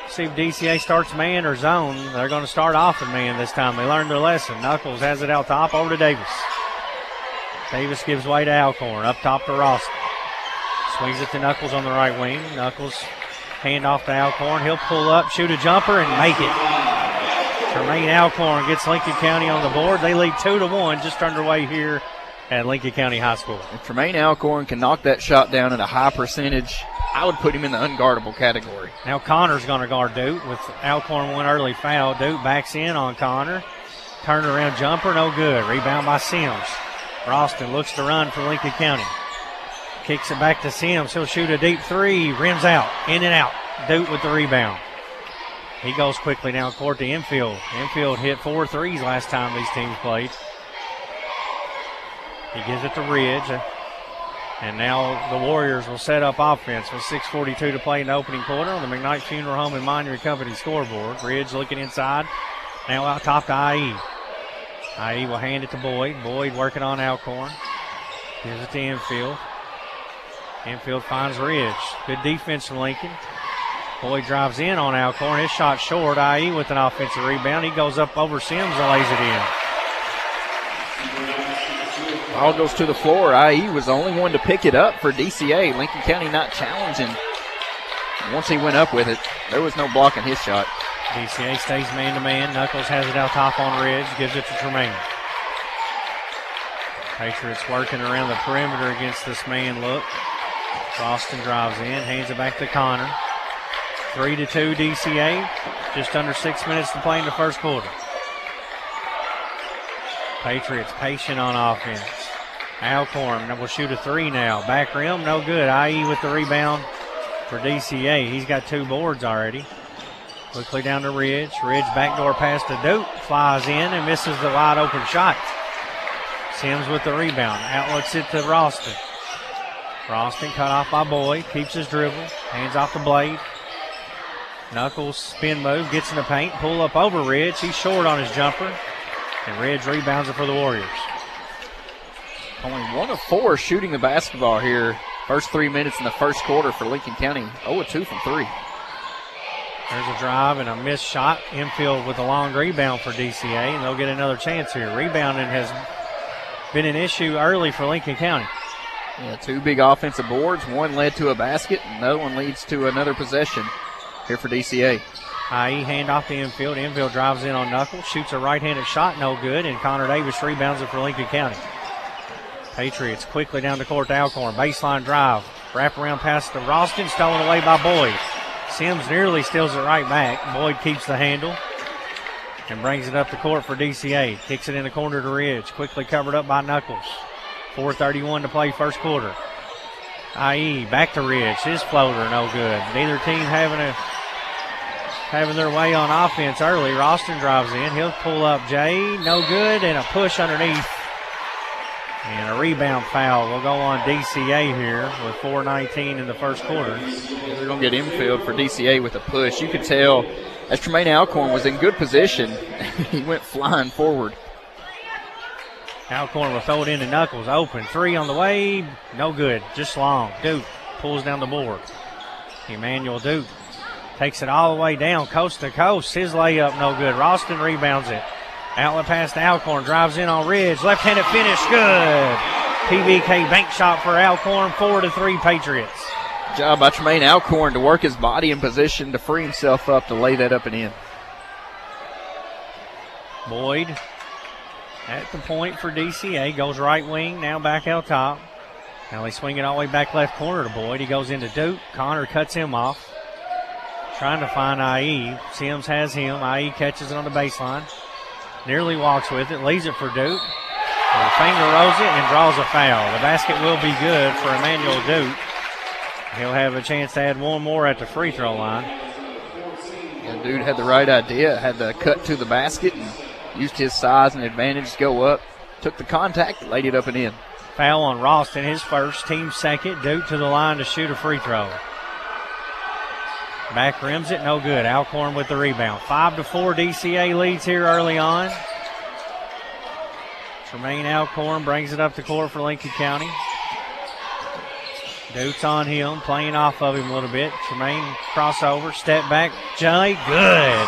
See if DCA starts man or zone. They're going to start off in man this time. They learned their lesson. Knuckles has it out top over to Davis. Davis gives way to Alcorn. Up top to Ralston. Swings it to Knuckles on the right wing. Knuckles hand off to Alcorn. He'll pull up, shoot a jumper, and make it. Tremaine Alcorn gets Lincoln County on the board. They lead 2-1, just underway here at Lincoln County High School. If Tremaine Alcorn can knock that shot down at a high percentage, I would put him in the unguardable category. Now Connor's going to guard Duke with Alcorn one early foul. Duke backs in on Connor. Turnaround jumper, no good. Rebound by Sims. Ralston looks to run for Lincoln County. Kicks it back to Sims. He'll shoot a deep three. Rims out. In and out. Duke with the rebound. He goes quickly down court to Infield. Infield hit 4 threes last time these teams played. He gives it to Ridge. And now the Warriors will set up offense with 6:42 to play in the opening quarter on the McKnight Funeral Home and Monetary Company scoreboard. Ridge looking inside. Now out top to IE. IE will hand it to Boyd. Boyd working on Alcorn. Gives it to Infield. Infield finds Ridge. Good defense from Lincoln. Boyd drives in on Alcorn. His shot short. IE with an offensive rebound. He goes up over Sims and lays it in. Ball goes to the floor. IE was the only one to pick it up for DCA. Lincoln County not challenging. Once he went up with it, there was no blocking his shot. DCA stays man-to-man. Knuckles has it out top on Ridge. Gives it to Tremaine. Patriots working around the perimeter against this man look. Ralston drives in, hands it back to Connor. 3-2 DCA. Just under 6 minutes to play in the first quarter. Patriots patient on offense. Alcorn will shoot a three now. Back rim, no good. IE with the rebound for DCA. He's got 2 boards already. Quickly down to Ridge. Ridge backdoor pass to Duke. Flies in and misses the wide open shot. Sims with the rebound. Outlooks it to Ralston. Ralston cut off by Boyd. Keeps his dribble. Hands off the Blade. Knuckles spin move. Gets in the paint. Pull up over Ridge. He's short on his jumper. And Ridge rebounds it for the Warriors. Only 1 of 4 shooting the basketball here. First 3 minutes in the first quarter for Lincoln County. 0-2 from 3. There's a drive and a missed shot. Infield with a long rebound for DCA, and they'll get another chance here. Rebounding has been an issue early for Lincoln County. Yeah, 2 big offensive boards. One led to a basket, and the other one leads to another possession here for DCA. IE hand off the infield. Infield drives in on Knuckles, shoots a right-handed shot, no good, and Connor Davis rebounds it for Lincoln County. Patriots quickly down the court to Alcorn. Baseline drive. Wraparound pass to Ralston, stolen away by Boyd. Sims nearly steals it right back. Boyd keeps the handle and brings it up the court for DCA. Kicks it in the corner to Ridge. Quickly covered up by Knuckles. 4:31 to play first quarter. IE back to Ridge. His floater no good. Neither team having their way on offense early. Ralston drives in. He'll pull up Jay. No good. And a push underneath. And a rebound foul will go on DCA here with 4:19 in the first quarter. Yeah, they're going to get infield for DCA with a push. You could tell as Tremaine Alcorn was in good position, he went flying forward. Alcorn will throw it into Knuckles. Open. 3 on the way. No good. Just long. Duke pulls down the board. Emmanuel Duke takes it all the way down, coast to coast. His layup no good. Ralston rebounds it. Outlet pass to Alcorn. Drives in on Ridge. Left-handed finish. Good. PBK bank shot for Alcorn. 4-3 Patriots. Good job by Tremaine Alcorn to work his body in position to free himself up to lay that up and in. Boyd at the point for DCA. Goes right wing. Now back out top. Now they swing it all the way back left corner to Boyd. He goes into Duke. Connor cuts him off. Trying to find IE. Sims has him. IE catches it on the baseline. Nearly walks with it, leaves it for Duke. The finger rolls it and draws a foul. The basket will be good for Emmanuel Duke. He'll have a chance to add one more at the free throw line. And Duke had the right idea, had the cut to the basket and used his size and advantage to go up. Took the contact, laid it up and in. Foul on Ralston, his first, team second. Duke to the line to shoot a free throw. Back rims it, no good. Alcorn with the rebound. 5-4 DCA leads here early on. Tremaine Alcorn brings it up the court for Lincoln County. Duke's on him, playing off of him a little bit. Tremaine crossover, step back, Jay, good.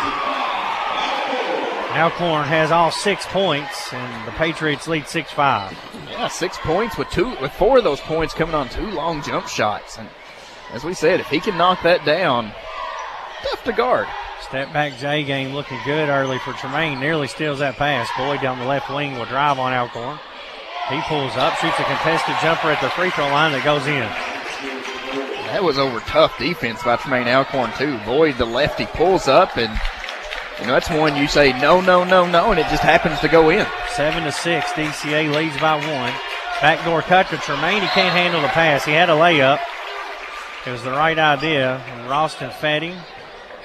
Alcorn has all 6 points, and the Patriots lead 6-5. Yeah, 6 points with 4 of those points coming on 2 long jump shots. And as we said, if he can knock that down, tough to guard. Step back J game looking good early for Tremaine. Nearly steals that pass. Boyd down the left wing will drive on Alcorn. He pulls up, shoots a contested jumper at the free throw line that goes in. That was over tough defense by Tremaine Alcorn too. Boyd, the lefty, pulls up, and that's one you say no, and it just happens to go in. 7-6, DCA leads by 1. Backdoor cut to Tremaine. He can't handle the pass. He had a layup. It was the right idea, and Ralston fed him.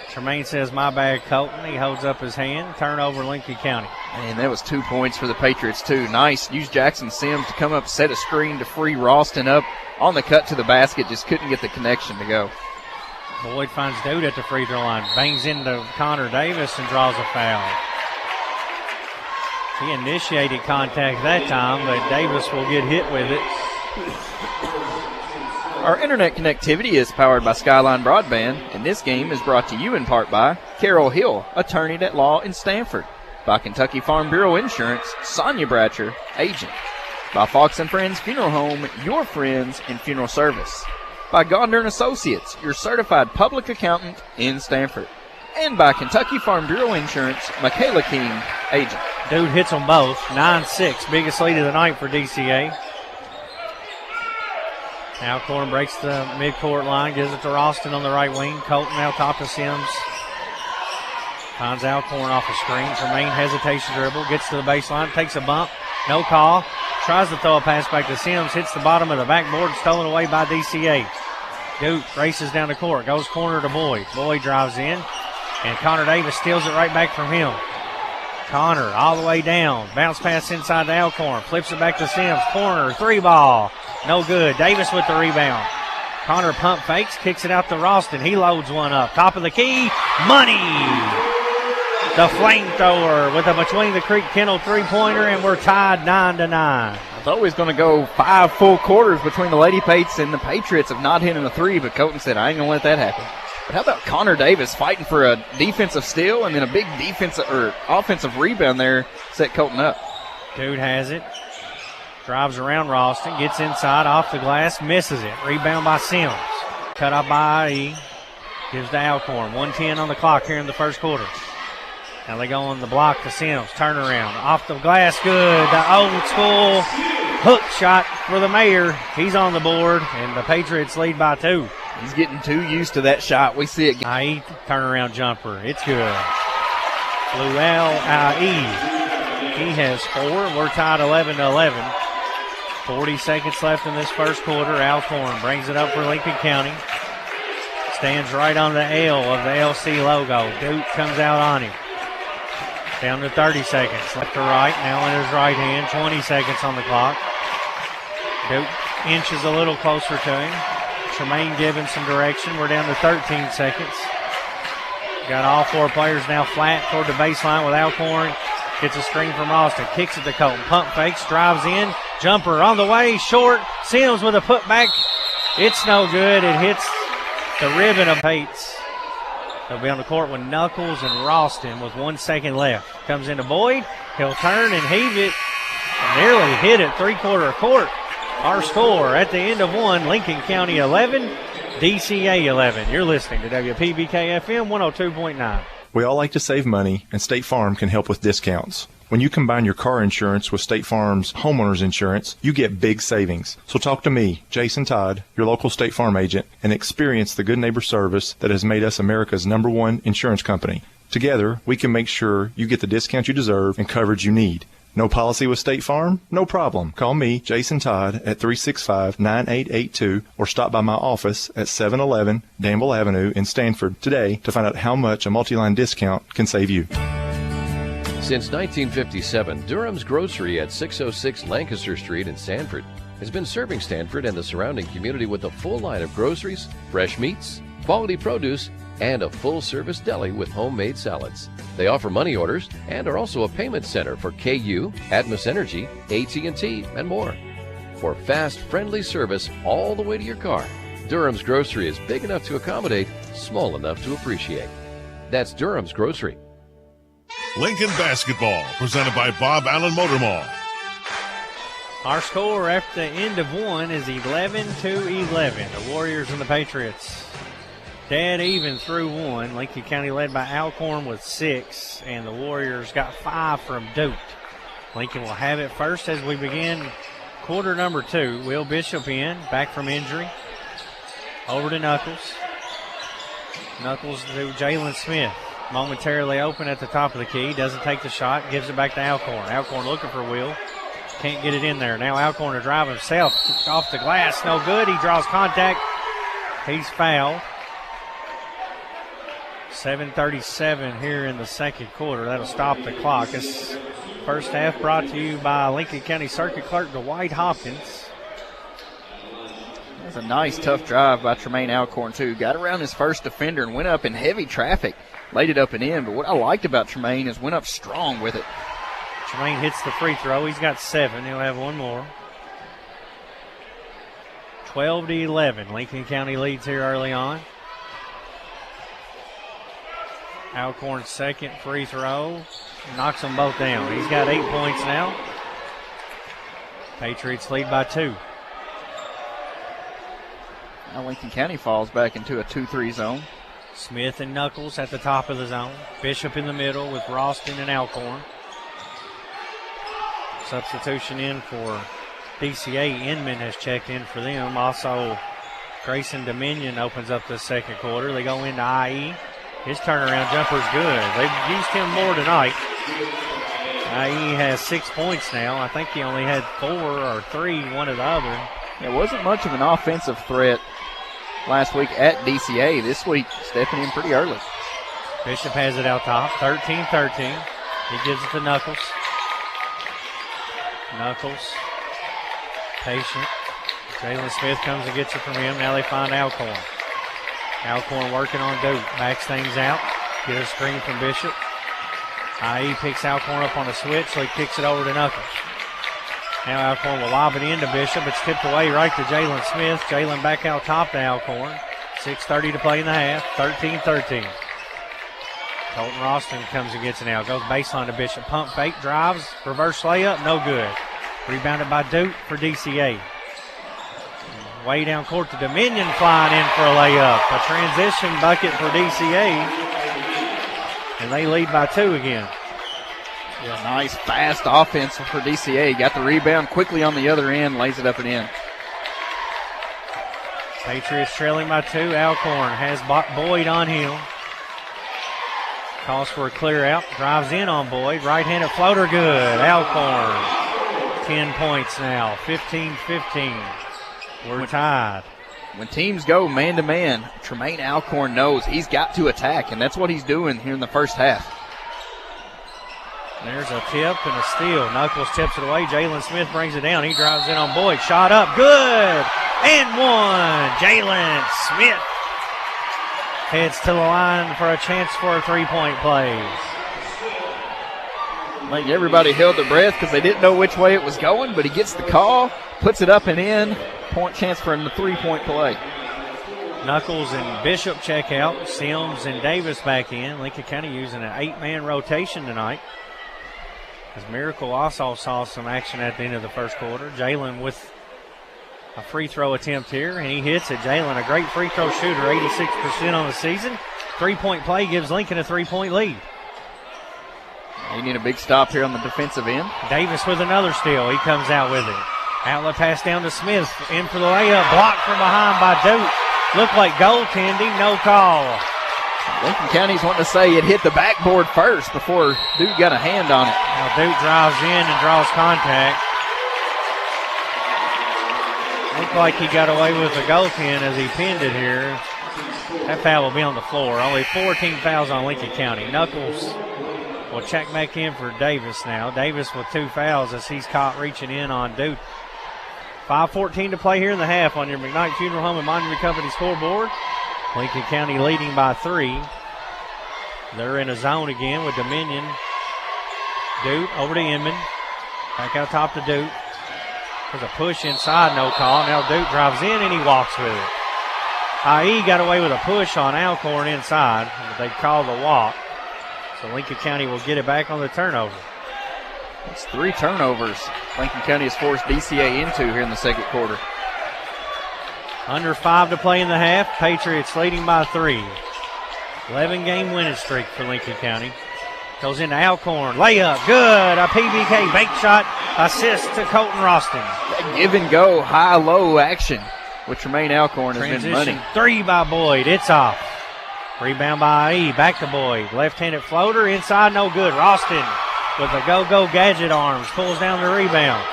Tremaine says, my bad, Colton. He holds up his hand. Turnover, Lincoln County. Man, that was 2 points for the Patriots, too. Nice. Used Jackson Sims to come up, set a screen to free Ralston up on the cut to the basket. Just couldn't get the connection to go. Boyd finds Dude at the free throw line. Bangs into Connor Davis and draws a foul. He initiated contact that time, but Davis will get hit with it. Our internet connectivity is powered by Skyline Broadband, and this game is brought to you in part by Carol Hill, attorney at law in Stanford, by Kentucky Farm Bureau Insurance, Sonia Bratcher, agent, by Fox & Friends Funeral Home, your friends in funeral service, by Gardner & Associates, your certified public accountant in Stanford, and by Kentucky Farm Bureau Insurance, Michaela King, agent. Dude hits them both. 9-6, biggest lead of the night for DCA. Alcorn breaks the midcourt line, gives it to Ralston on the right wing. Colton now top of Sims. Finds Alcorn off a screen. Tremaine hesitation dribble, gets to the baseline, takes a bump, no call. Tries to throw a pass back to Sims, hits the bottom of the backboard, stolen away by DCA. Duke races down the court, goes corner to Boyd. Boyd drives in, and Connor Davis steals it right back from him. Connor all the way down, bounce pass inside to Alcorn, flips it back to Sims, corner, three ball, no good. Davis with the rebound. Connor pump fakes, kicks it out to Ralston. He loads one up, top of the key, money! The flamethrower with a between the Creek Kennel three-pointer, and we're tied 9-9. I thought we was going to go 5 full quarters between the Lady Pates and the Patriots of not hitting a three, but Colton said, I ain't going to let that happen. But how about Connor Davis fighting for a defensive steal and then a big defensive or offensive rebound there, set Colton up. Dude has it. Drives around Ralston, gets inside, off the glass, misses it. Rebound by Sims. Cut off by IE. Gives to Alcorn. 1:10 on the clock here in the first quarter. Now they go on the block to Sims. Turnaround. Off the glass, good. The old school hook shot for the mayor. He's on the board, and the Patriots lead by 2. He's getting too used to that shot. We see it. IE turnaround jumper. It's good. Luell IE. He has 4. We're tied 11-11. 40 seconds left in this first quarter. Alcorn brings it up for Lincoln County. Stands right on the L of the LC logo. Duke comes out on him. Down to 30 seconds. Left to right. Now in his right hand. 20 seconds on the clock. Duke inches a little closer to him. Tremaine giving some direction. We're down to 13 seconds. Got all 4 players now flat toward the baseline with Alcorn. Gets a screen from Austin. Kicks it to Colton. Pump fakes. Drives in. Jumper on the way. Short. Sims with a putback. It's no good. It hits the ribbon of Pates. They'll be on the court with Knuckles and Ralston with 1 second left. Comes into Boyd. He'll turn and heave it. Nearly hit it. Three-quarter court. Our score at the end of 1, Lincoln County 11, DCA 11. You're listening to WPBK FM 102.9. We all like to save money, and State Farm can help with discounts. When you combine your car insurance with State Farm's homeowner's insurance, you get big savings. So talk to me, Jason Todd, your local State Farm agent, and experience the good neighbor service that has made us America's #1 insurance company. Together, we can make sure you get the discount you deserve and coverage you need. No policy with State Farm? No problem. Call me, Jason Todd, at 365-9882 or stop by my office at 711 Danville Avenue in Stanford today to find out how much a multi-line discount can save you. Since 1957, Durham's Grocery at 606 Lancaster Street in Stanford has been serving Stanford and the surrounding community with a full line of groceries, fresh meats, quality produce, and a full-service deli with homemade salads. They offer money orders and are also a payment center for KU, Atmos Energy, AT&T, and more. For fast, friendly service all the way to your car, Durham's Grocery is big enough to accommodate, small enough to appreciate. That's Durham's Grocery. Lincoln Basketball, presented by Bob Allen Motor Mall. Our score after the end of 1 is 11-11. The Warriors and the Patriots dead even through 1. Lincoln County led by Alcorn with 6, and the Warriors got 5 from Duke. Lincoln will have it first as we begin quarter number 2. Will Bishop in, back from injury. Over to Knuckles. Knuckles to Jalen Smith. Momentarily open at the top of the key. Doesn't take the shot. Gives it back to Alcorn. Alcorn looking for Will. Can't get it in there. Now Alcorn to drive himself. Off the glass. No good. He draws contact. He's fouled. 7:37 here in the second quarter. That'll stop the clock. This first half brought to you by Lincoln County Circuit Clerk Dwight Hopkins. That's a nice, tough drive by Tremaine Alcorn, too. Got around his first defender and went up in heavy traffic. Laid it up and in, but what I liked about Tremaine is went up strong with it. Tremaine hits the free throw. He's got 7. He'll have one more. 12-11. Lincoln County leads here early on. Alcorn's second free throw knocks them both down. He's got 8 points now. Patriots lead by 2. Now Lincoln County falls back into a 2-3 zone. Smith and Knuckles at the top of the zone. Bishop in the middle with Ralston and Alcorn. Substitution in for DCA. Inman has checked in for them. Also, Grayson Dominion opens up the second quarter. They go into IE. His turnaround jumper's good. They've used him more tonight. IE has 6 points now. I think he only had 4 or 3, one or the other. It wasn't much of an offensive threat last week at DCA. This week, stepping in pretty early. Bishop has it out top, 13-13. He gives it to Knuckles. Knuckles, patient. Jalen Smith comes and gets it from him. Now they find Alcorn. Alcorn working on Duke. Backs things out. Get a screen from Bishop. IE picks Alcorn up on a switch, so he kicks it over to Knuckles. Now Alcorn will lob it into Bishop. It's tipped away right to Jalen Smith. Jalen back out top to Alcorn. 6:30 to play in the half. 13-13. Colton Ralston comes and gets it now. Goes baseline to Bishop. Pump fake, drives, reverse layup, no good. Rebounded by Duke for DCA. Way down court to Dominion, flying in for a layup. A transition bucket for DCA. And they lead by 2 again. Yeah, nice, fast offense for DCA. Got the rebound quickly on the other end, lays it up and in. Patriots trailing by 2. Alcorn has Boyd on him. Calls for a clear out. Drives in on Boyd. Right-handed floater good. Alcorn. 10 points now. 15-15. We're tied. When teams go man-to-man, Tremaine Alcorn knows he's got to attack, and that's what he's doing here in the first half. There's a tip and a steal. Knuckles tips it away. Jalen Smith brings it down. He drives in on Boyd. Shot up. Good. And one. Jalen Smith heads to the line for a chance for a three-point play. I think everybody held their breath because they didn't know which way it was going, but he gets the call, puts it up and in. Point chance for a three-point play. Knuckles and Bishop check out. Sims and Davis back in. Lincoln County using an 8-man rotation tonight. As Miracle also saw some action at the end of the first quarter. Jalen with a free throw attempt here, and he hits it. Jalen, a great free throw shooter, 86% on the season. Three-point play gives Lincoln a 3-point lead. You need a big stop here on the defensive end. Davis with another steal. He comes out with it. Outlet pass down to Smith. In for the layup. Blocked from behind by Duke. Looked like goaltending. No call. Lincoln County's wanting to say it hit the backboard first before Duke got a hand on it. Now Duke drives in and draws contact. Looked like he got away with the goaltend as he pinned it here. That foul will be on the floor. Only 14 fouls on Lincoln County. Knuckles will check back in for Davis now. Davis with 2 fouls as he's caught reaching in on Duke. 5:14 to play here in the half on your McKnight Funeral Home and Monument Company scoreboard. Lincoln County leading by 3. They're in a zone again with Dominion. Duke over to Inman. Back out top to Duke. There's a push inside, no call. Now Duke drives in and he walks with it. IE got away with a push on Alcorn inside, but they call the walk. So Lincoln County will get it back on the turnover. It's 3 turnovers Lincoln County has forced DCA into here in the second quarter. Under 5 to play in the half. Patriots leading by 3. 11-game winning streak for Lincoln County. Goes into Alcorn. Layup. Good. A PBK bank shot. Assist to Colton Ralston. That give and go high-low action with Tremaine Alcorn has been money. 3 by Boyd. It's off. Rebound by IE. Back to Boyd. Left-handed floater. Inside. No good. Ralston with the go-go gadget arms. Pulls down the rebound.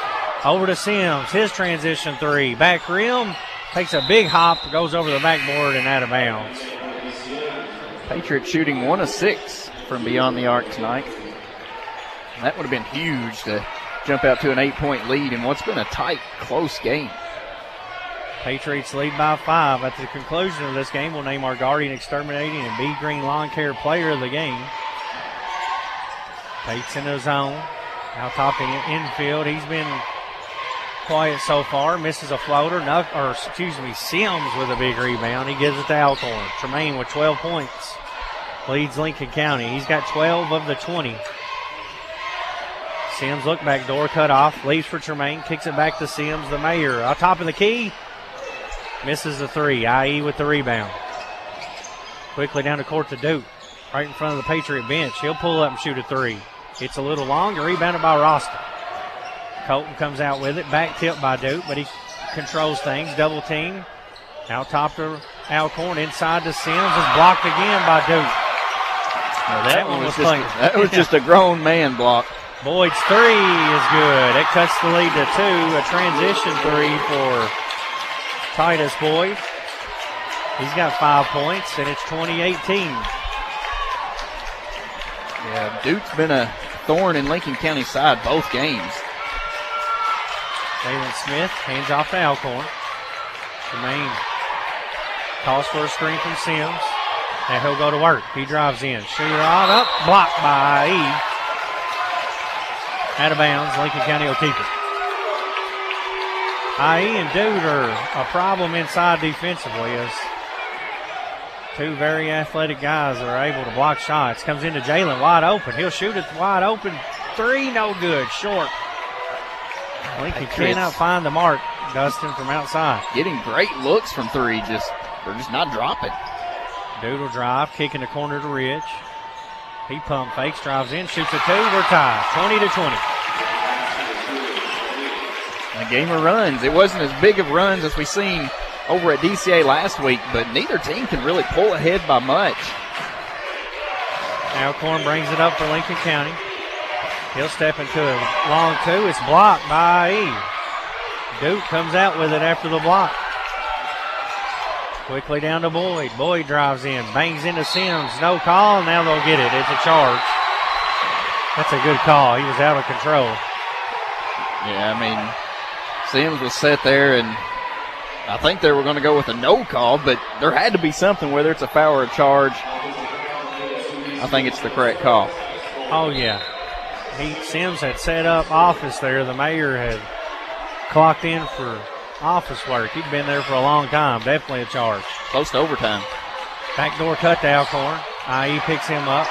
Over to Sims. His transition 3. Back rim. Takes a big hop. Goes over the backboard and out of bounds. Patriots shooting 1 of 6 from beyond the arc tonight. That would have been huge to jump out to an 8-point lead in what's been a tight, close game. Patriots lead by 5. At the conclusion of this game, we'll name our Guardian Exterminating and B Green Lawn Care player of the game. Pate's in the zone. Out top in infield. He's been quiet so far. Misses a floater. Sims with a big rebound. He gives it to Alcorn. Tremaine with 12 points. Leads Lincoln County. He's got 12 of the 20. Sims look back door cut off. Leaves for Tremaine. Kicks it back to Sims. The mayor on top of the key. Misses the 3. IE with the rebound. Quickly down the court to Duke. Right in front of the Patriot bench. He'll pull up and shoot a 3. It's a little long and rebounded by Ralston. Colton comes out with it. Back tip by Duke, but he controls things. Double team. Out top to Alcorn. Inside to Sims. Is blocked again by Duke. Well, that one was clean. That was just a grown man block. Boyd's three is good. It cuts the lead to 2. A transition three for Titus Boyd. He's got 5 points, and it's 20-18. Yeah, Duke's been a thorn in Lincoln County's side both games. Jalen Smith hands off to Alcorn. Jermaine calls for a screen from Sims. And he'll go to work. He drives in. Shooter on up. Blocked by E. Out of bounds. Lincoln County will keep it. IE and Dude are a problem inside defensively as two very athletic guys that are able to block shots. Comes into Jalen wide open. He'll shoot it wide open. 3, no good. Short. Lincoln cannot find the mark, Dustin, from outside. Getting great looks from 3. They're just not dropping. Dude will drive, kick in the corner to Rich. He pump fakes, drives in, shoots a 2. We're tied, 20-20. A game of runs. It wasn't as big of runs as we seen over at DCA last week, but neither team can really pull ahead by much. Alcorn brings it up for Lincoln County. He'll step into a long 2. It's blocked by E. Duke comes out with it after the block. Quickly down to Boyd. Boyd drives in, bangs into Sims. No call. Now they'll get it. It's a charge. That's a good call. He was out of control. Yeah, I mean, Sims was set there, and I think they were going to go with a no call, but there had to be something, whether it's a foul or a charge. I think it's the correct call. Oh, yeah. Sims had set up office there. The mayor had clocked in for office work. He'd been there for a long time. Definitely a charge. Close to overtime. Backdoor cut to Alcorn. IE picks him up.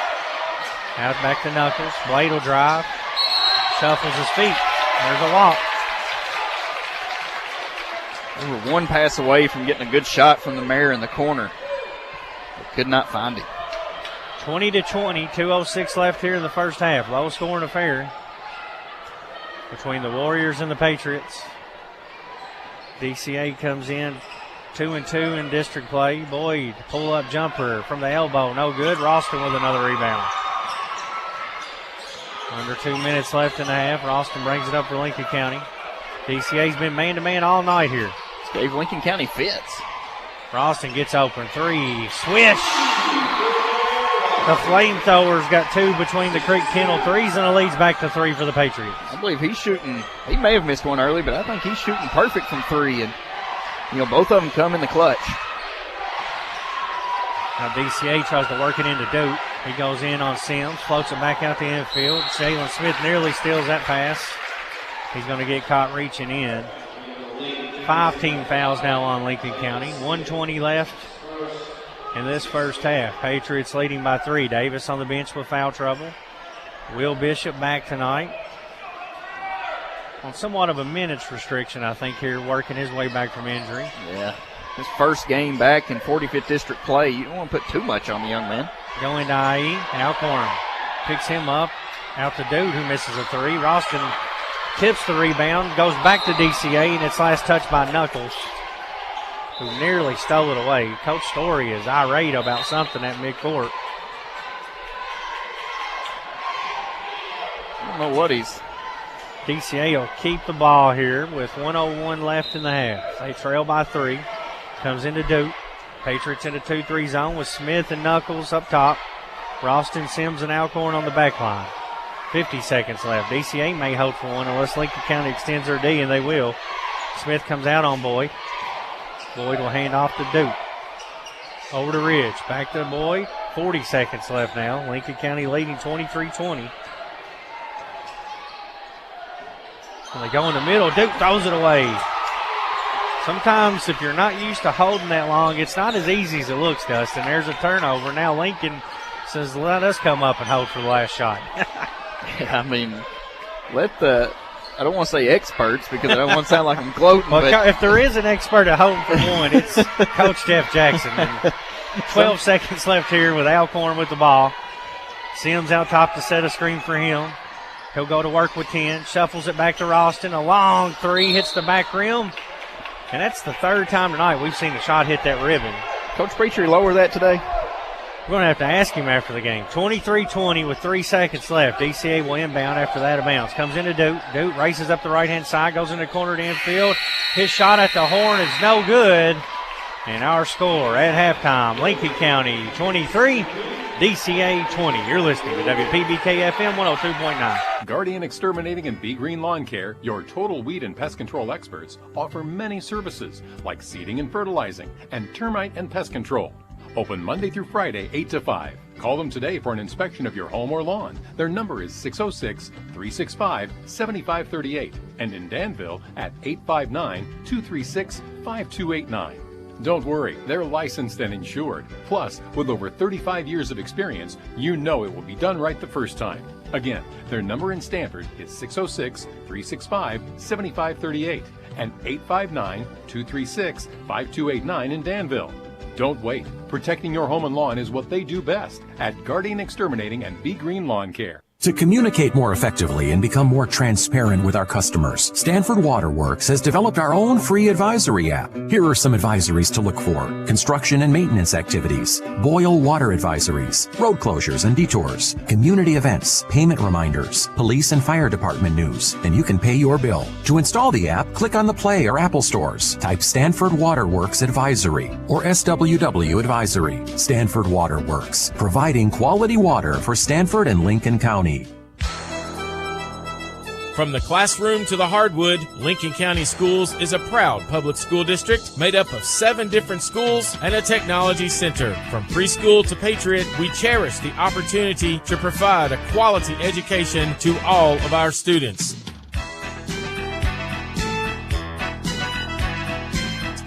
Out back to Knuckles. Blade will drive. Shuffles his feet. There's a walk. We were one pass away from getting a good shot from the mayor in the corner. But could not find it. 20-20. 2:06 left here in the first half. Low scoring affair between the Warriors and the Patriots. DCA comes in 2-2 in district play. Boyd, pull-up jumper from the elbow. No good. Ralston with another rebound. Under 2 minutes left in the half. Ralston brings it up for Lincoln County. DCA's been man-to-man all night here. This gave Lincoln County fits. Ralston gets open. 3. Swish! The Flamethrowers got 2 between the Creek Kennel threes, and it leads back to 3 for the Patriots. I believe he's shooting. He may have missed one early, but I think he's shooting perfect from 3, and both of them come in the clutch. Now DCA tries to work it into Duke. He goes in on Sims, floats it back out the infield. Jalen Smith nearly steals that pass. He's going to get caught reaching in. 5 team fouls now on Lincoln County. 1:20 left in this first half. Patriots leading by 3. Davis on the bench with foul trouble. Will Bishop back tonight on somewhat of a minutes restriction, I think, here, working his way back from injury. Yeah. His first game back in 45th District play. You don't want to put too much on the young man. Going to IE. Alcorn picks him up. Out to Dude, who misses a 3. Ralston tips the rebound, goes back to DCA, and it's last touched by Knuckles, who nearly stole it away. Coach Story is irate about something at midcourt. I don't know what he's... DCA will keep the ball here with 1:01 left in the half. They trail by 3. Comes into Duke. Patriots in a 2-3 zone with Smith and Knuckles up top. Ralston, Sims, and Alcorn on the back line. 50 seconds left. DCA may hope for one unless Lincoln County extends their D, and they will. Smith comes out on Boyd. Boyd will hand off to Duke. Over to Ridge. Back to Boyd. 40 seconds left now. Lincoln County leading 23-20. When they go in the middle, Duke throws it away. Sometimes if you're not used to holding that long, it's not as easy as it looks, Dustin. There's a turnover. Now Lincoln says, let us come up and hold for the last shot. Yeah, I mean, I don't want to say experts because I don't want to sound like I'm gloating. Well, but if there is an expert at holding for one, it's Coach Jeff Jackson. And 12 seconds left here with Alcorn with the ball. Sims out top to set a screen for him. He'll go to work with 10, shuffles it back to Ralston. A long three, hits the back rim. And that's the third time tonight we've seen the shot hit that ribbon. Coach Preacher, lower that today? We're going to have to ask him after the game. 23-20 with 3 seconds left. DCA will inbound after that bounce. Comes into Duke. Duke races up the right-hand side, goes in the corner to infield. His shot at the horn is no good. And our score at halftime, Lincoln County 23, DCA 20. You're listening to WPBK FM 102.9. Guardian Exterminating and Be Green Lawn Care, your total weed and pest control experts, offer many services like seeding and fertilizing and termite and pest control. Open Monday through Friday, 8 to 5. Call them today for an inspection of your home or lawn. Their number is 606-365-7538 and in Danville at 859-236-5289. Don't worry, they're licensed and insured. Plus, with over 35 years of experience, you know it will be done right the first time. Again, their number in Stanford is 606-365-7538 and 859-236-5289 in Danville. Don't wait. Protecting your home and lawn is what they do best at Guardian Exterminating and Be Green Lawn Care. To communicate more effectively and become more transparent with our customers, Stanford Waterworks has developed our own free advisory app. Here are some advisories to look for: construction and maintenance activities, boil water advisories, road closures and detours, community events, payment reminders, police and fire department news, and you can pay your bill. To install the app, click on the Play or Apple stores, type Stanford Waterworks Advisory or SWW Advisory. Stanford Waterworks, providing quality water for Stanford and Lincoln County. From the classroom to the hardwood, Lincoln County Schools is a proud public school district made up of 7 different schools and a technology center. From preschool to Patriot, we cherish the opportunity to provide a quality education to all of our students.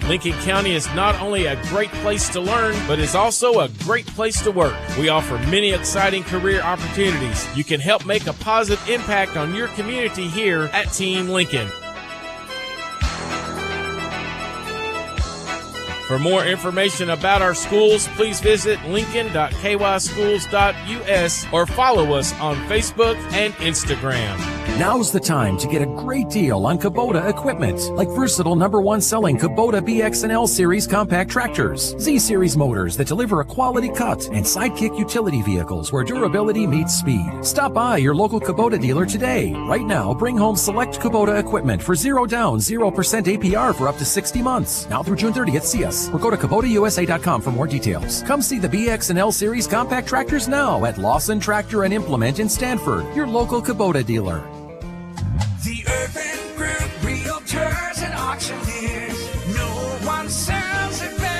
Lincoln County is not only a great place to learn, but is also a great place to work. We offer many exciting career opportunities. You can help make a positive impact on your community here at Team Lincoln. For more information about our schools, please visit lincoln.kyschools.us or follow us on Facebook and Instagram. Now's the time to get a great deal on Kubota equipment, like versatile #1 selling Kubota BX and L Series compact tractors, Z Series motors that deliver a quality cut, and Sidekick utility vehicles where durability meets speed. Stop by your local Kubota dealer today. Right now, bring home select Kubota equipment for 0 down, 0% APR for up to 60 months. Now through June 30th, see us or go to KubotaUSA.com for more details. Come see the BX and L Series compact tractors now at Lawson Tractor and Implement in Stanford, your local Kubota dealer. The Urban Group Realtors and Auctioneers. No one sells it better.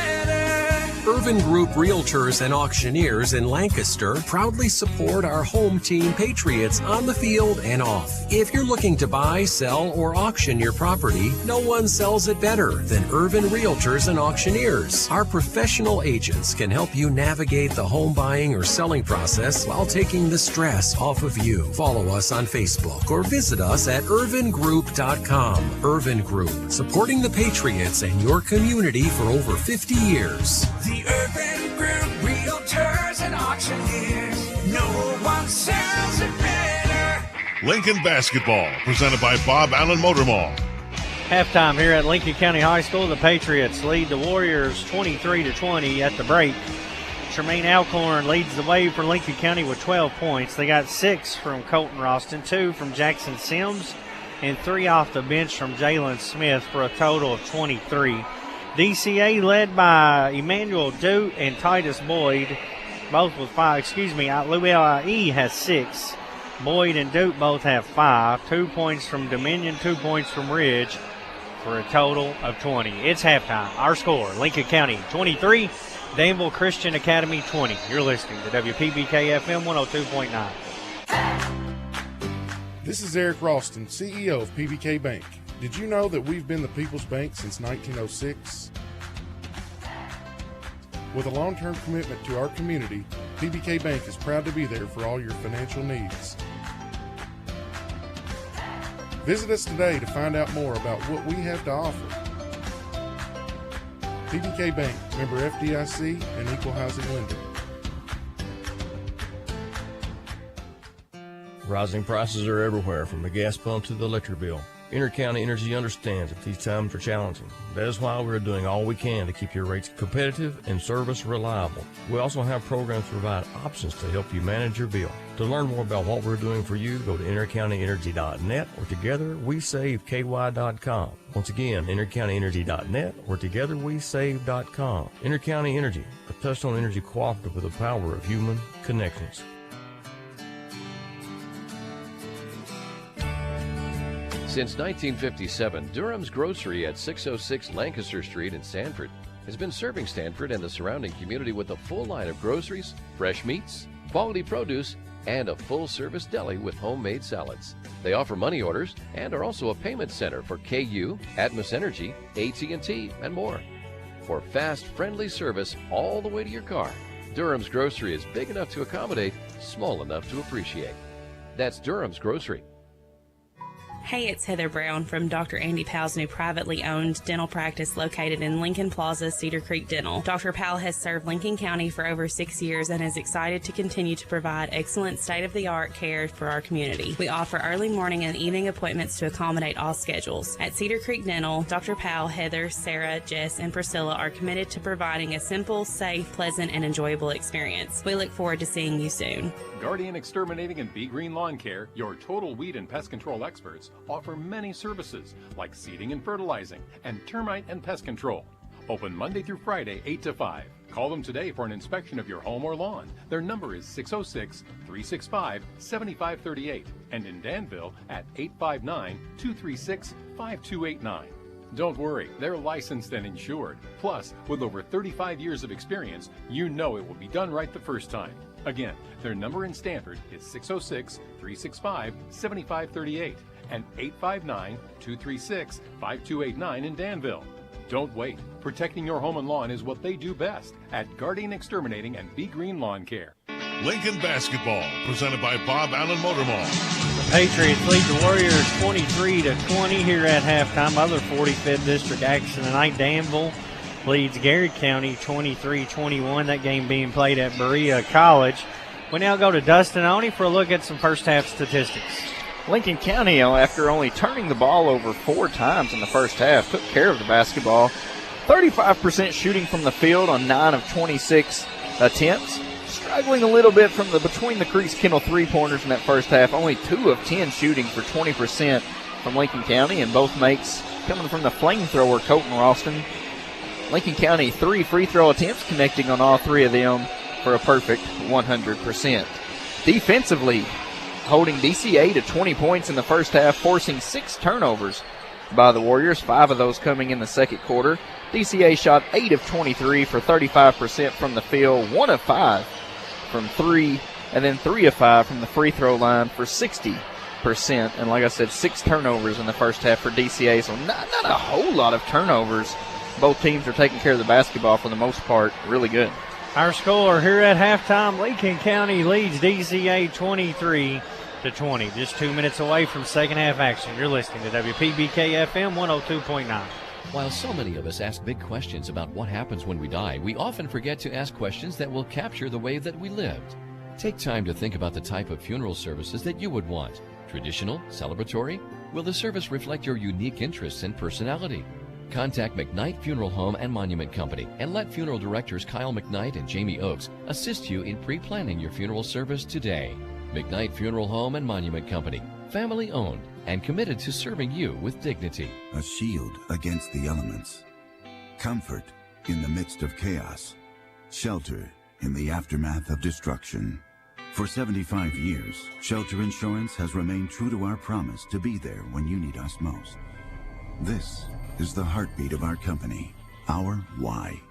Urban Group Realtors and Auctioneers in Lancaster proudly support our home team Patriots on the field and off. If you're looking to buy, sell, or auction your property, no one sells it better than Urban Realtors and Auctioneers. Our professional agents can help you navigate the home buying or selling process while taking the stress off of you. Follow us on Facebook or visit us at irvingroup.com. Irvin Group, supporting the Patriots and your community for over 50 years. The Urban Group Realtors and Auctioneers. No one sells it better. Lincoln Basketball, presented by Bob Allen Motor Mall. Halftime here at Lincoln County High School. The Patriots lead the Warriors 23-20 at the break. Tremaine Alcorn leads the way for Lincoln County with 12 points. They got 6 from Colton Ralston, 2 from Jackson Sims, and 3 off the bench from Jalen Smith for a total of 23. DCA led by Emmanuel Duke and Titus Boyd, both with 5. Louie has 6. Boyd and Duke both have 5. 2 points from Dominion, 2 points from Ridge for a total of 20. It's halftime. Our score, Lincoln County 23, Danville Christian Academy 20. You're listening to WPBK FM 102.9. This is Eric Ralston, CEO of PBK Bank. Did you know that we've been the People's Bank since 1906? With a long-term commitment to our community, PBK Bank is proud to be there for all your financial needs. Visit us today to find out more about what we have to offer. PBK Bank, member FDIC and equal housing lender. Rising prices are everywhere, from the gas pump to the electric bill. Intercounty Energy understands that these times are challenging. That is why we're doing all we can to keep your rates competitive and service reliable. We also have programs to provide options to help you manage your bill. To learn more about what we're doing for you, go to intercountyenergy.net or togetherwesaveki.com. Once again, intercountyenergy.net or togetherwesave.com. Intercounty Energy, a touchstone energy cooperative with the power of human connections. Since 1957, Durham's Grocery at 606 Lancaster Street in Sanford has been serving Sanford and the surrounding community with a full line of groceries, fresh meats, quality produce, and a full-service deli with homemade salads. They offer money orders and are also a payment center for KU, Atmos Energy, AT&T, and more. For fast, friendly service all the way to your car, Durham's Grocery is big enough to accommodate, small enough to appreciate. That's Durham's Grocery. Hey, it's Heather Brown from Dr. Andy Powell's new privately owned dental practice located in Lincoln Plaza, Cedar Creek Dental. Dr. Powell has served Lincoln County for over 6 years and is excited to continue to provide excellent state-of-the-art care for our community. We offer early morning and evening appointments to accommodate all schedules. At Cedar Creek Dental, Dr. Powell, Heather, Sarah, Jess, and Priscilla are committed to providing a simple, safe, pleasant, and enjoyable experience. We look forward to seeing you soon. Guardian Exterminating and Be Green Lawn Care, your total weed and pest control experts, offer many services like seeding and fertilizing and termite and pest control. Open Monday through Friday, 8 to 5. Call them today for an inspection of your home or lawn. Their number is 606-365-7538 and in Danville at 859-236-5289. Don't worry, they're licensed and insured. Plus, with over 35 years of experience, you know it will be done right the first time. Again, their number in Stanford is 606-365-7538 and 859-236-5289 in Danville. Don't wait. Protecting your home and lawn is what they do best at Guardian Exterminating and Be Green Lawn Care. Lincoln Basketball, presented by Bob Allen Motor Mall. The Patriots lead the Warriors 23-20 here at halftime. Other 45th District action tonight. Danville leads Garrett County 23-21. That game being played at Berea College. We now go to Dustin Oney for a look at some first half statistics. Lincoln County, after only turning the ball over 4 times in the first half, took care of the basketball. 35% shooting from the field on 9 of 26 attempts. Struggling a little bit from the between the Creeks Kendall three-pointers in that first half. Only 2 of 10 shooting for 20% from Lincoln County, and both makes coming from the flamethrower, Colton Ralston. Lincoln County 3 free throw attempts, connecting on all 3 of them for a perfect 100%. Defensively, holding DCA to 20 points in the first half, forcing 6 turnovers by the Warriors, 5 of those coming in the second quarter. DCA shot 8 of 23 for 35% from the field, 1 of 5 from 3, and then 3 of 5 from the free throw line for 60%. And like I said, 6 turnovers in the first half for DCA, so not a whole lot of turnovers. Both teams are taking care of the basketball for the most part. Really good. Our score here at halftime, Lincoln County leads DCA 23-20. Just 2 minutes away from second half action. You're listening to WPBK FM 102.9. While so many of us ask big questions about what happens when we die, we often forget to ask questions that will capture the way that we lived. Take time to think about the type of funeral services that you would want. Traditional? Celebratory? Will the service reflect your unique interests and personality? Contact McKnight Funeral Home and Monument Company and let funeral directors Kyle McKnight and Jamie Oakes assist you in pre-planning your funeral service today. McKnight Funeral Home and Monument Company, family owned and committed to serving you with dignity. A shield against the elements. Comfort in the midst of chaos. Shelter in the aftermath of destruction. For 75 years, Shelter Insurance has remained true to our promise to be there when you need us most. This is the heartbeat of our company, our why.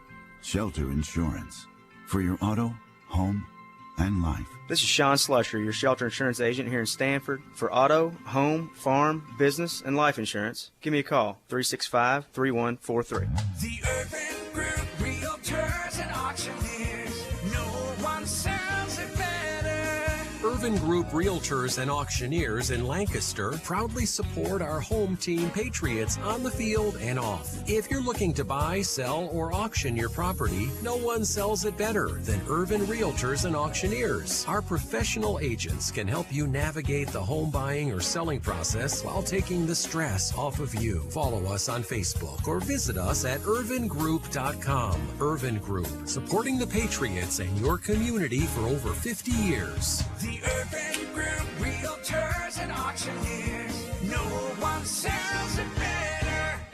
Shelter Insurance. For your auto, home, and life. This is Sean Slusher, your shelter insurance agent here in Stanford. For auto, home, farm, business, and life insurance, give me a call, 365-3143. The Urban Group Realtors and Auctioneers. No one sells it better. Irvin Group Realtors and Auctioneers in Lancaster proudly support our home team Patriots on the field and off. If you're looking to buy, sell, or auction your property, no one sells it better than Irvin Realtors and Auctioneers. Our professional agents can help you navigate the home buying or selling process while taking the stress off of you. Follow us on Facebook or visit us at irvingroup.com. Irvin Group, supporting the Patriots and your community for over 50 years. The Urban Group Realtors and Auctioneers. No one sells it better.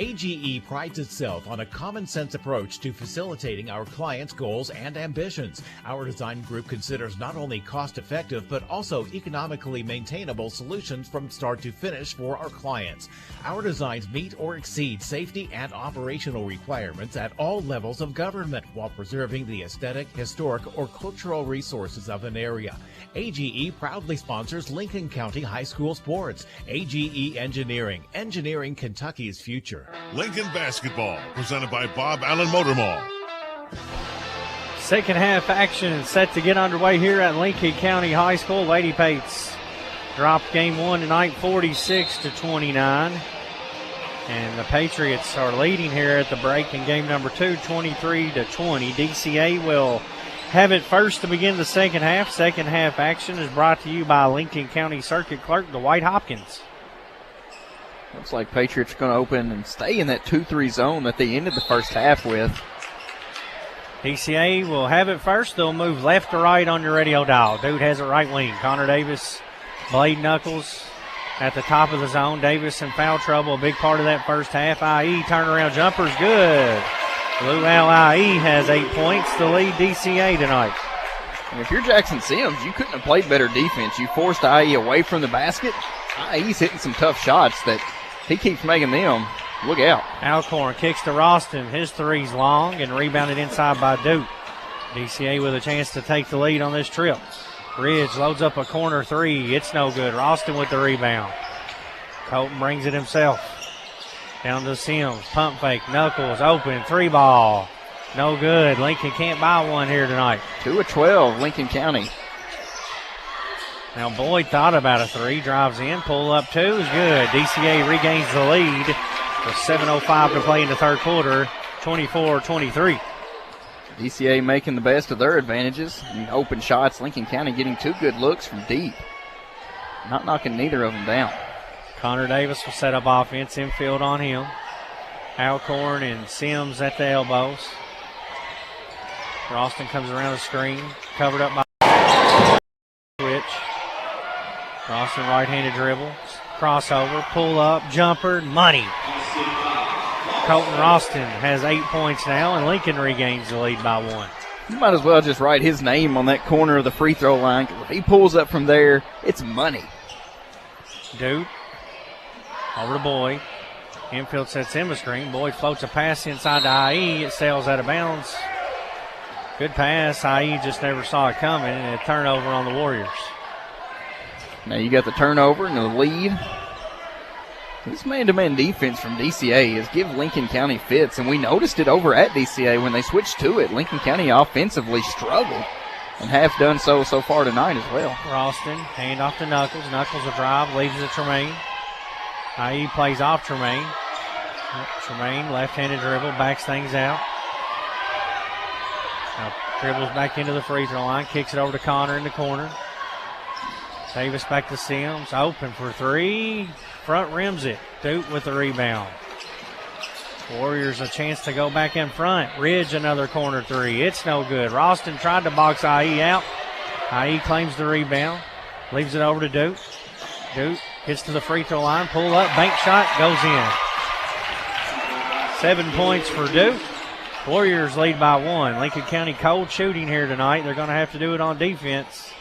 AGE prides itself on a common-sense approach to facilitating our clients' goals and ambitions. Our design group considers not only cost-effective but also economically maintainable solutions from start to finish for our clients. Our designs meet or exceed safety and operational requirements at all levels of government while preserving the aesthetic, historic, or cultural resources of an area. AGE proudly sponsors Lincoln County High School sports. AGE Engineering, engineering Kentucky's future. Lincoln basketball, presented by Bob Allen Motor Mall. Second half action is set to get underway here at Lincoln County High School. Lady Pates dropped game one tonight 46-29. And the Patriots are leading here at the break in game number two, 23-20. DCA will have it first to begin the second half. Second half action is brought to you by Lincoln County Circuit Clerk Dwight Hopkins. Looks like Patriots are going to open and stay in that 2-3 zone that they ended the first half with. DCA will have it first. They'll move left to right on your radio dial. Dude has it right wing. Connor Davis, Blade Knuckles at the top of the zone. Davis in foul trouble, a big part of that first half. IE turnaround jumper's good. Blue Owl IE has 8 points to lead DCA tonight. And if you're Jackson Sims, you couldn't have played better defense. You forced IE away from the basket. IE's hitting some tough shots that he keeps making them. Look out. Alcorn kicks to Ralston. His three's long and rebounded inside by Duke. DCA with a chance to take the lead on this trip. Ridge loads up a corner three. It's no good. Ralston with the rebound. Colton brings it himself. Down to Sims. Pump fake. Knuckles open. Three ball. No good. Lincoln can't buy one here tonight. 2 of 12, Lincoln County. Now Boyd thought about a three. Drives in. Pull up two is good. DCA regains the lead with 7:05 to play in the third quarter. 24-23. DCA making the best of their advantages. And open shots. Lincoln County getting 2 good looks from deep. Not knocking neither of them down. Connor Davis will set up offense infield on him. Alcorn and Sims at the elbows. Ralston comes around the screen. Covered up by Switch. Ralston right-handed dribble. Crossover. Pull up. Jumper. Money. Colton Ralston has 8 points now, and Lincoln regains the lead by 1. You might as well just write his name on that corner of the free throw line. If he pulls up from there, it's money. Duke. Over to Boyd. Infield sets him a screen. Boyd floats a pass inside to IE. It sails out of bounds. Good pass. IE just never saw it coming, and a turnover on the Warriors. Now you got the turnover and the lead. This man-to-man defense from DCA has given Lincoln County fits, and we noticed it over at DCA when they switched to it. Lincoln County offensively struggled and have done so far tonight as well. Ralston, hand off to Knuckles. Knuckles will drive, leaves it to Tremaine. IE plays off Tremaine. Tremaine, left-handed dribble, backs things out. Now dribbles back into the free throw line, kicks it over to Connor in the corner. Davis back to Sims, open for three. Front rims it. Duke with the rebound. Warriors a chance to go back in front. Ridge another corner three. It's no good. Ralston tried to box IE out. IE claims the rebound. Leaves it over to Duke. Duke gets to the free throw line. Pull up. Bank shot. Goes in. 7 points for Duke. Warriors lead by 1. Lincoln County cold shooting here tonight. They're going to have to do it on defense.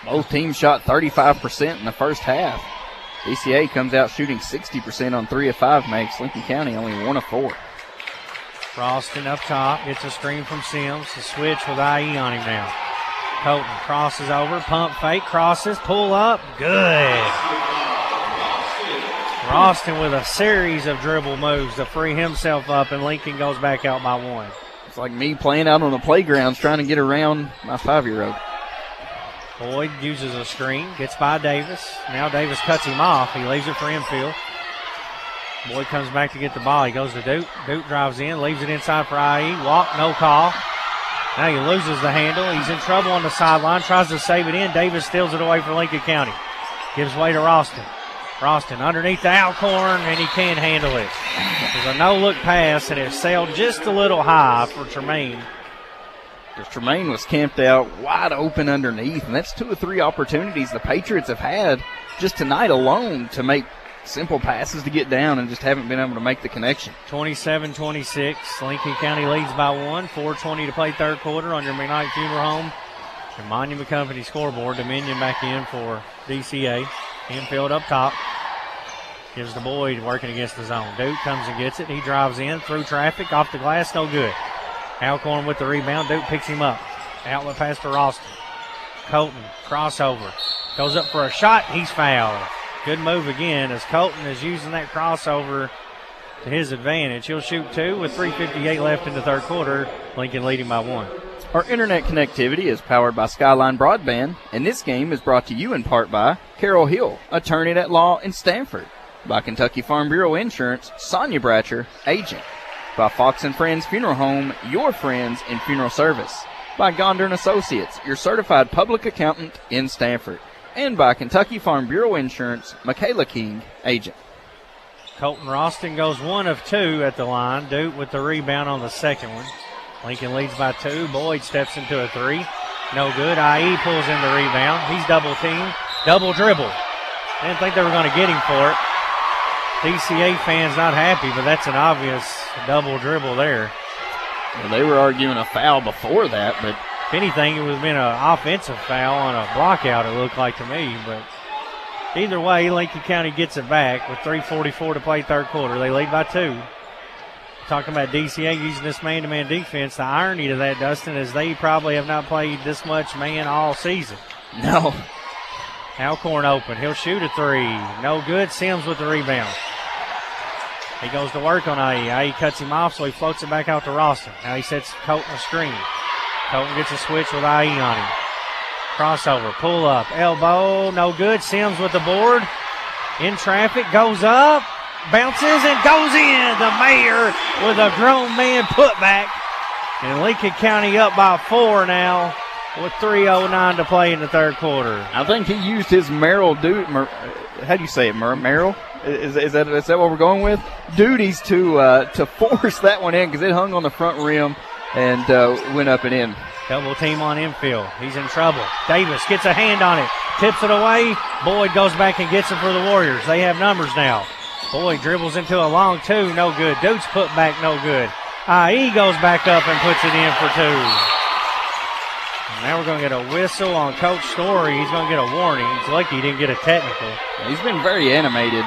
Both teams shot 35% in the first half. DCA comes out shooting 60% on 3 of 5 makes. Lincoln County only 1 of 4. Ralston up top, gets a screen from Sims. The switch with IE on him now. Colton crosses over, pump fake, crosses, pull up, good. Ralston with a series of dribble moves to free himself up, and Lincoln goes back out by 1. It's like me playing out on the playgrounds trying to get around my 5-year-old. Boyd uses a screen, gets by Davis. Now Davis cuts him off. He leaves it for infield. Boyd comes back to get the ball. He goes to Duke. Duke drives in, leaves it inside for IE. Walk, no call. Now he loses the handle. He's in trouble on the sideline, tries to save it in. Davis steals it away for Lincoln County. Gives way to Ralston. Ralston underneath the Alcorn, and he can't handle it. There's a no-look pass, and it sailed just a little high for Tremaine. Because Tremaine was camped out wide open underneath, and that's 2 or 3 opportunities the Patriots have had just tonight alone to make simple passes to get down and just haven't been able to make the connection. 27-26. Lincoln County leads by 1. 4:20 to play third quarter on your McKnight Funeral Home and Monument Company scoreboard. Dominion back in for DCA. Infield up top. Gives to Boyd working against the zone. Duke comes and gets it. He drives in through traffic. Off the glass, no good. Alcorn with the rebound. Duke picks him up. Outlet pass to Ralston. Colton, crossover. Goes up for a shot. He's fouled. Good move again as Colton is using that crossover to his advantage. He'll shoot 2 with 3:58 left in the third quarter. Lincoln leading by 1. Our internet connectivity is powered by Skyline Broadband, and this game is brought to you in part by Carol Hill, attorney at law in Stanford, by Kentucky Farm Bureau Insurance, Sonia Bratcher, agent, by Fox & Friends Funeral Home, your friends in funeral service, by Gondar & Associates, your certified public accountant in Stanford, and by Kentucky Farm Bureau Insurance, Michaela King, agent. Colton Ralston goes 1 of 2 at the line. Duke with the rebound on the second one. Lincoln leads by 2. Boyd steps into a 3. No good. IE pulls in the rebound. He's double teamed. Double dribble. Didn't think they were going to get him for it. DCA fans not happy, but that's an obvious double dribble there. Well, they were arguing a foul before that, but if anything, it would have been an offensive foul on a blockout, it looked like to me. But either way, Lincoln County gets it back with 3:44 to play third quarter. They lead by 2. Talking about DCA using this man-to-man defense, the irony to that, Dustin, is they probably have not played this much man all season. No. Alcorn open. He'll shoot a 3. No good. Sims with the rebound. He goes to work on IE. IE cuts him off, so he floats it back out to Ralston. Now he sets Colton a screen. Colton gets a switch with IE on him. Crossover, pull up, elbow, no good. Sims with the board. In traffic, goes up, bounces, and goes in. The mayor with a grown man putback. And Lincoln County up by 4 now with 3:09 to play in the third quarter. I think he used his Merrill how do you say it, Merrill? Is that what we're going with? Duties to force that one in because it hung on the front rim and went up and in. Double team on infield. He's in trouble. Davis gets a hand on it. Tips it away. Boyd goes back and gets it for the Warriors. They have numbers now. Boyd dribbles into a long 2. No good. Duke's put back. No good. IE goes back up and puts it in for 2. And now we're going to get a whistle on Coach Story. He's going to get a warning. He's lucky he didn't get a technical. He's been very animated.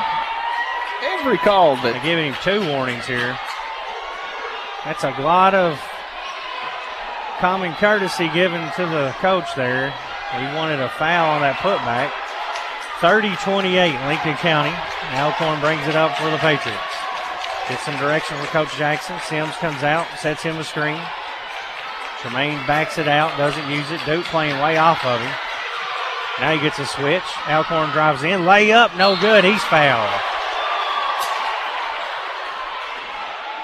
Every call that... They're giving him 2 warnings here. That's a lot of common courtesy given to the coach there. He wanted a foul on that putback. 30-28, Lincoln County. Alcorn brings it up for the Patriots. Gets some direction for Coach Jackson. Sims comes out, sets him a screen. Tremaine backs it out, doesn't use it. Duke playing way off of him. Now he gets a switch. Alcorn drives in. Layup, no good. He's fouled.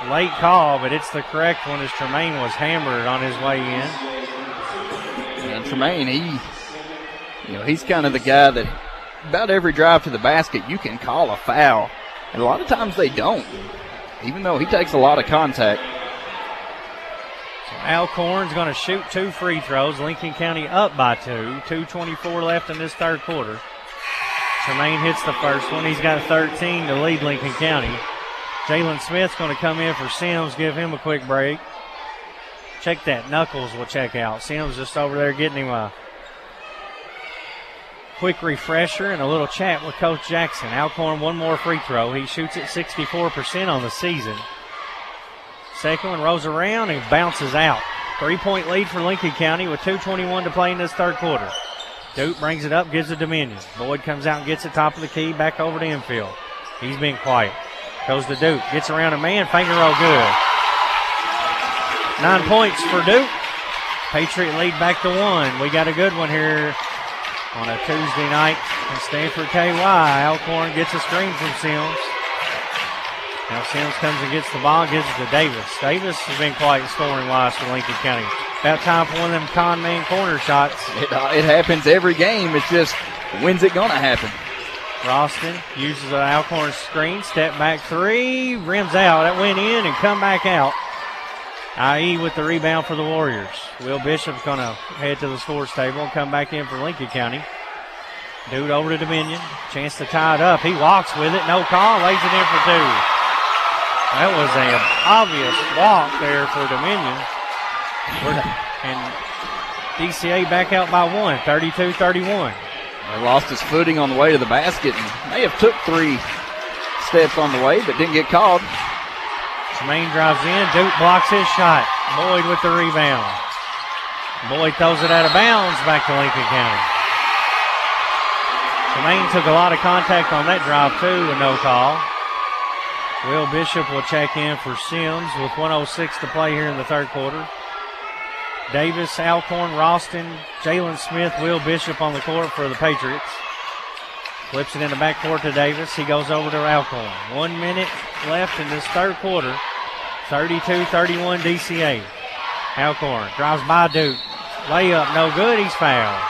Late call, but it's the correct one as Tremaine was hammered on his way in. And Tremaine, he's kind of the guy that about every drive to the basket you can call a foul. And a lot of times they don't, even though he takes a lot of contact. So Alcorn's going to shoot 2 free throws. Lincoln County up by 2. 2:24 left in this third quarter. Tremaine hits the first one. He's got 13 to lead Lincoln County. Jalen Smith's going to come in for Sims, give him a quick break. Check that. Knuckles will check out. Sims just over there getting him a quick refresher and a little chat with Coach Jackson. Alcorn, 1 more free throw. He shoots at 64% on the season. Second one rolls around and bounces out. 3-point lead for Lincoln County with 2:21 to play in this third quarter. Duke brings it up, gives it to Dominion. Boyd comes out and gets it top of the key, back over to infield. He's been quiet. Goes to Duke, gets around a man, finger roll good. 9 points for Duke. Patriot lead back to 1. We got a good one here on a Tuesday night in Stanford KY. Alcorn gets a screen from Sims. Now Sims comes and gets the ball, gives it to Davis. Davis has been quiet scoring-wise for Lincoln County. About time for one of them con man corner shots. It happens every game. It's just, when's it going to happen? Ralston uses an Alcorn screen, step back three, rims out. That went in and come back out. IE with the rebound for the Warriors. Will Bishop's going to head to the scores table and come back in for Lincoln County. Dude over to Dominion. Chance to tie it up. He walks with it. No call. Lays it in for two. That was an obvious walk there for Dominion. And DCA back out by one, 32-31. He lost his footing on the way to the basket and may have took 3 steps on the way, but didn't get called. Tremaine drives in. Duke blocks his shot. Boyd with the rebound. Boyd throws it out of bounds back to Lincoln County. Tremaine took a lot of contact on that drive too with no call. Will Bishop will check in for Sims with 1:06 to play here in the third quarter. Davis, Alcorn, Ralston, Jalen Smith, Will Bishop on the court for the Patriots. Flips it in the backcourt to Davis. He goes over to Alcorn. 1 minute left in this third quarter. 32-31 DCA. Alcorn drives by Duke. Layup no good. He's fouled.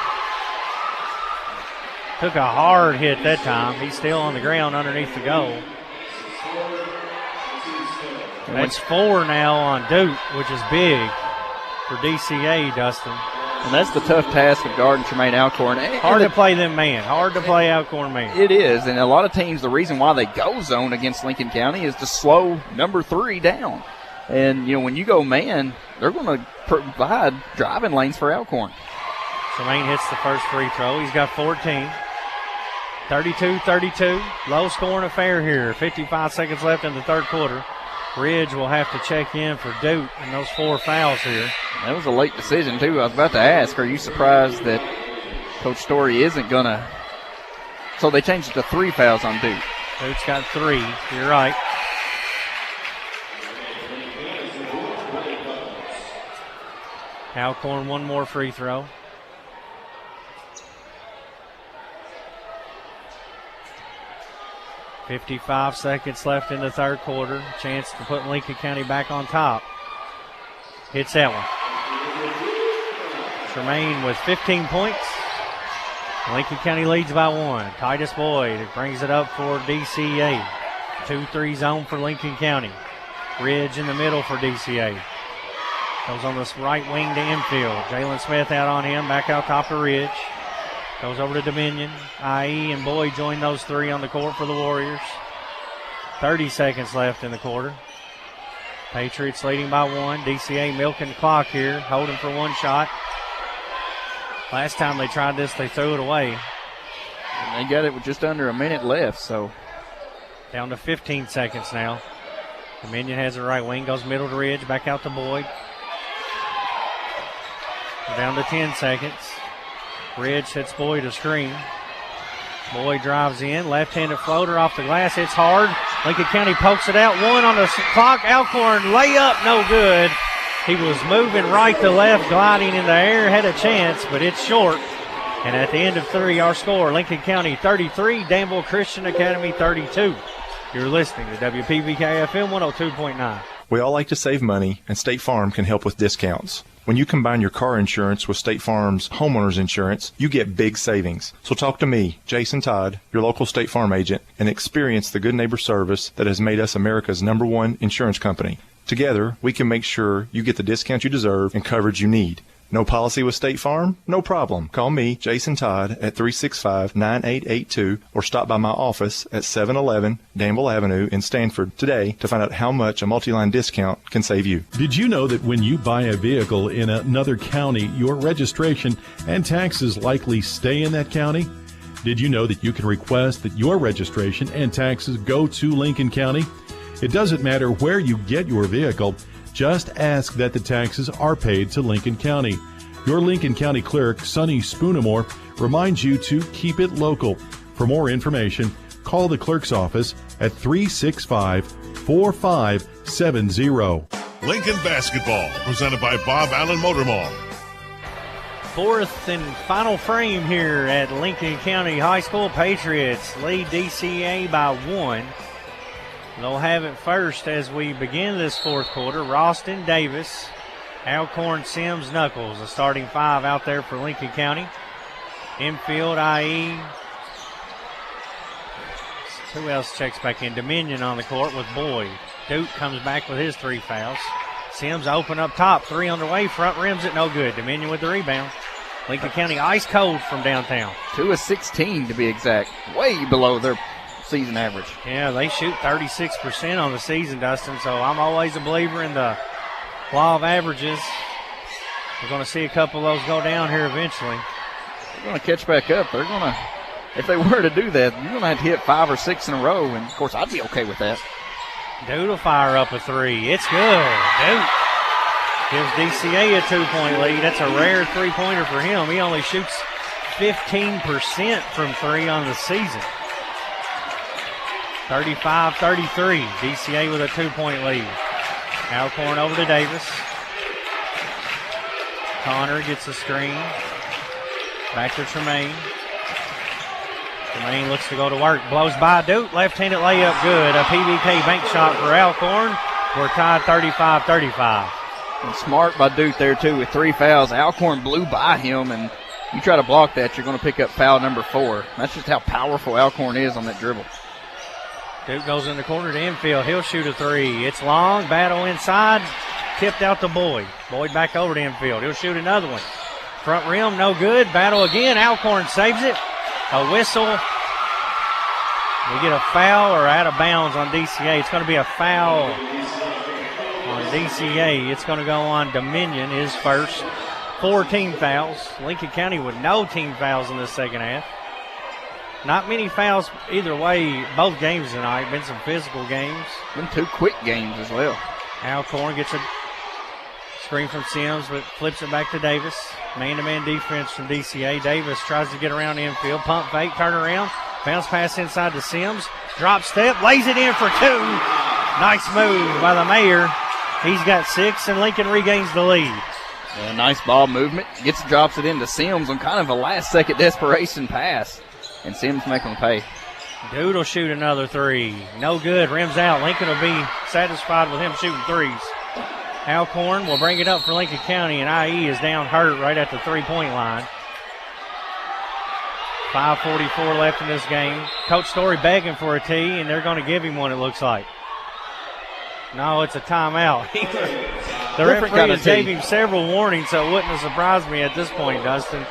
Took a hard hit that time. He's still on the ground underneath the goal. That's 4 now on Duke, which is big for DCA, Dustin. And that's the tough task of guarding Tremaine Alcorn. Hard to play them man. Hard to play Alcorn man. It is. And a lot of teams, the reason why they go zone against Lincoln County is to slow number 3 down. And, you know, when you go man, they're going to provide driving lanes for Alcorn. Tremaine hits the first free throw. He's got 14. 32-32. Low scoring affair here. 55 seconds left in the third quarter. Ridge will have to check in for Duke and those 4 fouls here. That was a late decision, too. I was about to ask, are you surprised that Coach Story isn't going to... So they changed it to 3 fouls on Duke. Duke's got 3. You're right. Alcorn, 1 more free throw. .55 seconds left in the third quarter. Chance to put Lincoln County back on top. Hits that one. Tremaine with 15 points. Lincoln County leads by 1. Titus Boyd brings it up for DCA. 2-3 zone for Lincoln County. Ridge in the middle for DCA. Goes on this right wing to infield. Jalen Smith out on him. Back out top of Ridge. Goes over to Dominion. IE and Boyd join those 3 on the court for the Warriors. 30 seconds left in the quarter. Patriots leading by 1. DCA milking the clock here, holding for 1 shot. Last time they tried this, they threw it away. And they got it with just under a minute left, so. Down to 15 seconds now. Dominion has the right wing, goes middle to Ridge, back out to Boyd. Down to 10 seconds. Ridge hits Boyd a screen. Boyd drives in, left-handed floater off the glass, hits hard. Lincoln County pokes it out, 1 on the clock. Alcorn layup, no good. He was moving right to left, gliding in the air, had a chance, but it's short. And at the end of 3, our score, Lincoln County 33, Danville Christian Academy 32. You're listening to WPBK FM 102.9. We all like to save money, and State Farm can help with discounts. When you combine your car insurance with State Farm's homeowner's insurance, you get big savings. So talk to me, Jason Todd, your local State Farm agent, and experience the good neighbor service that has made us America's #1 insurance company. Together, we can make sure you get the discount you deserve and coverage you need. No policy with State Farm? No problem. Call me, Jason Todd, at 365-9882 or stop by my office at 711 Danville Avenue in Stanford today to find out how much a multi-line discount can save you. Did you know that when you buy a vehicle in another county, your registration and taxes likely stay in that county? Did you know that you can request that your registration and taxes go to Lincoln County? It doesn't matter where you get your vehicle. Just ask that the taxes are paid to Lincoln County. Your Lincoln County clerk, Sonny Spoonamore, reminds you to keep it local. For more information, call the clerk's office at 365-4570. Lincoln Basketball, presented by Bob Allen Motor Mall. Fourth and final frame here at Lincoln County High School. Patriots lead DCA by 1. They'll have it first as we begin this fourth quarter. Ralston, Davis, Alcorn, Sims, Knuckles, the starting 5 out there for Lincoln County. Infield, IE. Who else checks back in? Dominion on the court with Boyd. Duke comes back with his 3 fouls. Sims open up top, 3 underway, front rims it, no good. Dominion with the rebound. Lincoln County ice cold from downtown. 2 of 16 to be exact, way below their season average. Yeah, they shoot 36% on the season, Dustin, so I'm always a believer in the law of averages. We're going to see a couple of those go down here eventually. They're going to catch back up. They're going to, if they were to do that, you're going to have to hit 5 or 6 in a row, and of course I'd be okay with that. Dude will fire up a 3. It's good. Dude gives DCA a 2-point lead. That's a rare 3-pointer for him. He only shoots 15% from 3 on the season. 35-33. DCA with a 2-point lead. Alcorn over to Davis. Connor gets a screen. Back to Tremaine. Tremaine looks to go to work. Blows by Duke. Left-handed layup good. A PBK bank shot for Alcorn. We're tied 35-35. And smart by Duke there, too, with 3 fouls. Alcorn blew by him, and you try to block that, you're going to pick up foul number 4. That's just how powerful Alcorn is on that dribble. Duke goes in the corner to infield. He'll shoot a 3. It's long. Battle inside. Tipped out to Boyd. Boyd back over to infield. He'll shoot another one. Front rim, no good. Battle again. Alcorn saves it. A whistle. We get a foul or out of bounds on DCA. It's going to be a foul on DCA. It's going to go on Dominion, his first. 4 team fouls. Lincoln County with no team fouls in the second half. Not many fouls either way, both games tonight. Been some physical games. Been 2 quick games as well. Alcorn gets a screen from Sims, but flips it back to Davis. Man-to-man defense from DCA. Davis tries to get around the infield. Pump fake, turn around. Bounce pass inside to Sims. Drop step, lays it in for 2. Nice move by the mayor. He's got 6, and Lincoln regains the lead. Yeah, nice ball movement. Drops it into Sims on kind of a last-second desperation pass. And Sims making him pay. Dude will shoot another 3. No good. Rims out. Lincoln will be satisfied with him shooting 3s. Alcorn will bring it up for Lincoln County, and IE is down hurt right at the 3-point line. 5:44 left in this game. Coach Story begging for a tee, and they're going to give him one, it looks like. No, it's a timeout. The referee gave him several warnings, so it wouldn't have surprised me at this point, Dustin.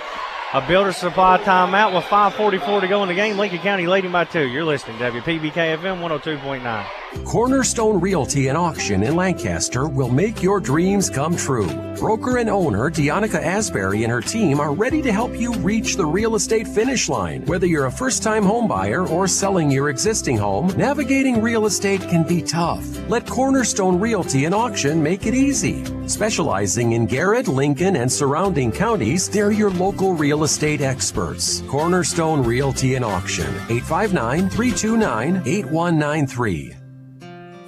A Builder Supply timeout with 5:44 to go in the game. Lincoln County leading by 2. You're listening to WPBK-FM 102.9. Cornerstone Realty and Auction in Lancaster will make your dreams come true. Broker and owner Deonica Asbury and her team are ready to help you reach the real estate finish line. Whether you're a first-time home buyer or selling your existing home, navigating real estate can be tough. Let Cornerstone Realty and Auction make it easy. Specializing in Garrett, Lincoln, and surrounding counties, they're your local real estate experts. Cornerstone Realty and Auction, 859-329-8193.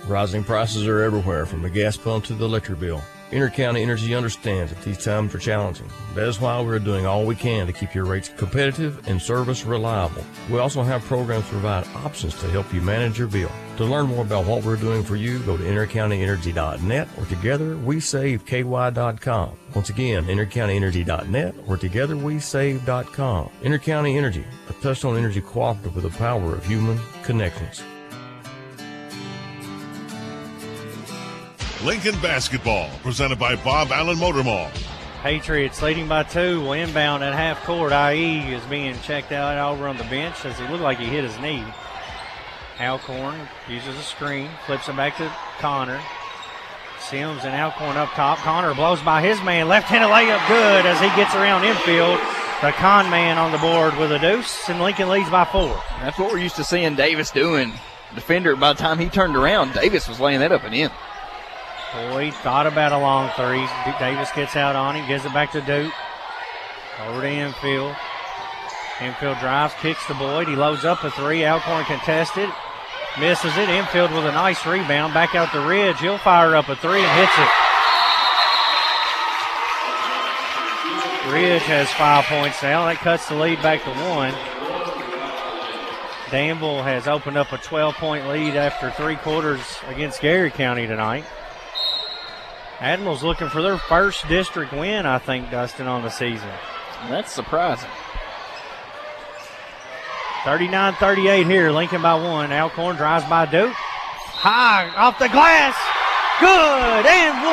Rising prices are everywhere, from the gas pump to the electric bill. Intercounty Energy understands that these times are challenging. That is why we're doing all we can to keep your rates competitive and service reliable. We also have programs to provide options to help you manage your bill. To learn more about what we're doing for you, go to intercountyenergy.net or togetherwesave.ky.com. Once again, intercountyenergy.net or togetherwesave.com. Intercounty Energy, a touchstone energy cooperative with the power of human connections. Lincoln basketball, presented by Bob Allen Motor Mall. Patriots leading by 2, will inbound at half court. IE is being checked out over on the bench as he looked like he hit his knee. Alcorn uses a screen, flips it back to Connor. Sims and Alcorn up top. Connor blows by his man. Left-handed layup good as he gets around infield. The con man on the board with a deuce, and Lincoln leads by 4. That's what we're used to seeing Davis doing. Defender, by the time he turned around, Davis was laying that up and in. Boyd thought about a long 3. Davis gets out on him, gives it back to Duke. Over to infield. Infield drives, kicks to Boyd. He loads up a 3. Alcorn contested. Misses it. Infield with a nice rebound. Back out the ridge. He'll fire up a 3 and hits it. Ridge has 5 points now. That cuts the lead back to 1. Danville has opened up a 12-point lead after 3 quarters against Gary County tonight. Admiral's looking for their first district win, I think, Dustin, on the season. That's surprising. 39-38 here, Lincoln by 1. Alcorn drives by Duke. High off the glass. Good, and 1.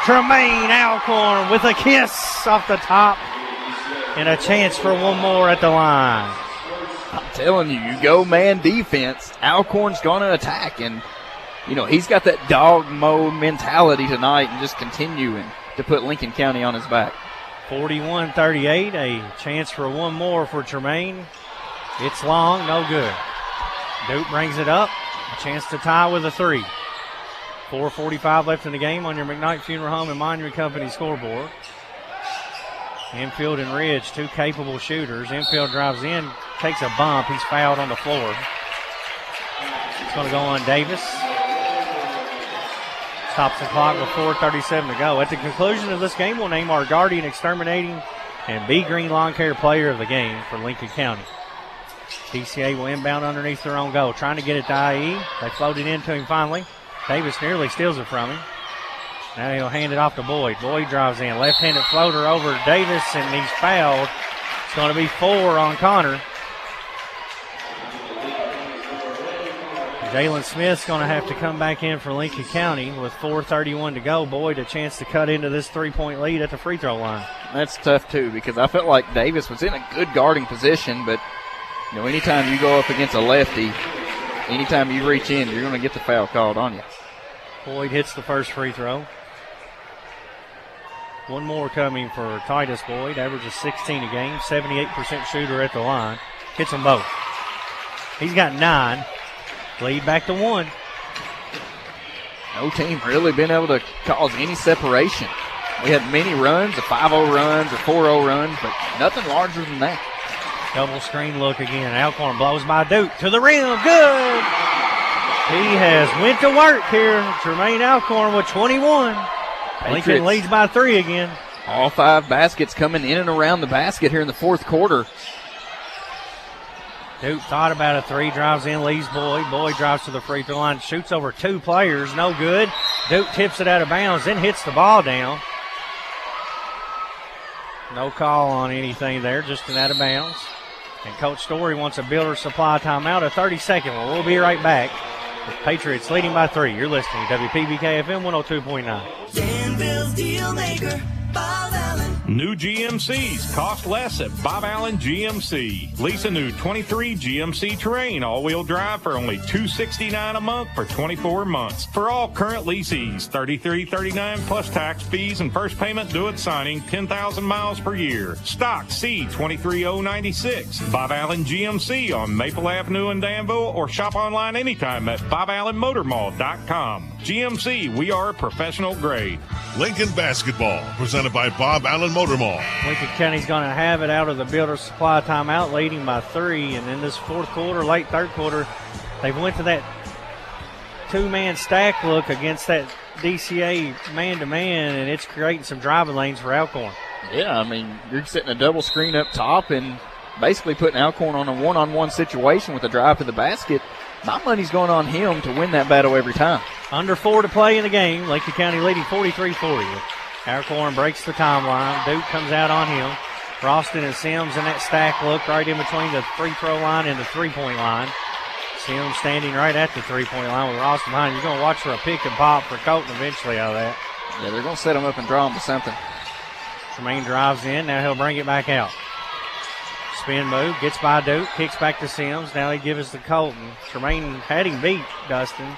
Tremaine Alcorn with a kiss off the top. And a chance for one more at the line. I'm telling you, you go man defense, Alcorn's going to attack. And, you know, he's got that dog mode mentality tonight and just continuing to put Lincoln County on his back. 41-38, a chance for one more for Tremaine. It's long, no good. Duke brings it up, a chance to tie with a 3. 4:45 left in the game on your McKnight Funeral Home and Monument Company scoreboard. Infield and Ridge, 2 capable shooters. Infield drives in, takes a bump. He's fouled on the floor. It's going to go on Davis. Stops the clock with 4:37 to go. At the conclusion of this game, we'll name our Guardian Exterminating and Be Green Lawn Care Player of the game for Lincoln County. DCA will inbound underneath their own goal, trying to get it to IE. They float it into him finally. Davis nearly steals it from him. Now he'll hand it off to Boyd. Boyd drives in. Left-handed floater over Davis, and he's fouled. It's going to be 4 on Connor. Jalen Smith's going to have to come back in for Lincoln County with 4:31 to go. Boyd a chance to cut into this 3-point lead at the free throw line. That's tough, too, because I felt like Davis was in a good guarding position, but, you know, anytime you go up against a lefty, anytime you reach in, you're going to get the foul called on you. Boyd hits the first free throw. One more coming for Titus Boyd. Averages 16 a game, 78% shooter at the line. Hits them both. He's got 9. Lead back to 1. No team really been able to cause any separation. We had many runs, a 5-0 runs, a 4-0 runs, but nothing larger than that. Double screen look again. Alcorn blows by Duke to the rim. Good. He has went to work here. Tremaine Alcorn with 21. Lincoln leads by 3 again. All 5 baskets coming in and around the basket here in the fourth quarter. Duke thought about a 3, drives in, leaves Boyd. Boyd drives to the free throw line, shoots over 2 players, no good. Duke tips it out of bounds, then hits the ball down. No call on anything there, just an out of bounds. And Coach Story wants a Builder Supply timeout, a 30-second one. We'll be right back with Patriots leading by 3. You're listening to WPBK FM 102.9. Danville's Deal Maker, Bob Allen. New GMCs cost less at Bob Allen GMC. Lease a new 23 GMC Terrain all-wheel drive for only $269 a month for 24 months. For all current leasees, $33.39 plus tax, fees, and first payment due at signing, 10,000 miles per year. Stock C23096. Bob Allen GMC on Maple Avenue in Danville, or shop online anytime at BobAllenMotorMall.com. GMC, we are professional grade. Lincoln basketball, presented by Bob Allen Motor Mall. Lincoln County's going to have it out of the Builder Supply timeout, leading by 3. And in this fourth quarter, late third quarter, they've went to that 2-man stack look against that DCA man-to-man, and it's creating some driving lanes for Alcorn. Yeah, I mean, you're setting a double screen up top and basically putting Alcorn on a one-on-one situation with a drive to the basket. My money's going on him to win that battle every time. Under 4 to play in the game. Lincoln County leading 43-40. Alcorn breaks the timeline. Duke comes out on him. Ralston and Sims in that stack look right in between the free throw line and the three-point line. Sims standing right at the three-point line with Ralston behind. You're going to watch for a pick and pop for Colton eventually out of that. Yeah, they're going to set him up and draw him to something. Tremaine drives in. Now he'll bring it back out. Spin move, gets by Duke, kicks back to Sims. Now he gives to Colton. Tremaine had him beat, Dustin. I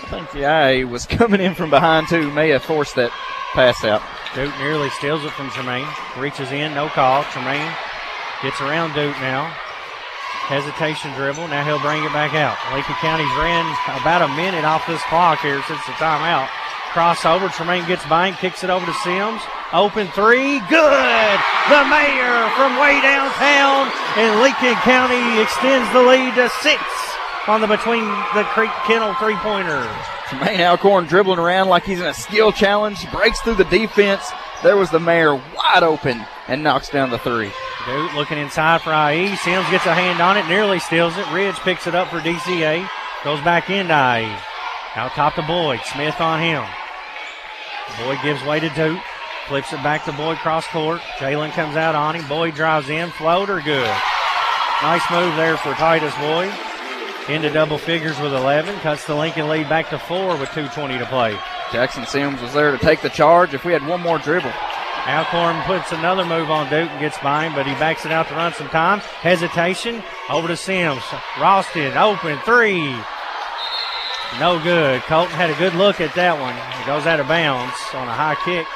think the eye was coming in from behind, too. May have forced that pass out. Duke nearly steals it from Tremaine. Reaches in, no call. Tremaine gets around Duke now. Hesitation dribble. Now he'll bring it back out. Lincoln County's ran about a minute off this clock here since the timeout. Crossover. Tremaine gets by him, kicks it over to Sims. Open 3. Good! The mayor from way downtown. And Lincoln County extends the lead to 6 on the Between the Creek Kennel three-pointer. Tremaine Alcorn dribbling around like he's in a skill challenge. Breaks through the defense. There was the mayor wide open and knocks down the three. Duke looking inside for IE. Sims gets a hand on it, nearly steals it. Ridge picks it up for DCA. Goes back into IE. Out top to Boyd. Smith on him. Boyd gives way to Duke. Flips it back to Boyd cross court. Jalen comes out on him. Boyd drives in. Floater good. Nice move there for Titus Boyd. Into double figures with 11. Cuts the Lincoln lead back to 4 with 2:20 to play. Jackson Sims was there to take the charge if we had one more dribble. Alcorn puts another move on Duke and gets by him, but he backs it out to run some time. Hesitation. Over to Sims. Ralston open three. No good. Colton had a good look at that one. It goes out of bounds on a high kick.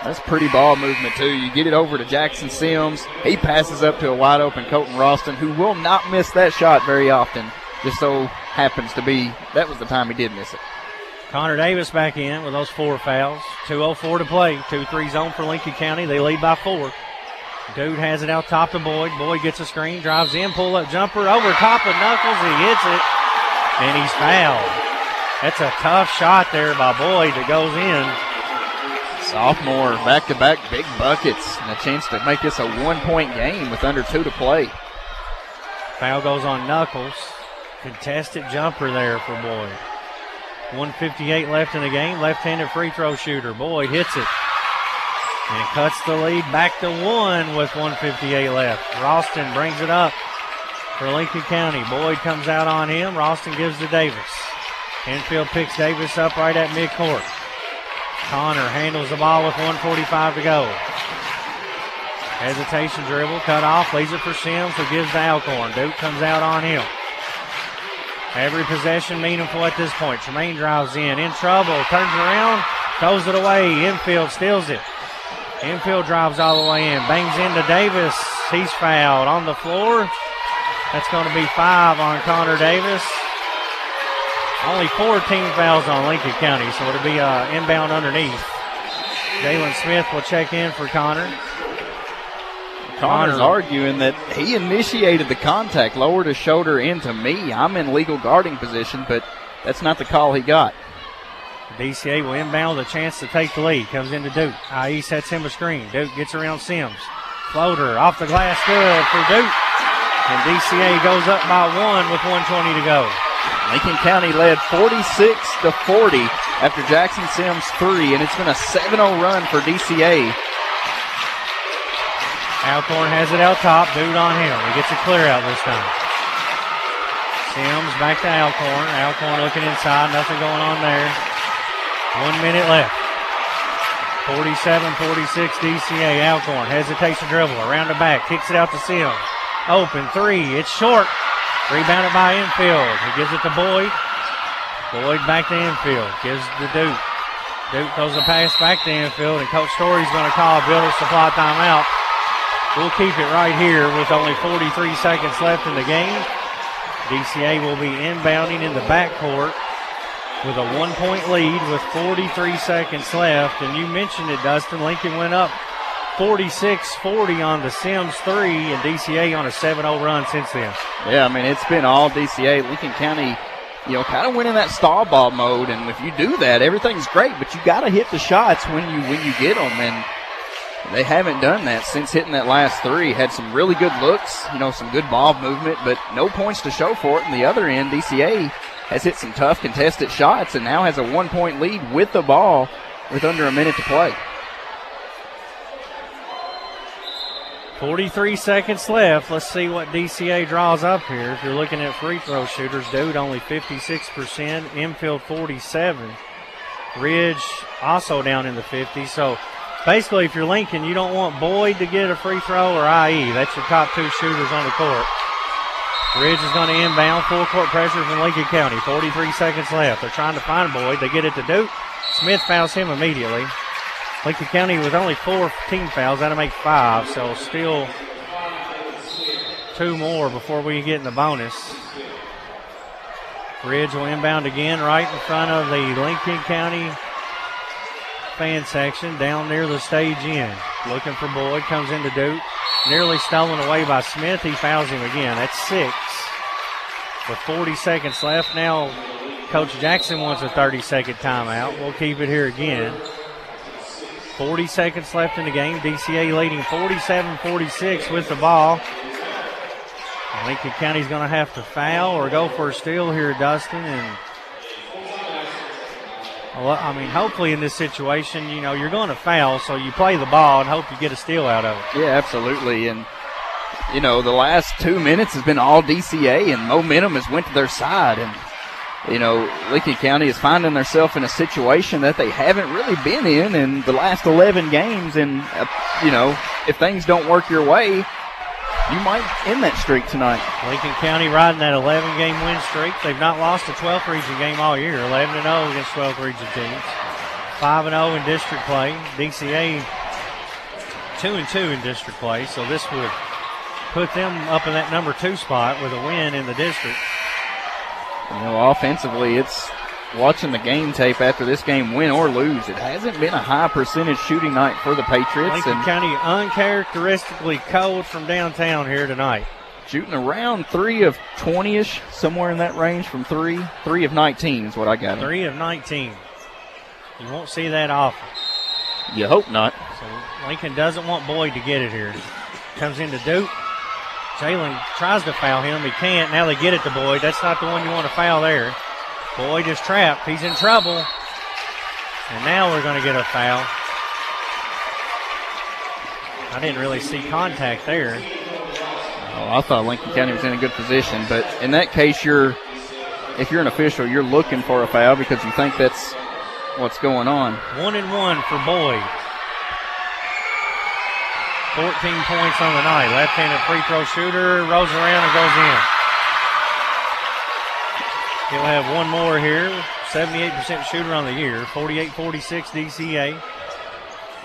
That's pretty ball movement, too. You get it over to Jackson Sims. He passes up to a wide-open Colton Ralston, who will not miss that shot very often. Just so happens to be that was the time he did miss it. Connor Davis back in with those 4 fouls. 2:04 to play. 2-3 zone for Lincoln County. They lead by 4. Dude has it out top to Boyd. Boyd gets a screen, drives in, pull-up jumper over top of Knuckles. He hits it, and he's fouled. That's a tough shot there by Boyd that goes in. Sophomore, back-to-back big buckets, and a chance to make this a 1-point game with under 2 to play. Foul goes on Knuckles. Contested jumper there for Boyd. 1:58 left in the game. Left-handed free throw shooter. Boyd hits it and cuts the lead back to 1 with 1:58 left. Ralston brings it up for Lincoln County. Boyd comes out on him. Ralston gives to Davis. Infield picks Davis up right at midcourt. Connor handles the ball with 1:45 to go. Hesitation dribble, cut off, leaves it for Sims, who gives to Alcorn. Duke comes out on him. Every possession meaningful at this point. Tremaine drives in trouble, turns around, throws it away. Infield steals it. Infield drives all the way in, bangs into Davis. He's fouled on the floor. That's going to be 5 on Connor Davis. Only 4 team fouls on Lincoln County, so it'll be inbound underneath. Jalen Smith will check in for Connor. Connor's arguing that he initiated the contact, lowered his shoulder into me. I'm in legal guarding position, but that's not the call he got. DCA will inbound with a chance to take the lead. Comes into Duke. IE sets him a screen. Duke gets around Sims. Floater off the glass, good for Duke. And DCA goes up by 1 with 1:20 to go. Lincoln County led 46-40 after Jackson Sims 3, and it's been a 7-0 run for DCA. Alcorn has it out top. Dude on him. He gets a clear out this time. Sims back to Alcorn. Alcorn looking inside. Nothing going on there. 1 minute left. 47-46 DCA. Alcorn hesitation dribble around the back. Kicks it out to Sims. Open three. It's short. Rebounded by Infield. He gives it to Boyd. Boyd back to Infield. Gives to Duke. Duke throws the pass back to Infield, and Coach Story's going to call a Builder Supply timeout. We'll keep it right here with only 43 seconds left in the game. DCA will be inbounding in the backcourt with a 1-point lead with 43 seconds left. And you mentioned it, Dustin. Lincoln went up 46-40 on the Sims 3, and DCA on a 7-0 run since then. Yeah, I mean, it's been all DCA. Lincoln County, kind of went in that stall ball mode, and if you do that, everything's great, but you got to hit the shots when you get them, and they haven't done that since hitting that last 3. Had some really good looks, some good ball movement, but no points to show for it. On the other end, DCA has hit some tough contested shots and now has a 1-point lead with the ball with under a minute to play. 43 seconds left. Let's see what DCA draws up here. If you're looking at free throw shooters, Dude only 56%, Infield 47. Ridge also down in the 50s. So basically, if you're Lincoln, you don't want Boyd to get a free throw or IE. That's your top 2 shooters on the court. Ridge is going to inbound. Full court pressure from Lincoln County. 43 seconds left. They're trying to find Boyd. They get it to Duke. Smith fouls him immediately. Lincoln County with only 4 team fouls. That'll make 5. So still 2 more before we get in the bonus. Ridge will inbound again right in front of the Lincoln County fan section down near the stage end. Looking for Boyd. Comes into Duke. Nearly stolen away by Smith. He fouls him again. That's 6. With 40 seconds left. Now Coach Jackson wants a 30-second timeout. We'll keep it here again. 40 seconds left in the game. DCA leading 47-46 with the ball. Lincoln County's going to have to foul or go for a steal here, Dustin. And I mean, hopefully in this situation, you're going to foul, so you play the ball and hope you get a steal out of it. Yeah, absolutely. And, the last 2 minutes has been all DCA, and momentum has went to their side. And, Lincoln County is finding themselves in a situation that they haven't really been in the last 11 games. And, if things don't work your way, you might end that streak tonight. Lincoln County riding that 11-game win streak. They've not lost a 12th region game all year. 11-0 against 12th region teams. 5-0 in district play. DCA 2-2 in district play. So this would put them up in that number 2 spot with a win in the district. Offensively, it's watching the game tape after this game, win or lose. It hasn't been a high percentage shooting night for the Patriots. Lincoln County uncharacteristically cold from downtown here tonight. Shooting around 3 of 20-ish, somewhere in that range from 3. 3 of 19 is what I got. 3 of 19. You won't see that often. You hope not. So Lincoln doesn't want Boyd to get it here. Comes into Duke. Jalen tries to foul him. He can't. Now they get it to Boyd. That's not the one you want to foul there. Boyd is trapped. He's in trouble. And now we're going to get a foul. I didn't really see contact there. I thought Lincoln County was in a good position. But in that case, if you're an official, you're looking for a foul because you think that's what's going on. 1-1 for Boyd. 14 points on the night. Left-handed free throw shooter, rolls around and goes in. He'll have one more here. 78% shooter on the year. 48-46 DCA.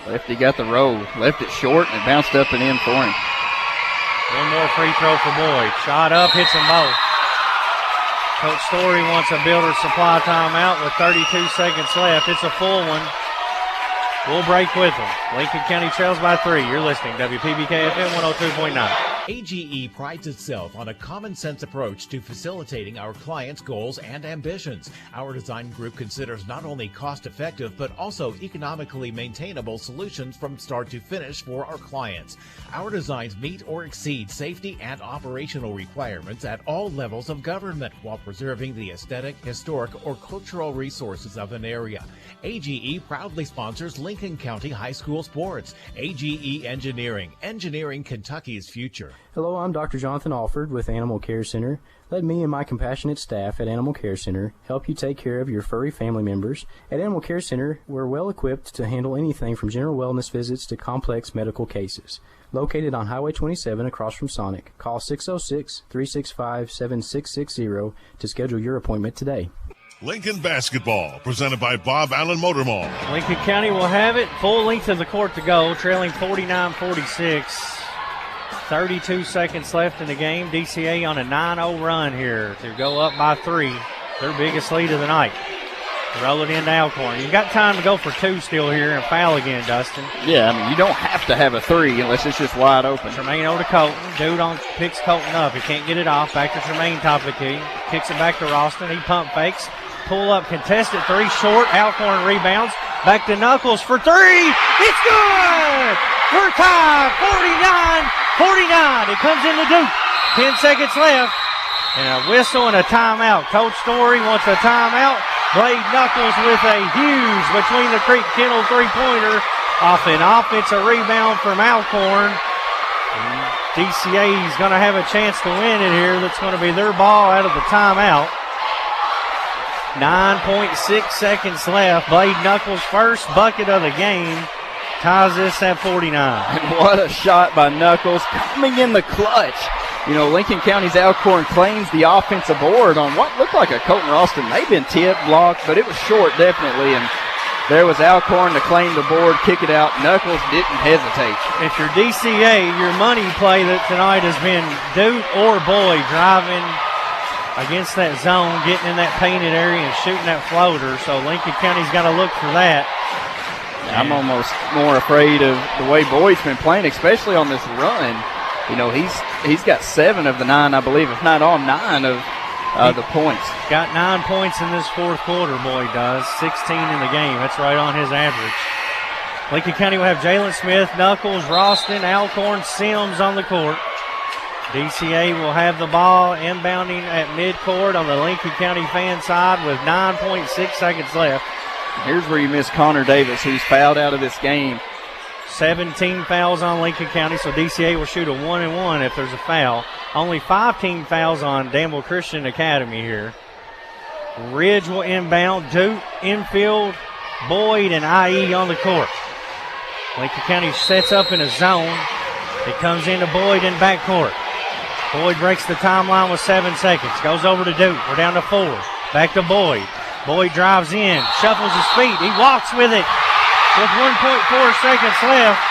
Lefty got the roll. Left it short and it bounced up and in for him. One more free throw for Boyd. Shot up, hits them both. Coach Story wants a Builder Supply timeout with 32 seconds left. It's a full one. We'll break with them. Lincoln County trails by 3. You're listening WPBK FM 102.9. AGE prides itself on a common-sense approach to facilitating our clients' goals and ambitions. Our design group considers not only cost-effective but also economically maintainable solutions from start to finish for our clients. Our designs meet or exceed safety and operational requirements at all levels of government while preserving the aesthetic, historic, or cultural resources of an area. AGE proudly sponsors Lincoln County High School sports. AGE Engineering, engineering Kentucky's future. Hello, I'm Dr. Jonathan Alford with Animal Care Center. Let me and my compassionate staff at Animal Care Center help you take care of your furry family members. At Animal Care Center, we're well equipped to handle anything from general wellness visits to complex medical cases. Located on Highway 27 across from Sonic, call 606-365-7660 to schedule your appointment today. Lincoln basketball, presented by Bob Allen Motor Mall. Lincoln County will have it. Full length of the court to go, trailing 49-46. 32 seconds left in the game. DCA on a 9-0 run here to go up by 3. Their biggest lead of the night. Roll it into Alcorn. You've got time to go for 2 still here and foul again, Dustin. Yeah, I mean, you don't have to have a 3 unless it's just wide open. Tremaine over to Colton. Dude picks Colton up. He can't get it off. Back to Tremaine, top of the key. Kicks it back to Ralston. He pump fakes. Pull up, contested 3, short. Alcorn rebounds. Back to Knuckles for 3. It's good! We're tied. 49-49. It comes into Duke. 10 seconds left. And a whistle and a timeout. Coach Story wants a timeout. Blade Knuckles with a huge between the Creek Kennel three-pointer off an offensive rebound from Alcorn. And DCA is going to have a chance to win it here. That's going to be their ball out of the timeout. 9.6 seconds left. Blade Knuckles' first bucket of the game ties this at 49. And what a shot by Knuckles coming in the clutch. You know, Lincoln County's Alcorn claims the offensive board on what looked like a Colton Ralston. They've been tipped, blocked, but it was short definitely. And there was Alcorn to claim the board, kick it out. Knuckles didn't hesitate. If you're DCA, your money play that tonight has been Duke or Boyd driving against that zone, getting in that painted area and shooting that floater. So Lincoln County's got to look for that. I'm almost more afraid of the way Boyd's been playing, especially on this run. You know, he's got 7 of the 9, I believe, if not all 9 of the points. Got 9 points in this fourth quarter, Boyd does. 16 in the game. That's right on his average. Lincoln County will have Jalen Smith, Knuckles, Ralston, Alcorn, Sims on the court. DCA will have the ball inbounding at midcourt on the Lincoln County fan side with 9.6 seconds left. Here's where you miss Connor Davis, who's fouled out of this game. 17 fouls on Lincoln County, so DCA will shoot a 1-and-1 if there's a foul. Only 5 team fouls on Danville Christian Academy here. Ridge will inbound. Duke infield. Boyd and IE on the court. Lincoln County sets up in a zone. It comes into Boyd in backcourt. Boyd breaks the timeline with 7 seconds. Goes over to Duke. We're down to 4. Back to Boyd. Boyd drives in. Shuffles his feet. He walks with it. With 1.4 seconds left.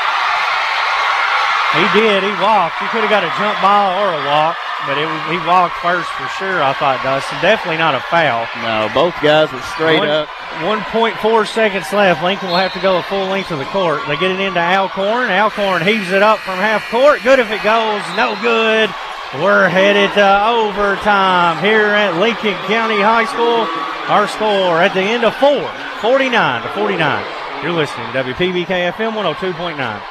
He did. He walked. He could have got a jump ball or a walk, but he walked first for sure, I thought, Dustin. Definitely not a foul. No, both guys were straight up. 1.4 seconds left. Lincoln will have to go a full length of the court. They get it into Alcorn. Alcorn heaves it up from half court. Good if it goes. No good. We're headed to overtime here at Lincoln County High School. Our score at the end of 4, 49-49. You're listening to WPBK FM 102.9.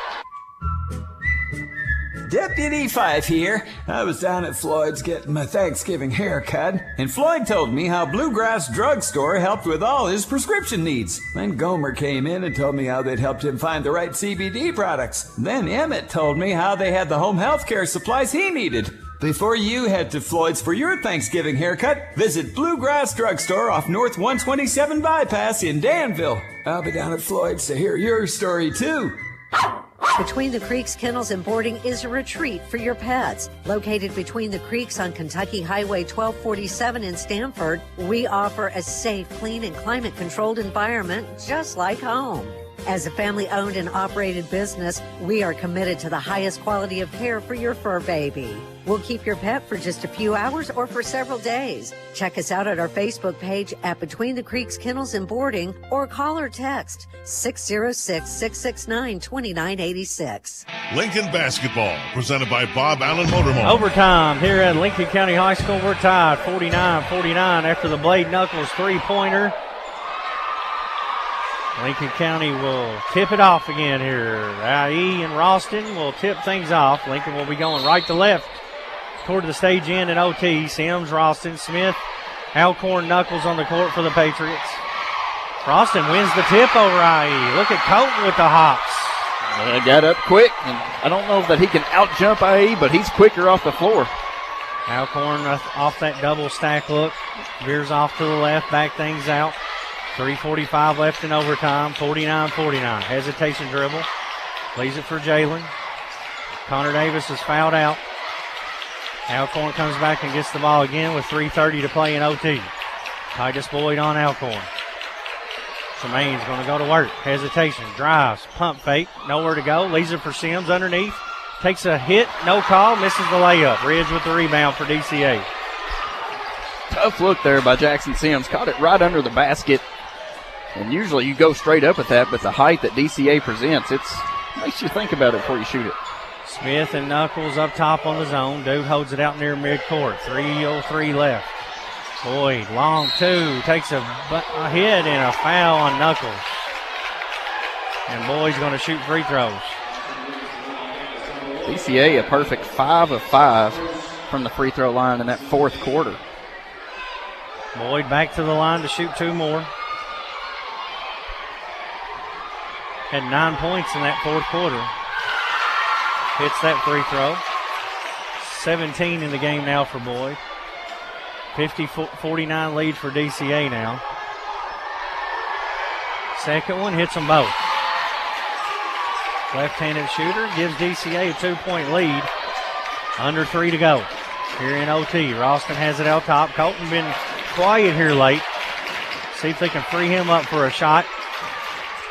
Deputy Fife here. I was down at Floyd's getting my Thanksgiving haircut, and Floyd told me how Bluegrass Drugstore helped with all his prescription needs. Then Gomer came in and told me how they'd helped him find the right CBD products. Then Emmett told me how they had the home health care supplies he needed. Before you head to Floyd's for your Thanksgiving haircut, visit Bluegrass Drugstore off North 127 Bypass in Danville. I'll be down at Floyd's to hear your story, too. Between the Creeks Kennels and Boarding is a retreat for your pets. Located between the creeks on Kentucky Highway 1247 in Stamford, we offer a safe, clean, and climate-controlled environment just like home. As a family-owned and operated business, we are committed to the highest quality of care for your fur baby. We'll keep your pet for just a few hours or for several days. Check us out at our Facebook page at Between the Creeks Kennels and Boarding or call or text 606-669-2986. Lincoln Basketball, presented by Bob Allen Motor Mall. Overtime here at Lincoln County High School. We're tied 49-49 after the Blade Knuckles three-pointer. Lincoln County will tip it off again here. IE and Ralston will tip things off. Lincoln will be going right to left toward the stage end in OT. Sims, Ralston, Smith, Alcorn, Knuckles on the court for the Patriots. Ralston wins the tip over IE. Look at Colton with the hops. Got up quick, and I don't know that he can out-jump IE, but he's quicker off the floor. Alcorn off that double stack look. Veers off to the left, back things out. 3:45 left in overtime, 49-49. Hesitation dribble. Leaves it for Jalen. Connor Davis is fouled out. Alcorn comes back and gets the ball again with 3:30 to play in OT. Titus Boyd on Alcorn. Tremaine's going to go to work. Hesitation, drives, pump fake, nowhere to go. Leaves it for Sims underneath. Takes a hit, no call, misses the layup. Ridge with the rebound for DCA. Tough look there by Jackson Sims. Caught it right under the basket. And usually you go straight up at that, but the height that DCA presents, it makes you think about it before you shoot it. Smith and Knuckles up top on the zone. Dude holds it out near midcourt. 3:03 left. Boyd, long two, takes a hit and a foul on Knuckles. And Boyd's going to shoot free throws. DCA a perfect 5 of 5 from the free throw line in that fourth quarter. Boyd back to the line to shoot 2 more. Had 9 points in that fourth quarter. Hits that free throw. 17 in the game now for Boyd. 50-49 lead for DCA now. Second one hits them both. Left-handed shooter gives DCA a 2-point lead. Under 3 to go here in OT. Ralston has it out top. Colton been quiet here late. See if they can free him up for a shot.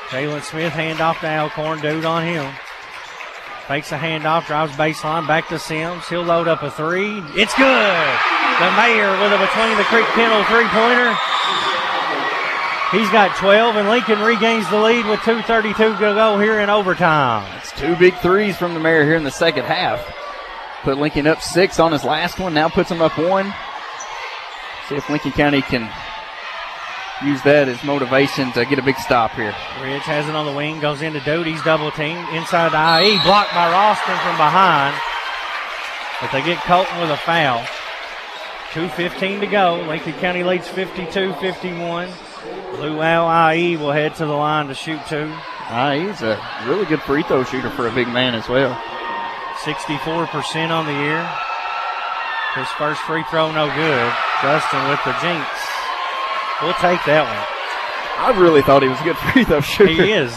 Jalen Smith handoff to Alcorn. Dude on him. Fakes a handoff, drives baseline, back to Sims. He'll load up a 3. It's good. The Mayor with a between the creek kennel three-pointer. He's got 12, and Lincoln regains the lead with 2:32 to go here in overtime. It's 2 big threes from the Mayor here in the second half. Put Lincoln up 6 on his last one, now puts them up 1. See if Lincoln County can use that as motivation to get a big stop here. Ridge has it on the wing, goes into Doty's double team. Inside the IE, blocked by Ralston from behind. But they get Colton with a foul. 2:15 to go. Lincoln County leads 52-51. Blue Owl IE will head to the line to shoot two. He's a really good free throw shooter for a big man as well. 64% on the year. His first free throw, no good. Dustin with the jinx. We'll take that one. I really thought he was a good free throw shooter. He is.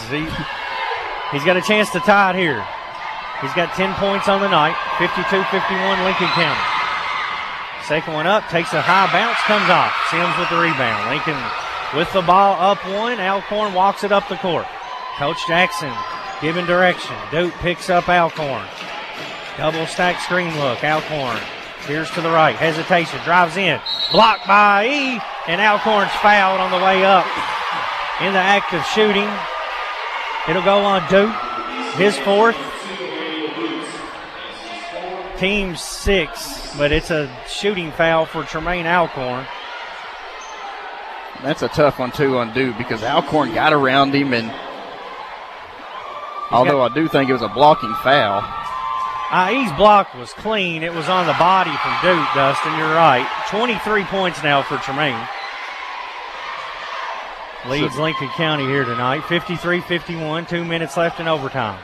He's got a chance to tie it here. He's got 10 points on the night. 52-51 Lincoln County. Second one up, takes a high bounce, comes off. Sims with the rebound. Lincoln with the ball up one. Alcorn walks it up the court. Coach Jackson giving direction. Duke picks up Alcorn. Double stack screen look. Alcorn here's to the right. Hesitation. Drives in. Blocked by E. And Alcorn's fouled on the way up. In the act of shooting. It'll go on Duke. His fourth. Team 6. But it's a shooting foul for Tremaine Alcorn. That's a tough one, too, on Duke because Alcorn got around him. And although I do think it was a blocking foul. IE's block was clean. It was on the body from Duke, Dustin. You're right. 23 points now for Tremaine. Leads Lincoln County here tonight. 53-51, 2 minutes left in overtime.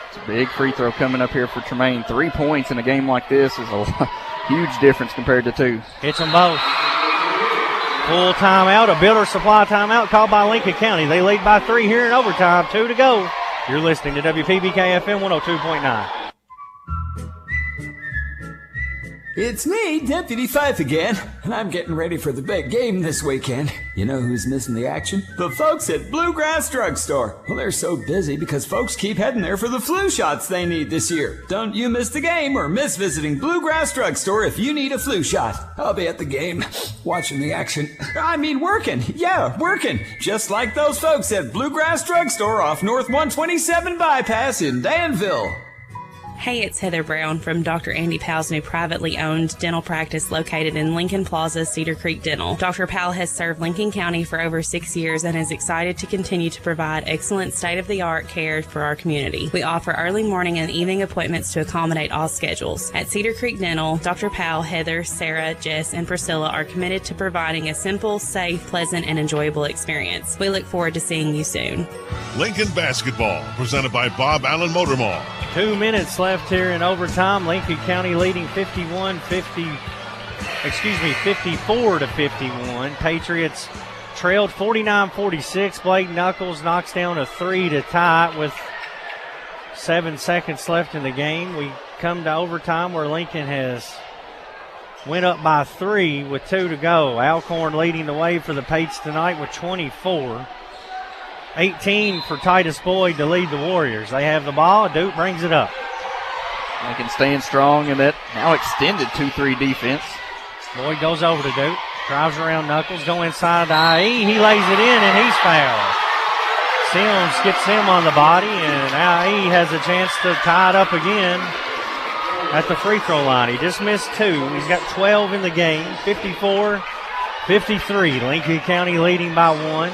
It's a big free throw coming up here for Tremaine. 3 points in a game like this is a huge difference compared to 2. Hits them both. Full timeout, a Builder Supply timeout called by Lincoln County. They lead by 3 here in overtime. 2 to go. You're listening to WPBK FM 102.9. It's me, Deputy Fife again, and I'm getting ready for the big game this weekend. You know who's missing the action? The folks at Bluegrass Drugstore. Well, they're so busy because folks keep heading there for the flu shots they need this year. Don't you miss the game or miss visiting Bluegrass Drugstore if you need a flu shot. I'll be at the game, watching the action. I mean working. Yeah, working. Just like those folks at Bluegrass Drugstore off North 127 Bypass in Danville. Hey, it's Heather Brown from Dr. Andy Powell's new privately owned dental practice located in Lincoln Plaza, Cedar Creek Dental. Dr. Powell has served Lincoln County for over 6 years and is excited to continue to provide excellent state-of-the-art care for our community. We offer early morning and evening appointments to accommodate all schedules. At Cedar Creek Dental, Dr. Powell, Heather, Sarah, Jess, and Priscilla are committed to providing a simple, safe, pleasant, and enjoyable experience. We look forward to seeing you soon. Lincoln Basketball, presented by Bob Allen Motor Mall. 2 minutes left here in overtime. Lincoln County leading 54-51. Patriots trailed 49-46. Blake Knuckles knocks down a 3 to tie it with 7 seconds left in the game. We come to overtime where Lincoln has went up by 3 with 2 to go. Alcorn leading the way for the Pates tonight with 24. 18 for Titus Boyd to lead the Warriors. They have the ball. Duke brings it up. Lincoln staying strong in that now extended 2-3 defense. Boyd goes over to Duke. Drives around Knuckles. Go inside to IE. He lays it in, and he's fouled. Sims gets him on the body, and IE has a chance to tie it up again at the free throw line. He just missed 2. He's got 12 in the game. 54-53. Lincoln County leading by 1.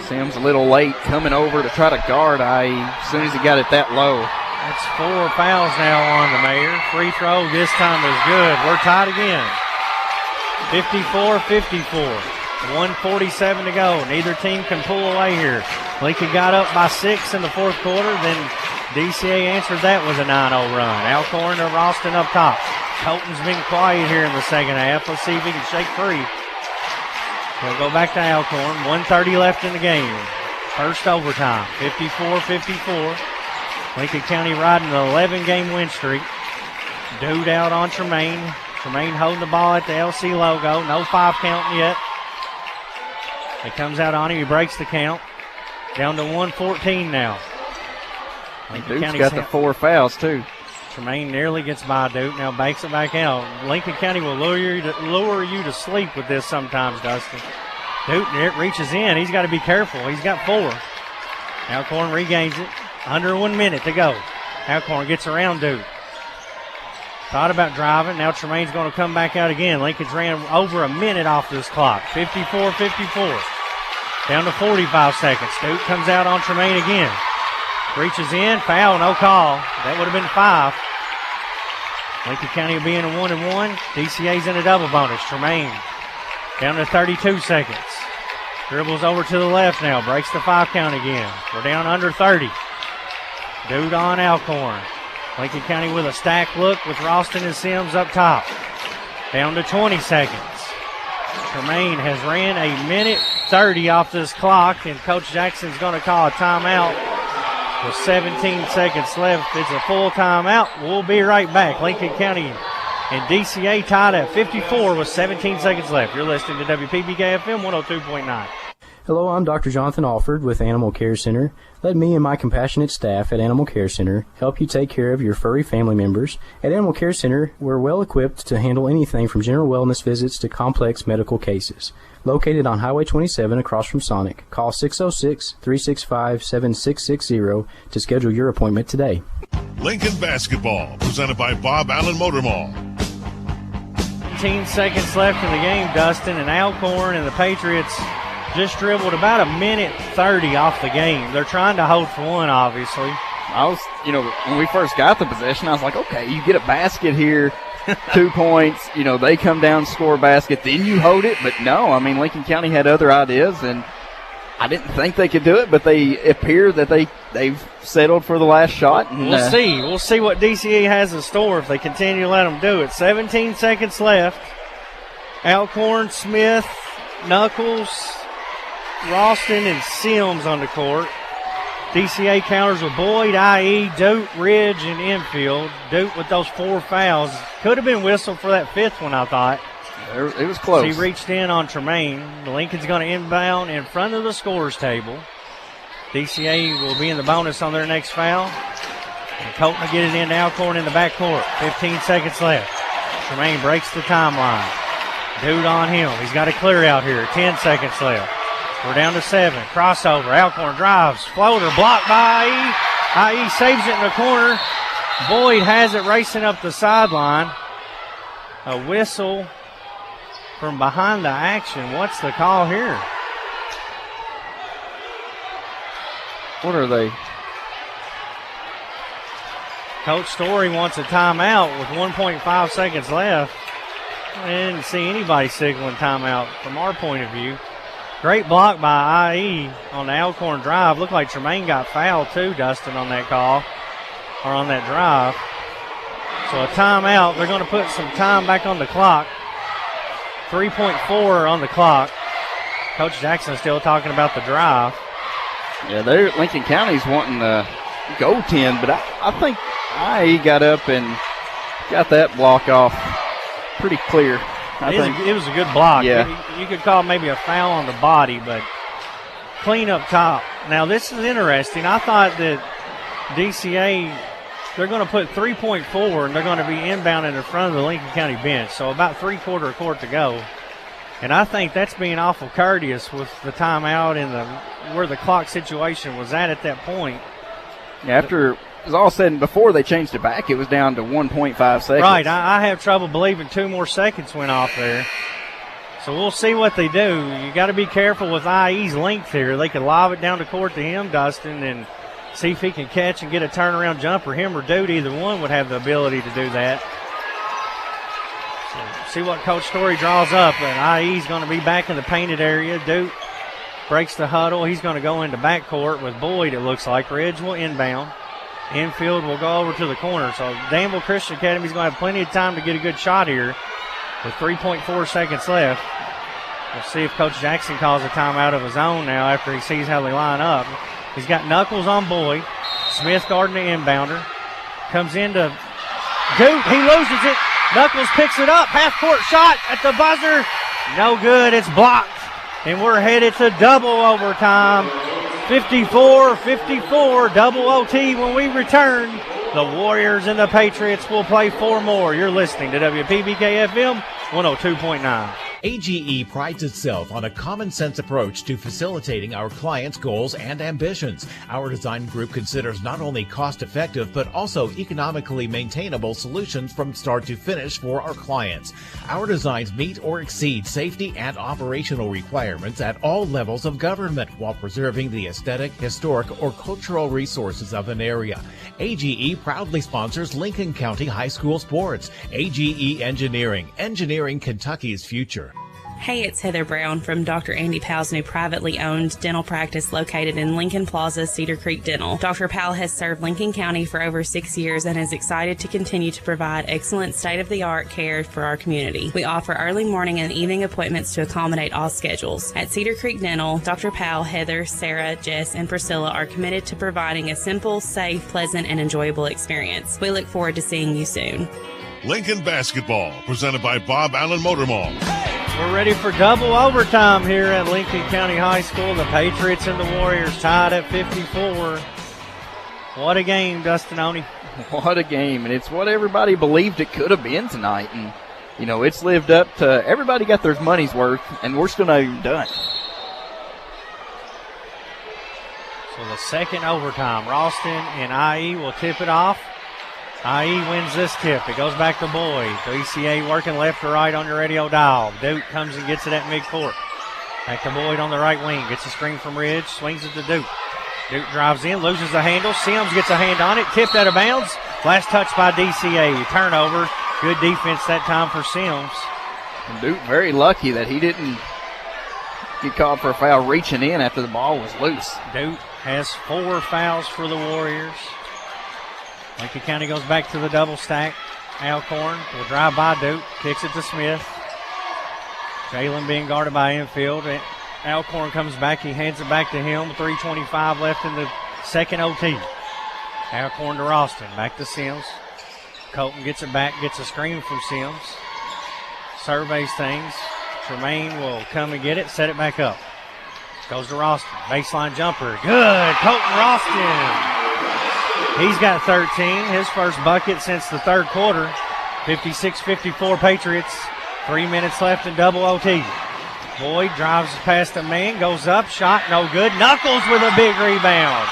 Sims a little late coming over to try to guard IE as soon as he got it that low. That's 4 fouls now on the Mayor. Free throw this time is good. We're tied again. 54-54. 1:47 to go. Neither team can pull away here. Lincoln got up by 6 in the fourth quarter. Then DCA answered that with a 9-0 run. Alcorn to Ralston up top. Colton's been quiet here in the second half. Let's see if he can shake free. He'll go back to Alcorn. 1:30 left in the game. First overtime. 54-54. Lincoln County riding an 11-game win streak. Dude out on Tremaine. Tremaine holding the ball at the LC logo. No 5 count yet. It comes out on him. He breaks the count. Down to 1:14 now. Duke's got the 4 fouls, too. Tremaine nearly gets by Duke. Now banks it back out. Lincoln County will lure you to sleep with this sometimes, Dustin. Duke reaches in. He's got to be careful. He's got 4. Alcorn regains it. Under 1 minute to go. Alcorn gets around Duke. Thought about driving. Now Tremaine's going to come back out again. Lincoln's ran over a minute off this clock. 54-54. Down to 45 seconds. Duke comes out on Tremaine again. Reaches in, foul, no call. That would have been 5. Lincoln County will be in a 1-1. DCA's in a double bonus. Tremaine down to 32 seconds. Dribbles over to the left now. Breaks the 5 count again. We're down under 30. Dude on Alcorn. Lincoln County with a stack look with Ralston and Sims up top. Down to 20 seconds. Tremaine has ran a minute 30 off this clock, and Coach Jackson's going to call a timeout with 17 seconds left. It's a full timeout. We'll be right back. Lincoln County and DCA tied at 54 with 17 seconds left. You're listening to WPBK FM 102.9. Hello, I'm Dr. Jonathan Alford with Animal Care Center. Let me and my compassionate staff at Animal Care Center help you take care of your furry family members. At Animal Care Center, we're well equipped to handle anything from general wellness visits to complex medical cases. Located on Highway 27 across from Sonic, call 606-365-7660 to schedule your appointment today. Lincoln Basketball, presented by Bob Allen Motor Mall. 15 seconds left in the game, Dustin, and Alcorn and the Patriots just dribbled about a minute 30 off the game. They're trying to hold for one, obviously. I was, when we first got the possession, I was like, okay, you get a basket here, 2 points, they come down, score a basket, then you hold it. But no, I mean, Lincoln County had other ideas, and I didn't think they could do it, but they appear that they've settled for the last shot. And, we'll see. We'll see what DCA has in store if they continue to let them do it. 17 seconds left. Alcorn, Smith, Knuckles, Ralston, and Sims on the court. DCA counters with Boyd, IE, Duke, Ridge, and Infield. Duke with those 4 fouls. Could have been whistled for that 5th one, I thought. It was close. He reached in on Tremaine. Lincoln's going to inbound in front of the scorer's table. DCA will be in the bonus on their next foul. And Colton will get it into Alcorn in the backcourt. 15 seconds left. Tremaine breaks the timeline. Dude on him. He's got a clear out here. 10 seconds left. We're down to 7. Crossover. Alcorn drives. Floater blocked by IE. IE saves it in the corner. Boyd has it racing up the sideline. A whistle from behind the action. What's the call here? What are they? Coach Story wants a timeout with 1.5 seconds left. I didn't see anybody signaling timeout from our point of view. Great block by IE on the Alcorn drive. Looked like Tremaine got fouled too, Dustin, on that call, or on that drive. So a timeout. They're going to put some time back on the clock. 3.4 on the clock. Coach Jackson still talking about the drive. Yeah, Lincoln County's wanting the goaltend, but I think IE got up and got that block off pretty clear. It was a good block. Yeah. You could call maybe a foul on the body, but clean up top. Now, this is interesting. I thought that DCA, they're going to put 3.4, and they're going to be inbound in front of the Lincoln County bench, so about 3/4 court to go. And I think that's being awful courteous with the timeout and where the clock situation was at that point. Yeah, after it was all said and before they changed it back, it was down to 1.5 seconds. Right. I have trouble believing 2 more seconds went off there. So we'll see what they do. You got to be careful with IE's length here. They could lob it down the court to him, Dustin, and see if he can catch and get a turnaround jumper. Him or Dude, either one would have the ability to do that. So see what Coach Story draws up. And IE's going to be back in the painted area. Dude breaks the huddle. He's going to go into backcourt with Boyd, it looks like. Ridge will inbound. Infield will go over to the corner. So Danville Christian Academy is going to have plenty of time to get a good shot here with 3.4 seconds left. We'll see if Coach Jackson calls a timeout of his own now after he sees how they line up. He's got Knuckles on Boyd. Smith guarding the inbounder. Comes into Goot. He loses it. Knuckles picks it up. Half-court shot at the buzzer. No good. It's blocked. And we're headed to double overtime. 54-54, double OT when we return. The Warriors and the Patriots will play 4 more. You're listening to WPBK FM 102.9. AGE prides itself on a common sense approach to facilitating our clients' goals and ambitions. Our design group considers not only cost-effective but also economically maintainable solutions from start to finish for our clients. Our designs meet or exceed safety and operational requirements at all levels of government while preserving the aesthetic, historic, or cultural resources of an area. AGE proudly sponsors Lincoln County High School sports. AGE Engineering, engineering Kentucky's future. Hey, it's Heather Brown from Dr. Andy Powell's new privately owned dental practice located in Lincoln Plaza, Cedar Creek Dental. Dr. Powell has served Lincoln County for over 6 years and is excited to continue to provide excellent state-of-the-art care for our community. We offer early morning and evening appointments to accommodate all schedules. At Cedar Creek Dental, Dr. Powell, Heather, Sarah, Jess, and Priscilla are committed to providing a simple, safe, pleasant, and enjoyable experience. We look forward to seeing you soon. Lincoln Basketball, presented by Bob Allen Motor Mall. We're ready for double overtime here at Lincoln County High School. The Patriots and the Warriors tied at 54. What a game, Dustin Oney. What a game, and it's what everybody believed it could have been tonight. And, you know, it's lived up to everybody got their money's worth, and we're still not even done. So the second overtime, Ralston and IE will tip it off. IE wins this tip. It goes back to Boyd. DCA working left to right on your radio dial. Duke comes and gets it at midcourt. Back to Boyd on the right wing. Gets a screen from Ridge. Swings it to Duke. Duke drives in, loses the handle. Sims gets a hand on it. Tipped out of bounds. Last touch by DCA. Turnover. Good defense that time for Sims. And Duke very lucky that he didn't get called for a foul reaching in after the ball was loose. Duke has 4 fouls for the Warriors. Lincoln County goes back to the double stack. Alcorn will drive by Duke, kicks it to Smith. Jalen being guarded by Infield. Alcorn comes back, he hands it back to him. 3:25 left in the second OT. Alcorn to Ralston, back to Sims. Colton gets it back, gets a screen from Sims. Surveys things. Tremaine will come and get it, set it back up. Goes to Ralston, baseline jumper. Good, Colton Ralston. He's got 13, his first bucket since the third quarter. 56-54 Patriots. 3 minutes left in double OT. Boyd drives past a man, goes up, shot no good. Knuckles with a big rebound.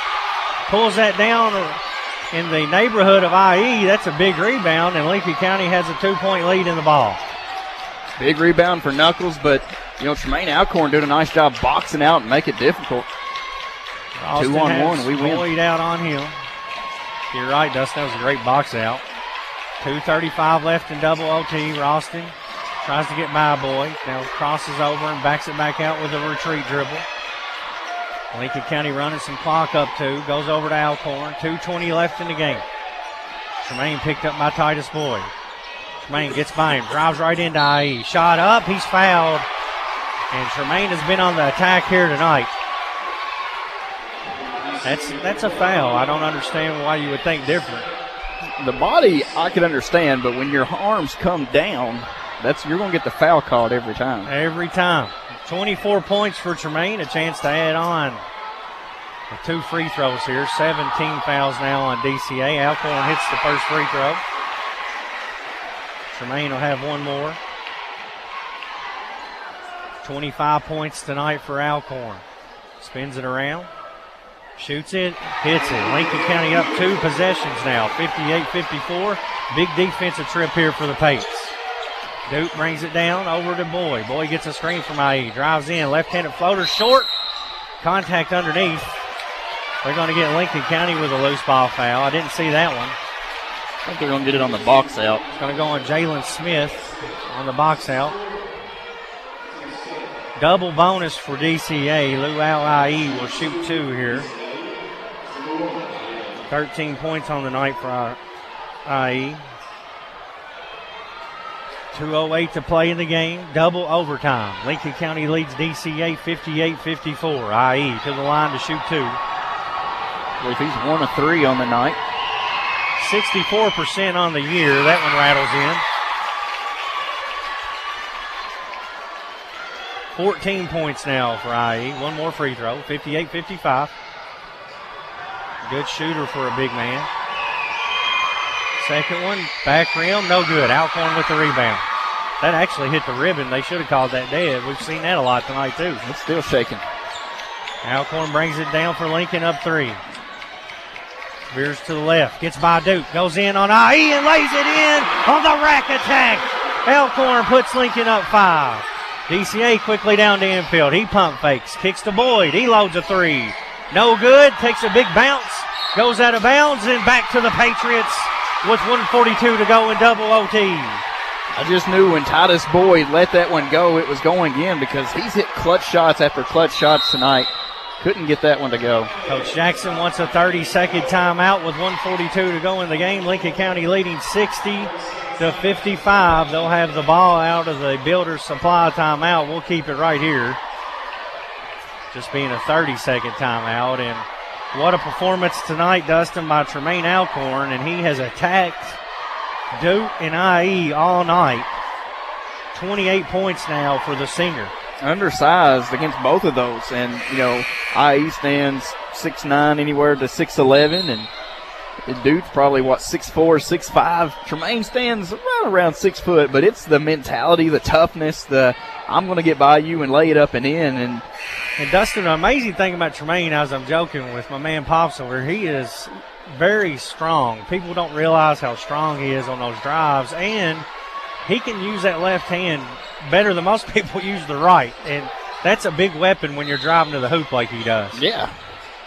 Pulls that down in the neighborhood of IE. That's a big rebound, and Lincoln County has a 2-point lead in the ball. Big rebound for Knuckles, but, you know, Tremaine Alcorn doing a nice job boxing out and make it difficult. 2-on-1, we win. Boyd out on him. You're right, Dustin. That was a great box out. 2:35 left in double OT. Ralston tries to get by Boyd. Now crosses over and backs it back out with a retreat dribble. Lincoln County running some clock up to. Goes over to Alcorn. 2:20 left in the game. Tremaine picked up by Titus Boyd. Tremaine gets by him. Drives right into IE. Shot up. He's fouled. And Tremaine has been on the attack here tonight. That's a foul. I don't understand why you would think different. The body I can understand, but when your arms come down, you're going to get the foul called every time. Every time. 24 points for Tremaine. A chance to add on with 2 free throws here. 17 fouls now on DCA. Alcorn hits the first free throw. Tremaine will have one more. 25 points tonight for Alcorn. Spins it around. Shoots it, hits it. Lincoln County up 2 possessions now, 58-54. Big defensive trip here for the Pates. Duke brings it down over to Boyd. Boyd gets a screen from IE, drives in, left-handed floater, short. Contact underneath. They're going to get Lincoln County with a loose ball foul. I didn't see that one. I think they're going to get it on the box out. It's going to go on Jalen Smith on the box out. Double bonus for DCA. Luau IE will shoot 2 here. 13 points on the night for IE. 2:08 to play in the game. Double overtime. Lincoln County leads DCA 58-54. IE to the line to shoot 2. Well, if he's 1 of 3 on the night. 64% on the year. That one rattles in. 14 points now for IE. One more free throw. 58-55. Good shooter for a big man. Second one, back rim, no good. Alcorn with the rebound. That actually hit the ribbon. They should have called that dead. We've seen that a lot tonight, too. It's still shaking. Alcorn brings it down for Lincoln, up 3. Veers to the left, gets by Duke, goes in on IE and lays it in on the rack attack. Alcorn puts Lincoln up 5. DCA quickly down to infield. He pump fakes, kicks to Boyd. He loads a 3. No good, takes a big bounce, goes out of bounds, and back to the Patriots with 1:42 to go in double OT. I just knew when Titus Boyd let that one go, it was going in because he's hit clutch shots after clutch shots tonight. Couldn't get that one to go. Coach Jackson wants a 30-second timeout with 1:42 to go in the game. Lincoln County leading 60-55. They'll have the ball out of the Builders Supply timeout. We'll keep it right here. Just being a 30-second timeout. And what a performance tonight, Dustin, by Tremaine Alcorn. And he has attacked Duke and IE all night. 28 points now for the senior. Undersized against both of those. And, IE stands 6'9", anywhere to 6'11", and Duke's probably, 6'4", 6'5". Tremaine stands right around 6 foot, but it's the mentality, the toughness, I'm going to get by you and lay it up and in. And Dustin, an amazing thing about Tremaine, as I'm joking with my man Pops over, he is very strong. People don't realize how strong he is on those drives, and he can use that left hand better than most people use the right, and that's a big weapon when you're driving to the hoop like he does. Yeah,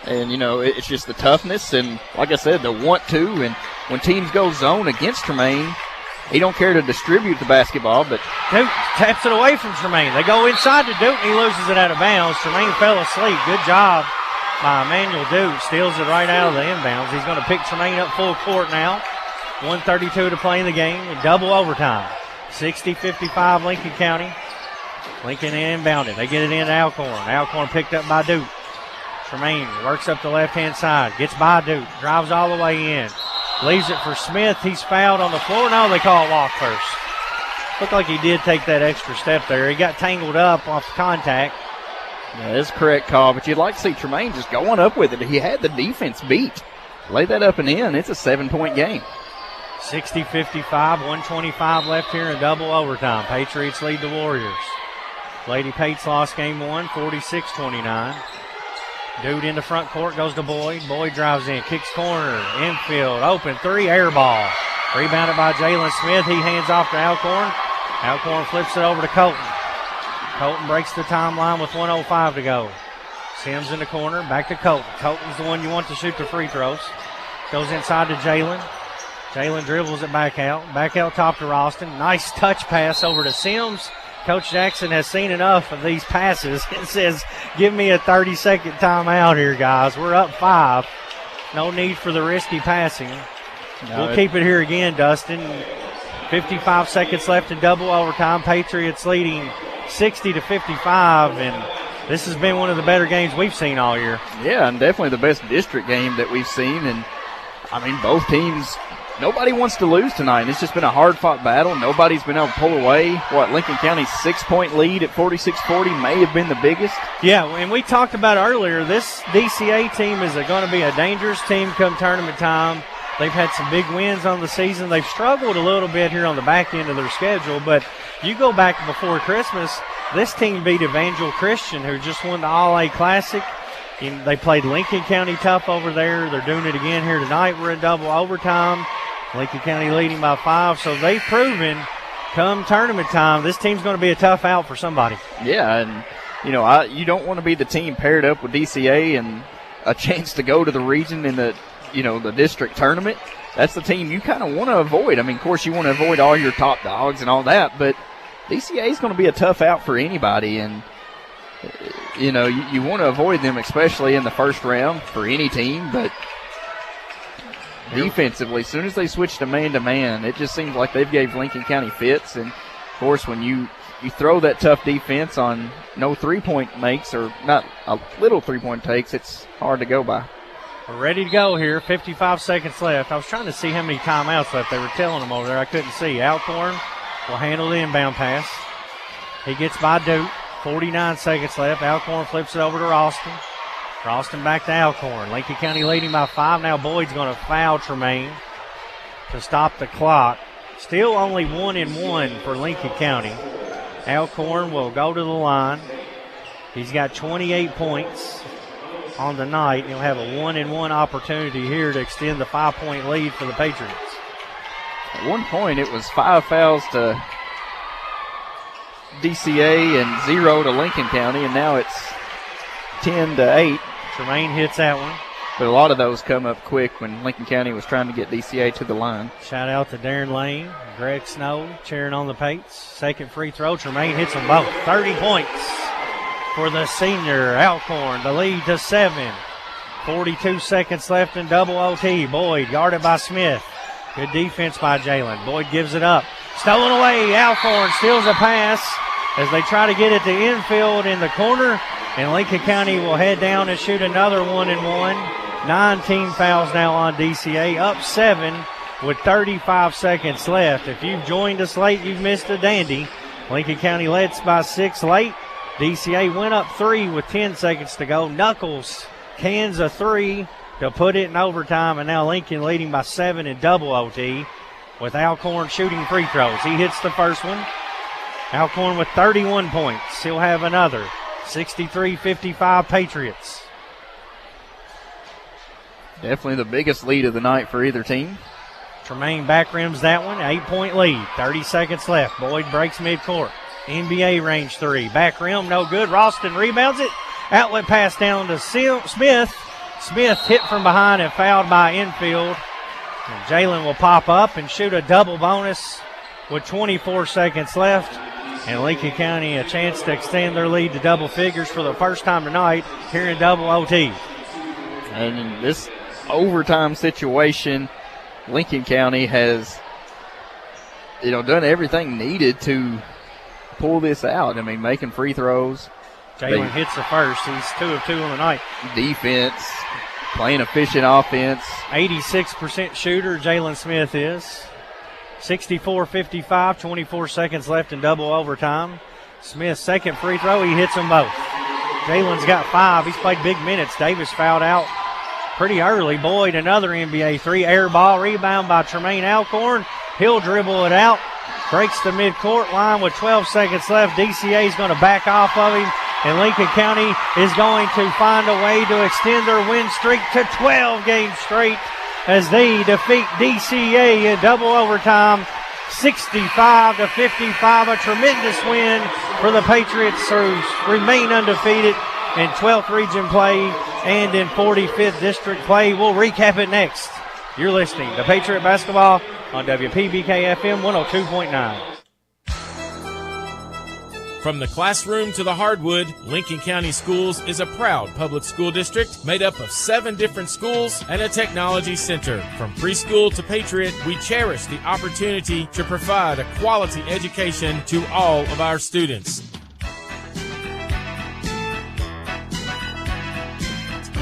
and, it's just the toughness and, like I said, the want to, and when teams go zone against Tremaine, he don't care to distribute the basketball, but Duke taps it away from Tremaine. They go inside to Duke, and he loses it out of bounds. Tremaine fell asleep. Good job by Emmanuel Duke. Steals it right out of the inbounds. He's going to pick Tremaine up full court now. 1:32 to play in the game. Double overtime. 60-55 Lincoln County. Lincoln inbounded. They get it in to Alcorn. Alcorn picked up by Duke. Tremaine works up the left-hand side. Gets by Duke. Drives all the way in. Leaves it for Smith. He's fouled on the floor. No, they call a walk first. Looked like he did take that extra step there. He got tangled up off contact. Yeah, that's a correct call, but you'd like to see Tremaine just going up with it. He had the defense beat. Lay that up and in. It's a 7-point game. 60-55, 1:25 left here in double overtime. Patriots lead the Warriors. Lady Pates lost game 1, 46-29. Dude in the front court, goes to Boyd. Boyd drives in, kicks corner, infield, open 3, air ball. Rebounded by Jalen Smith. He hands off to Alcorn. Alcorn flips it over to Colton. Colton breaks the timeline with 1:05 to go. Sims in the corner, back to Colton. Colton's the one you want to shoot the free throws. Goes inside to Jalen. Jalen dribbles it back out top to Ralston. Nice touch pass over to Sims. Coach Jackson has seen enough of these passes and says, give me a 30-second timeout here, guys. We're up 5. No need for the risky passing. We'll keep it here again, Dustin. 55 seconds left in double overtime. Patriots leading 60-55, and this has been one of the better games we've seen all year. Yeah, and definitely the best district game that we've seen. And, both teams, nobody wants to lose tonight. It's just been a hard-fought battle. Nobody's been able to pull away. Lincoln County's 6-point lead at 46-40 may have been the biggest. Yeah, and we talked about earlier, this DCA team is going to be a dangerous team come tournament time. They've had some big wins on the season. They've struggled a little bit here on the back end of their schedule, but you go back before Christmas, this team beat Evangel Christian, who just won the All-A Classic. They played Lincoln County tough over there. They're doing it again here tonight. We're in double overtime. Lincoln County leading by 5, so they've proven come tournament time, this team's going to be a tough out for somebody. Yeah, and, you don't want to be the team paired up with DCA and a chance to go to the region in the district tournament. That's the team you kind of want to avoid. Of course, you want to avoid all your top dogs and all that, but DCA is going to be a tough out for anybody, and you want to avoid them, especially in the first round for any team. But defensively, as soon as they switch to man, it just seems like they've gave Lincoln County fits. And of course, when you throw that tough defense on no 3-point makes or not a little 3-point takes, it's hard to go by. We're ready to go here. 55 seconds left. I was trying to see how many timeouts left. They were telling them over there. I couldn't see. Alcorn will handle the inbound pass. He gets by Duke. 49 seconds left. Alcorn flips it over to Ralston. Ralston back to Alcorn. Lincoln County leading by 5. Now Boyd's going to foul Tremaine to stop the clock. Still only 1-1 for Lincoln County. Alcorn will go to the line. He's got 28 points on the night. He'll have a 1-1 opportunity here to extend the 5-point lead for the Patriots. At one point, it was 5 fouls to DCA and 0 to Lincoln County, and now it's 10-8. Tremaine hits that one. But a lot of those come up quick when Lincoln County was trying to get DCA to the line. Shout out to Darren Lane, Greg Snow cheering on the Pates. Second free throw, Tremaine hits them both. 30 points for the senior. Alcorn, the lead to 7. 42 seconds left in double OT. Boyd guarded by Smith. Good defense by Jalen. Boyd gives it up. Stolen away. Alcorn steals a pass as they try to get it to infield in the corner. And Lincoln County will head down and shoot another 1-1. 9 fouls now on DCA, up 7 with 35 seconds left. If you've joined us late, you've missed a dandy. Lincoln County leads by 6 late. DCA went up 3 with 10 seconds to go. Knuckles cans a 3 to put it in overtime, and now Lincoln leading by 7 in double OT with Alcorn shooting free throws. He hits the first one. Alcorn with 31 points. He'll have another. 63-55 Patriots. Definitely the biggest lead of the night for either team. Tremaine back rims that one. 8-point lead. 30 seconds left. Boyd breaks midcourt. NBA range 3. Back rim, no good. Ralston rebounds it. Outlet pass down to Smith. Smith hit from behind and fouled by infield. And Jalen will pop up and shoot a double bonus with 24 seconds left. And Lincoln County a chance to extend their lead to double figures for the first time tonight here in double OT. And in this overtime situation, Lincoln County has, done everything needed to pull this out. I mean, making free throws. Jalen hits the first. He's 2 of 2 on the night. Defense, playing efficient offense. 86% shooter, Jalen Smith is. 64-55, 24 seconds left in double overtime. Smith's second free throw, he hits them both. Jalen's got 5. He's played big minutes. Davis fouled out pretty early. Boyd, another NBA 3. Air ball, rebound by Tremaine Alcorn. He'll dribble it out. Breaks the midcourt line with 12 seconds left. DCA is going to back off of him. And Lincoln County is going to find a way to extend their win streak to 12 games straight as they defeat DCA in double overtime, 65-55. A tremendous win for the Patriots who remain undefeated in 12th region play and in 45th district play. We'll recap it next. You're listening to Patriot Basketball on WPBK FM 102.9. From the classroom to the hardwood, Lincoln County Schools is a proud public school district made up of 7 different schools and a technology center. From preschool to Patriot, we cherish the opportunity to provide a quality education to all of our students.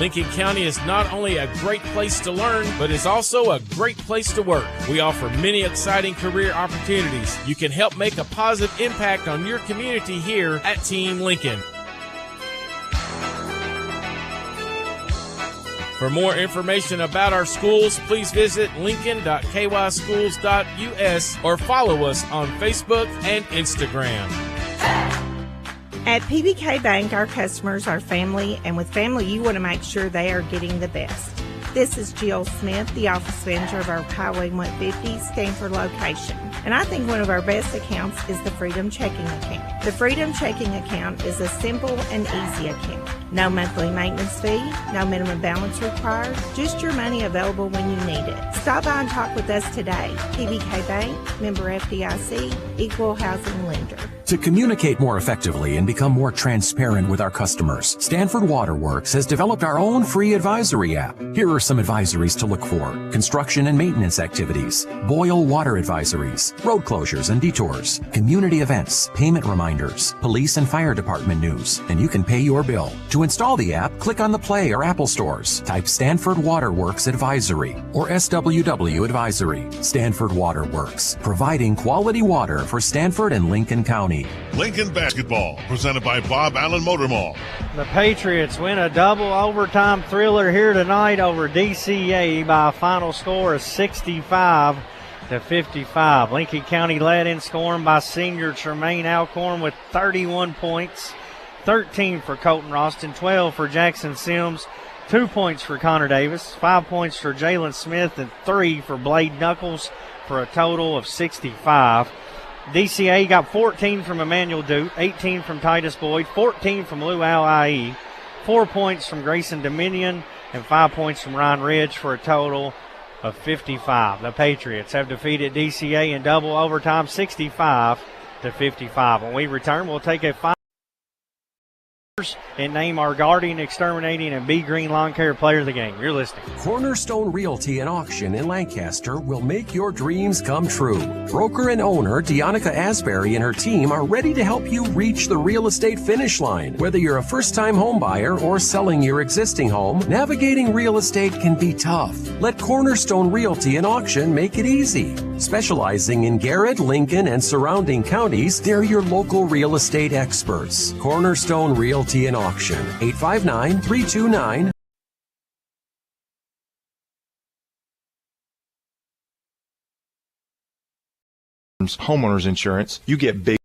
Lincoln County is not only a great place to learn, but is also a great place to work. We offer many exciting career opportunities. You can help make a positive impact on your community here at Team Lincoln. For more information about our schools, please visit lincoln.kyschools.us or follow us on Facebook and Instagram. At PBK Bank, our customers are family, and with family, you want to make sure they are getting the best. This is Jill Smith, the office manager of our Highway 150 Stanford location. And I think one of our best accounts is the Freedom Checking Account. The Freedom Checking Account is a simple and easy account. No monthly maintenance fee, no minimum balance required, just your money available when you need it. Stop by and talk with us today. PBK Bank, member FDIC, equal housing lender. To communicate more effectively and become more transparent with our customers, Stanford Waterworks has developed our own free advisory app. Here are some advisories to look for: construction and maintenance activities, boil water advisories, road closures and detours, community events, payment reminders, police and fire department news, and you can pay your bill. To install the app, click on the Play or Apple stores, type Stanford Waterworks Advisory or SWW Advisory. Stanford Waterworks, providing quality water for Stanford and Lincoln County. Lincoln Basketball, presented by Bob Allen Motor Mall. The Patriots win a double overtime thriller here tonight over DCA by a final score of 65-55. to 55. Lincoln County led in scoring by senior Tremaine Alcorn with 31 points, 13 for Colton Roston, 12 for Jackson Sims, 2 points for Connor Davis, 5 points for Jalen Smith, and 3 for Blade Knuckles for a total of 65. DCA got 14 from Emmanuel Duke, 18 from Titus Boyd, 14 from Luau IE, 4 points from Grayson Dominion, and 5 points from Ryan Ridge for a total of 55. The Patriots have defeated DCA in double overtime, 65 to 55. When we return, we'll take a 5 and name our Guardian Exterminating and B Green Lawn Care Player of the Game. You're listening. Cornerstone Realty and Auction in Lancaster will make your dreams come true. Broker and owner Deonica Asbury and her team are ready to help you reach the real estate finish line. Whether you're a first-time home buyer or selling your existing home, navigating real estate can be tough. Let Cornerstone Realty and Auction make it easy. Specializing in Garrett, Lincoln, and surrounding counties, they're your local real estate experts. Cornerstone Realty and Auction, 859-329. Homeowners insurance, you get big.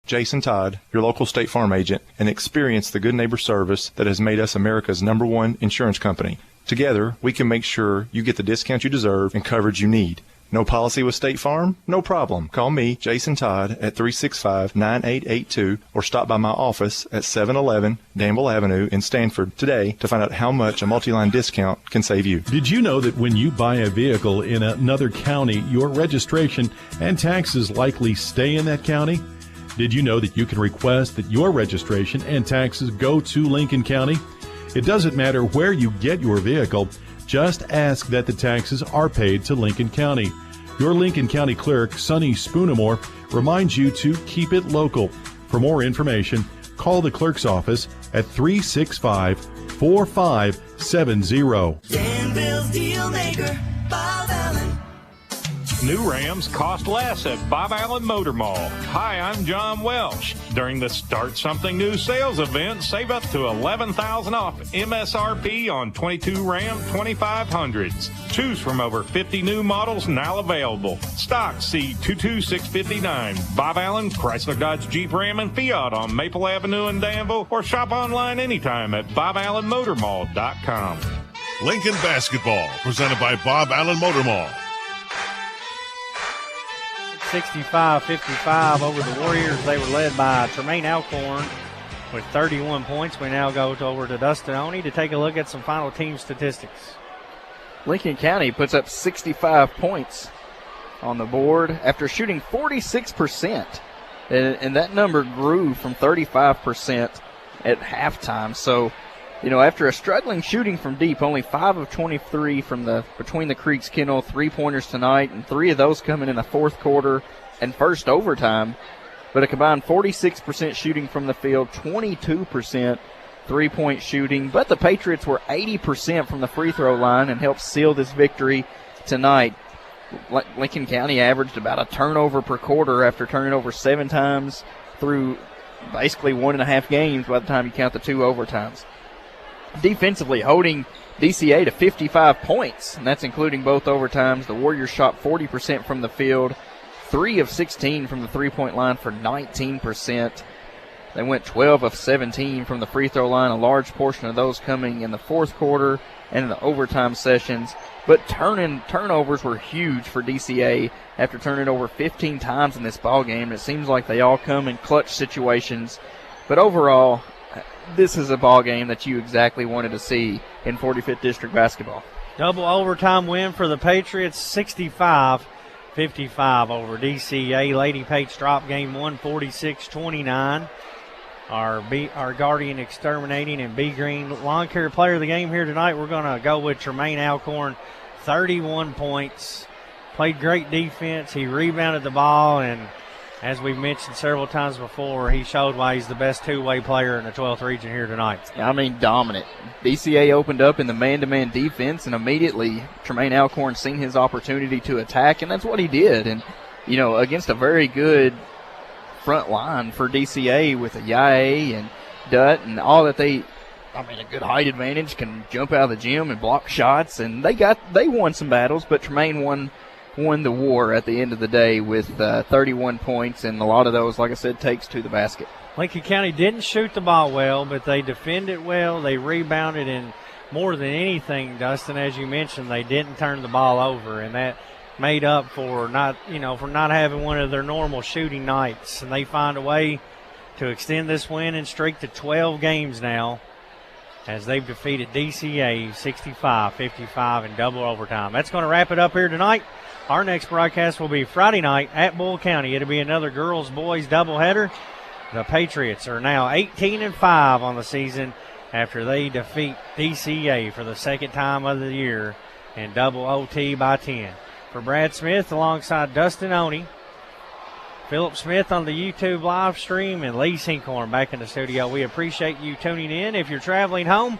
Jason Todd, your local State Farm agent, and experience the good neighbor service that has made us America's #1 insurance company. Together, we can make sure you get the discount you deserve and coverage you need. No policy with State Farm? No problem. Call me, Jason Todd, at 365-9882 or stop by my office at 711 Danville Avenue in Stanford today to find out how much a multi-line discount can save you. Did you know that when you buy a vehicle in another county, your registration and taxes likely stay in that county? Did you know that you can request that your registration and taxes go to Lincoln County? It doesn't matter where you get your vehicle. Just ask that the taxes are paid to Lincoln County. Your Lincoln County clerk, Sonny Spoonamore, reminds you to keep it local. For more information, call the clerk's office at 365-4570. Danville's deal maker, Bob Allen. New Rams cost less at Bob Allen Motor Mall. Hi, I'm John Welsh. During the Start Something New sales event, save up to $11,000 off MSRP on 22 Ram 2500s. Choose from over 50 new models now available. Stock C22659. Bob Allen, Chrysler Dodge Jeep Ram and Fiat on Maple Avenue in Danville, or shop online anytime at BobAllenMotorMall.com. Lincoln basketball, presented by Bob Allen Motor Mall. 65-55 over the Warriors. They were led by Tremaine Alcorn with 31 points. We now go over to Dustin Oney to take a look at some final team statistics. Lincoln County puts up 65 points on the board after shooting 46%. And that number grew from 35% at halftime. So, you know, after a struggling shooting from deep, only 5 of 23 from the Between the Creeks Kennel, 3-pointers tonight, and 3 of those coming in the fourth quarter and first overtime. But a combined 46% shooting from the field, 22% three-point shooting. But the Patriots were 80% from the free throw line and helped seal this victory tonight. Lincoln County averaged about a turnover per quarter after turning over 7 times through basically 1.5 games by the time you count the 2 overtimes. Defensively, holding DCA to 55 points, and that's including both overtimes. The Warriors shot 40% from the field, 3 of 16 from the three-point line for 19%. They went 12 of 17 from the free throw line, a large portion of those coming in the fourth quarter and in the overtime sessions. But turnovers were huge for DCA after turning over 15 times in this ball game. It seems like they all come in clutch situations. But overall, this is a ball game that you exactly wanted to see in 45th District basketball. Double overtime win for the Patriots, 65-55 over DCA. Lady Pates drop game 146-29. Our Guardian Exterminating and B Green Lawn Care Player of the Game here tonight, we're going to go with Tremaine Alcorn, 31 points. Played great defense. He rebounded the ball, and as we've mentioned several times before, he showed why he's the best two-way player in the 12th region here tonight. I mean, dominant. DCA opened up in the man-to-man defense, and immediately Tremaine Alcorn seen his opportunity to attack, and that's what he did. And, you know, against a very good front line for DCA with a Yae and Dutt and all that a good height advantage, can jump out of the gym and block shots, and they won some battles, but Tremaine won won the war at the end of the day with 31 points, and a lot of those, like I said, takes to the basket. Lincoln County didn't shoot the ball well, but they defended well. They rebounded, and more than anything, Dustin, as you mentioned, they didn't turn the ball over, and that made up for not having one of their normal shooting nights. And they find a way to extend this winning streak to 12 games now, as they've defeated DCA 65-55 in double overtime. That's going to wrap it up here tonight. Our next broadcast will be Friday night at Bull County. It'll be another girls-boys doubleheader. The Patriots are now 18-5 on the season after they defeat DCA for the second time of the year in double OT by 10. For Brad Smith alongside Dustin Oney, Philip Smith on the YouTube live stream, and Lee Sinkhorn back in the studio. We appreciate you tuning in. If you're traveling home,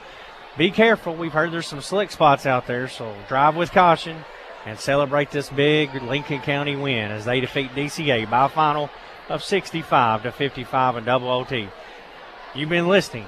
be careful. We've heard there's some slick spots out there, so drive with caution and celebrate this big Lincoln County win as they defeat DCA by a final of 65-55 in double OT. You've been listening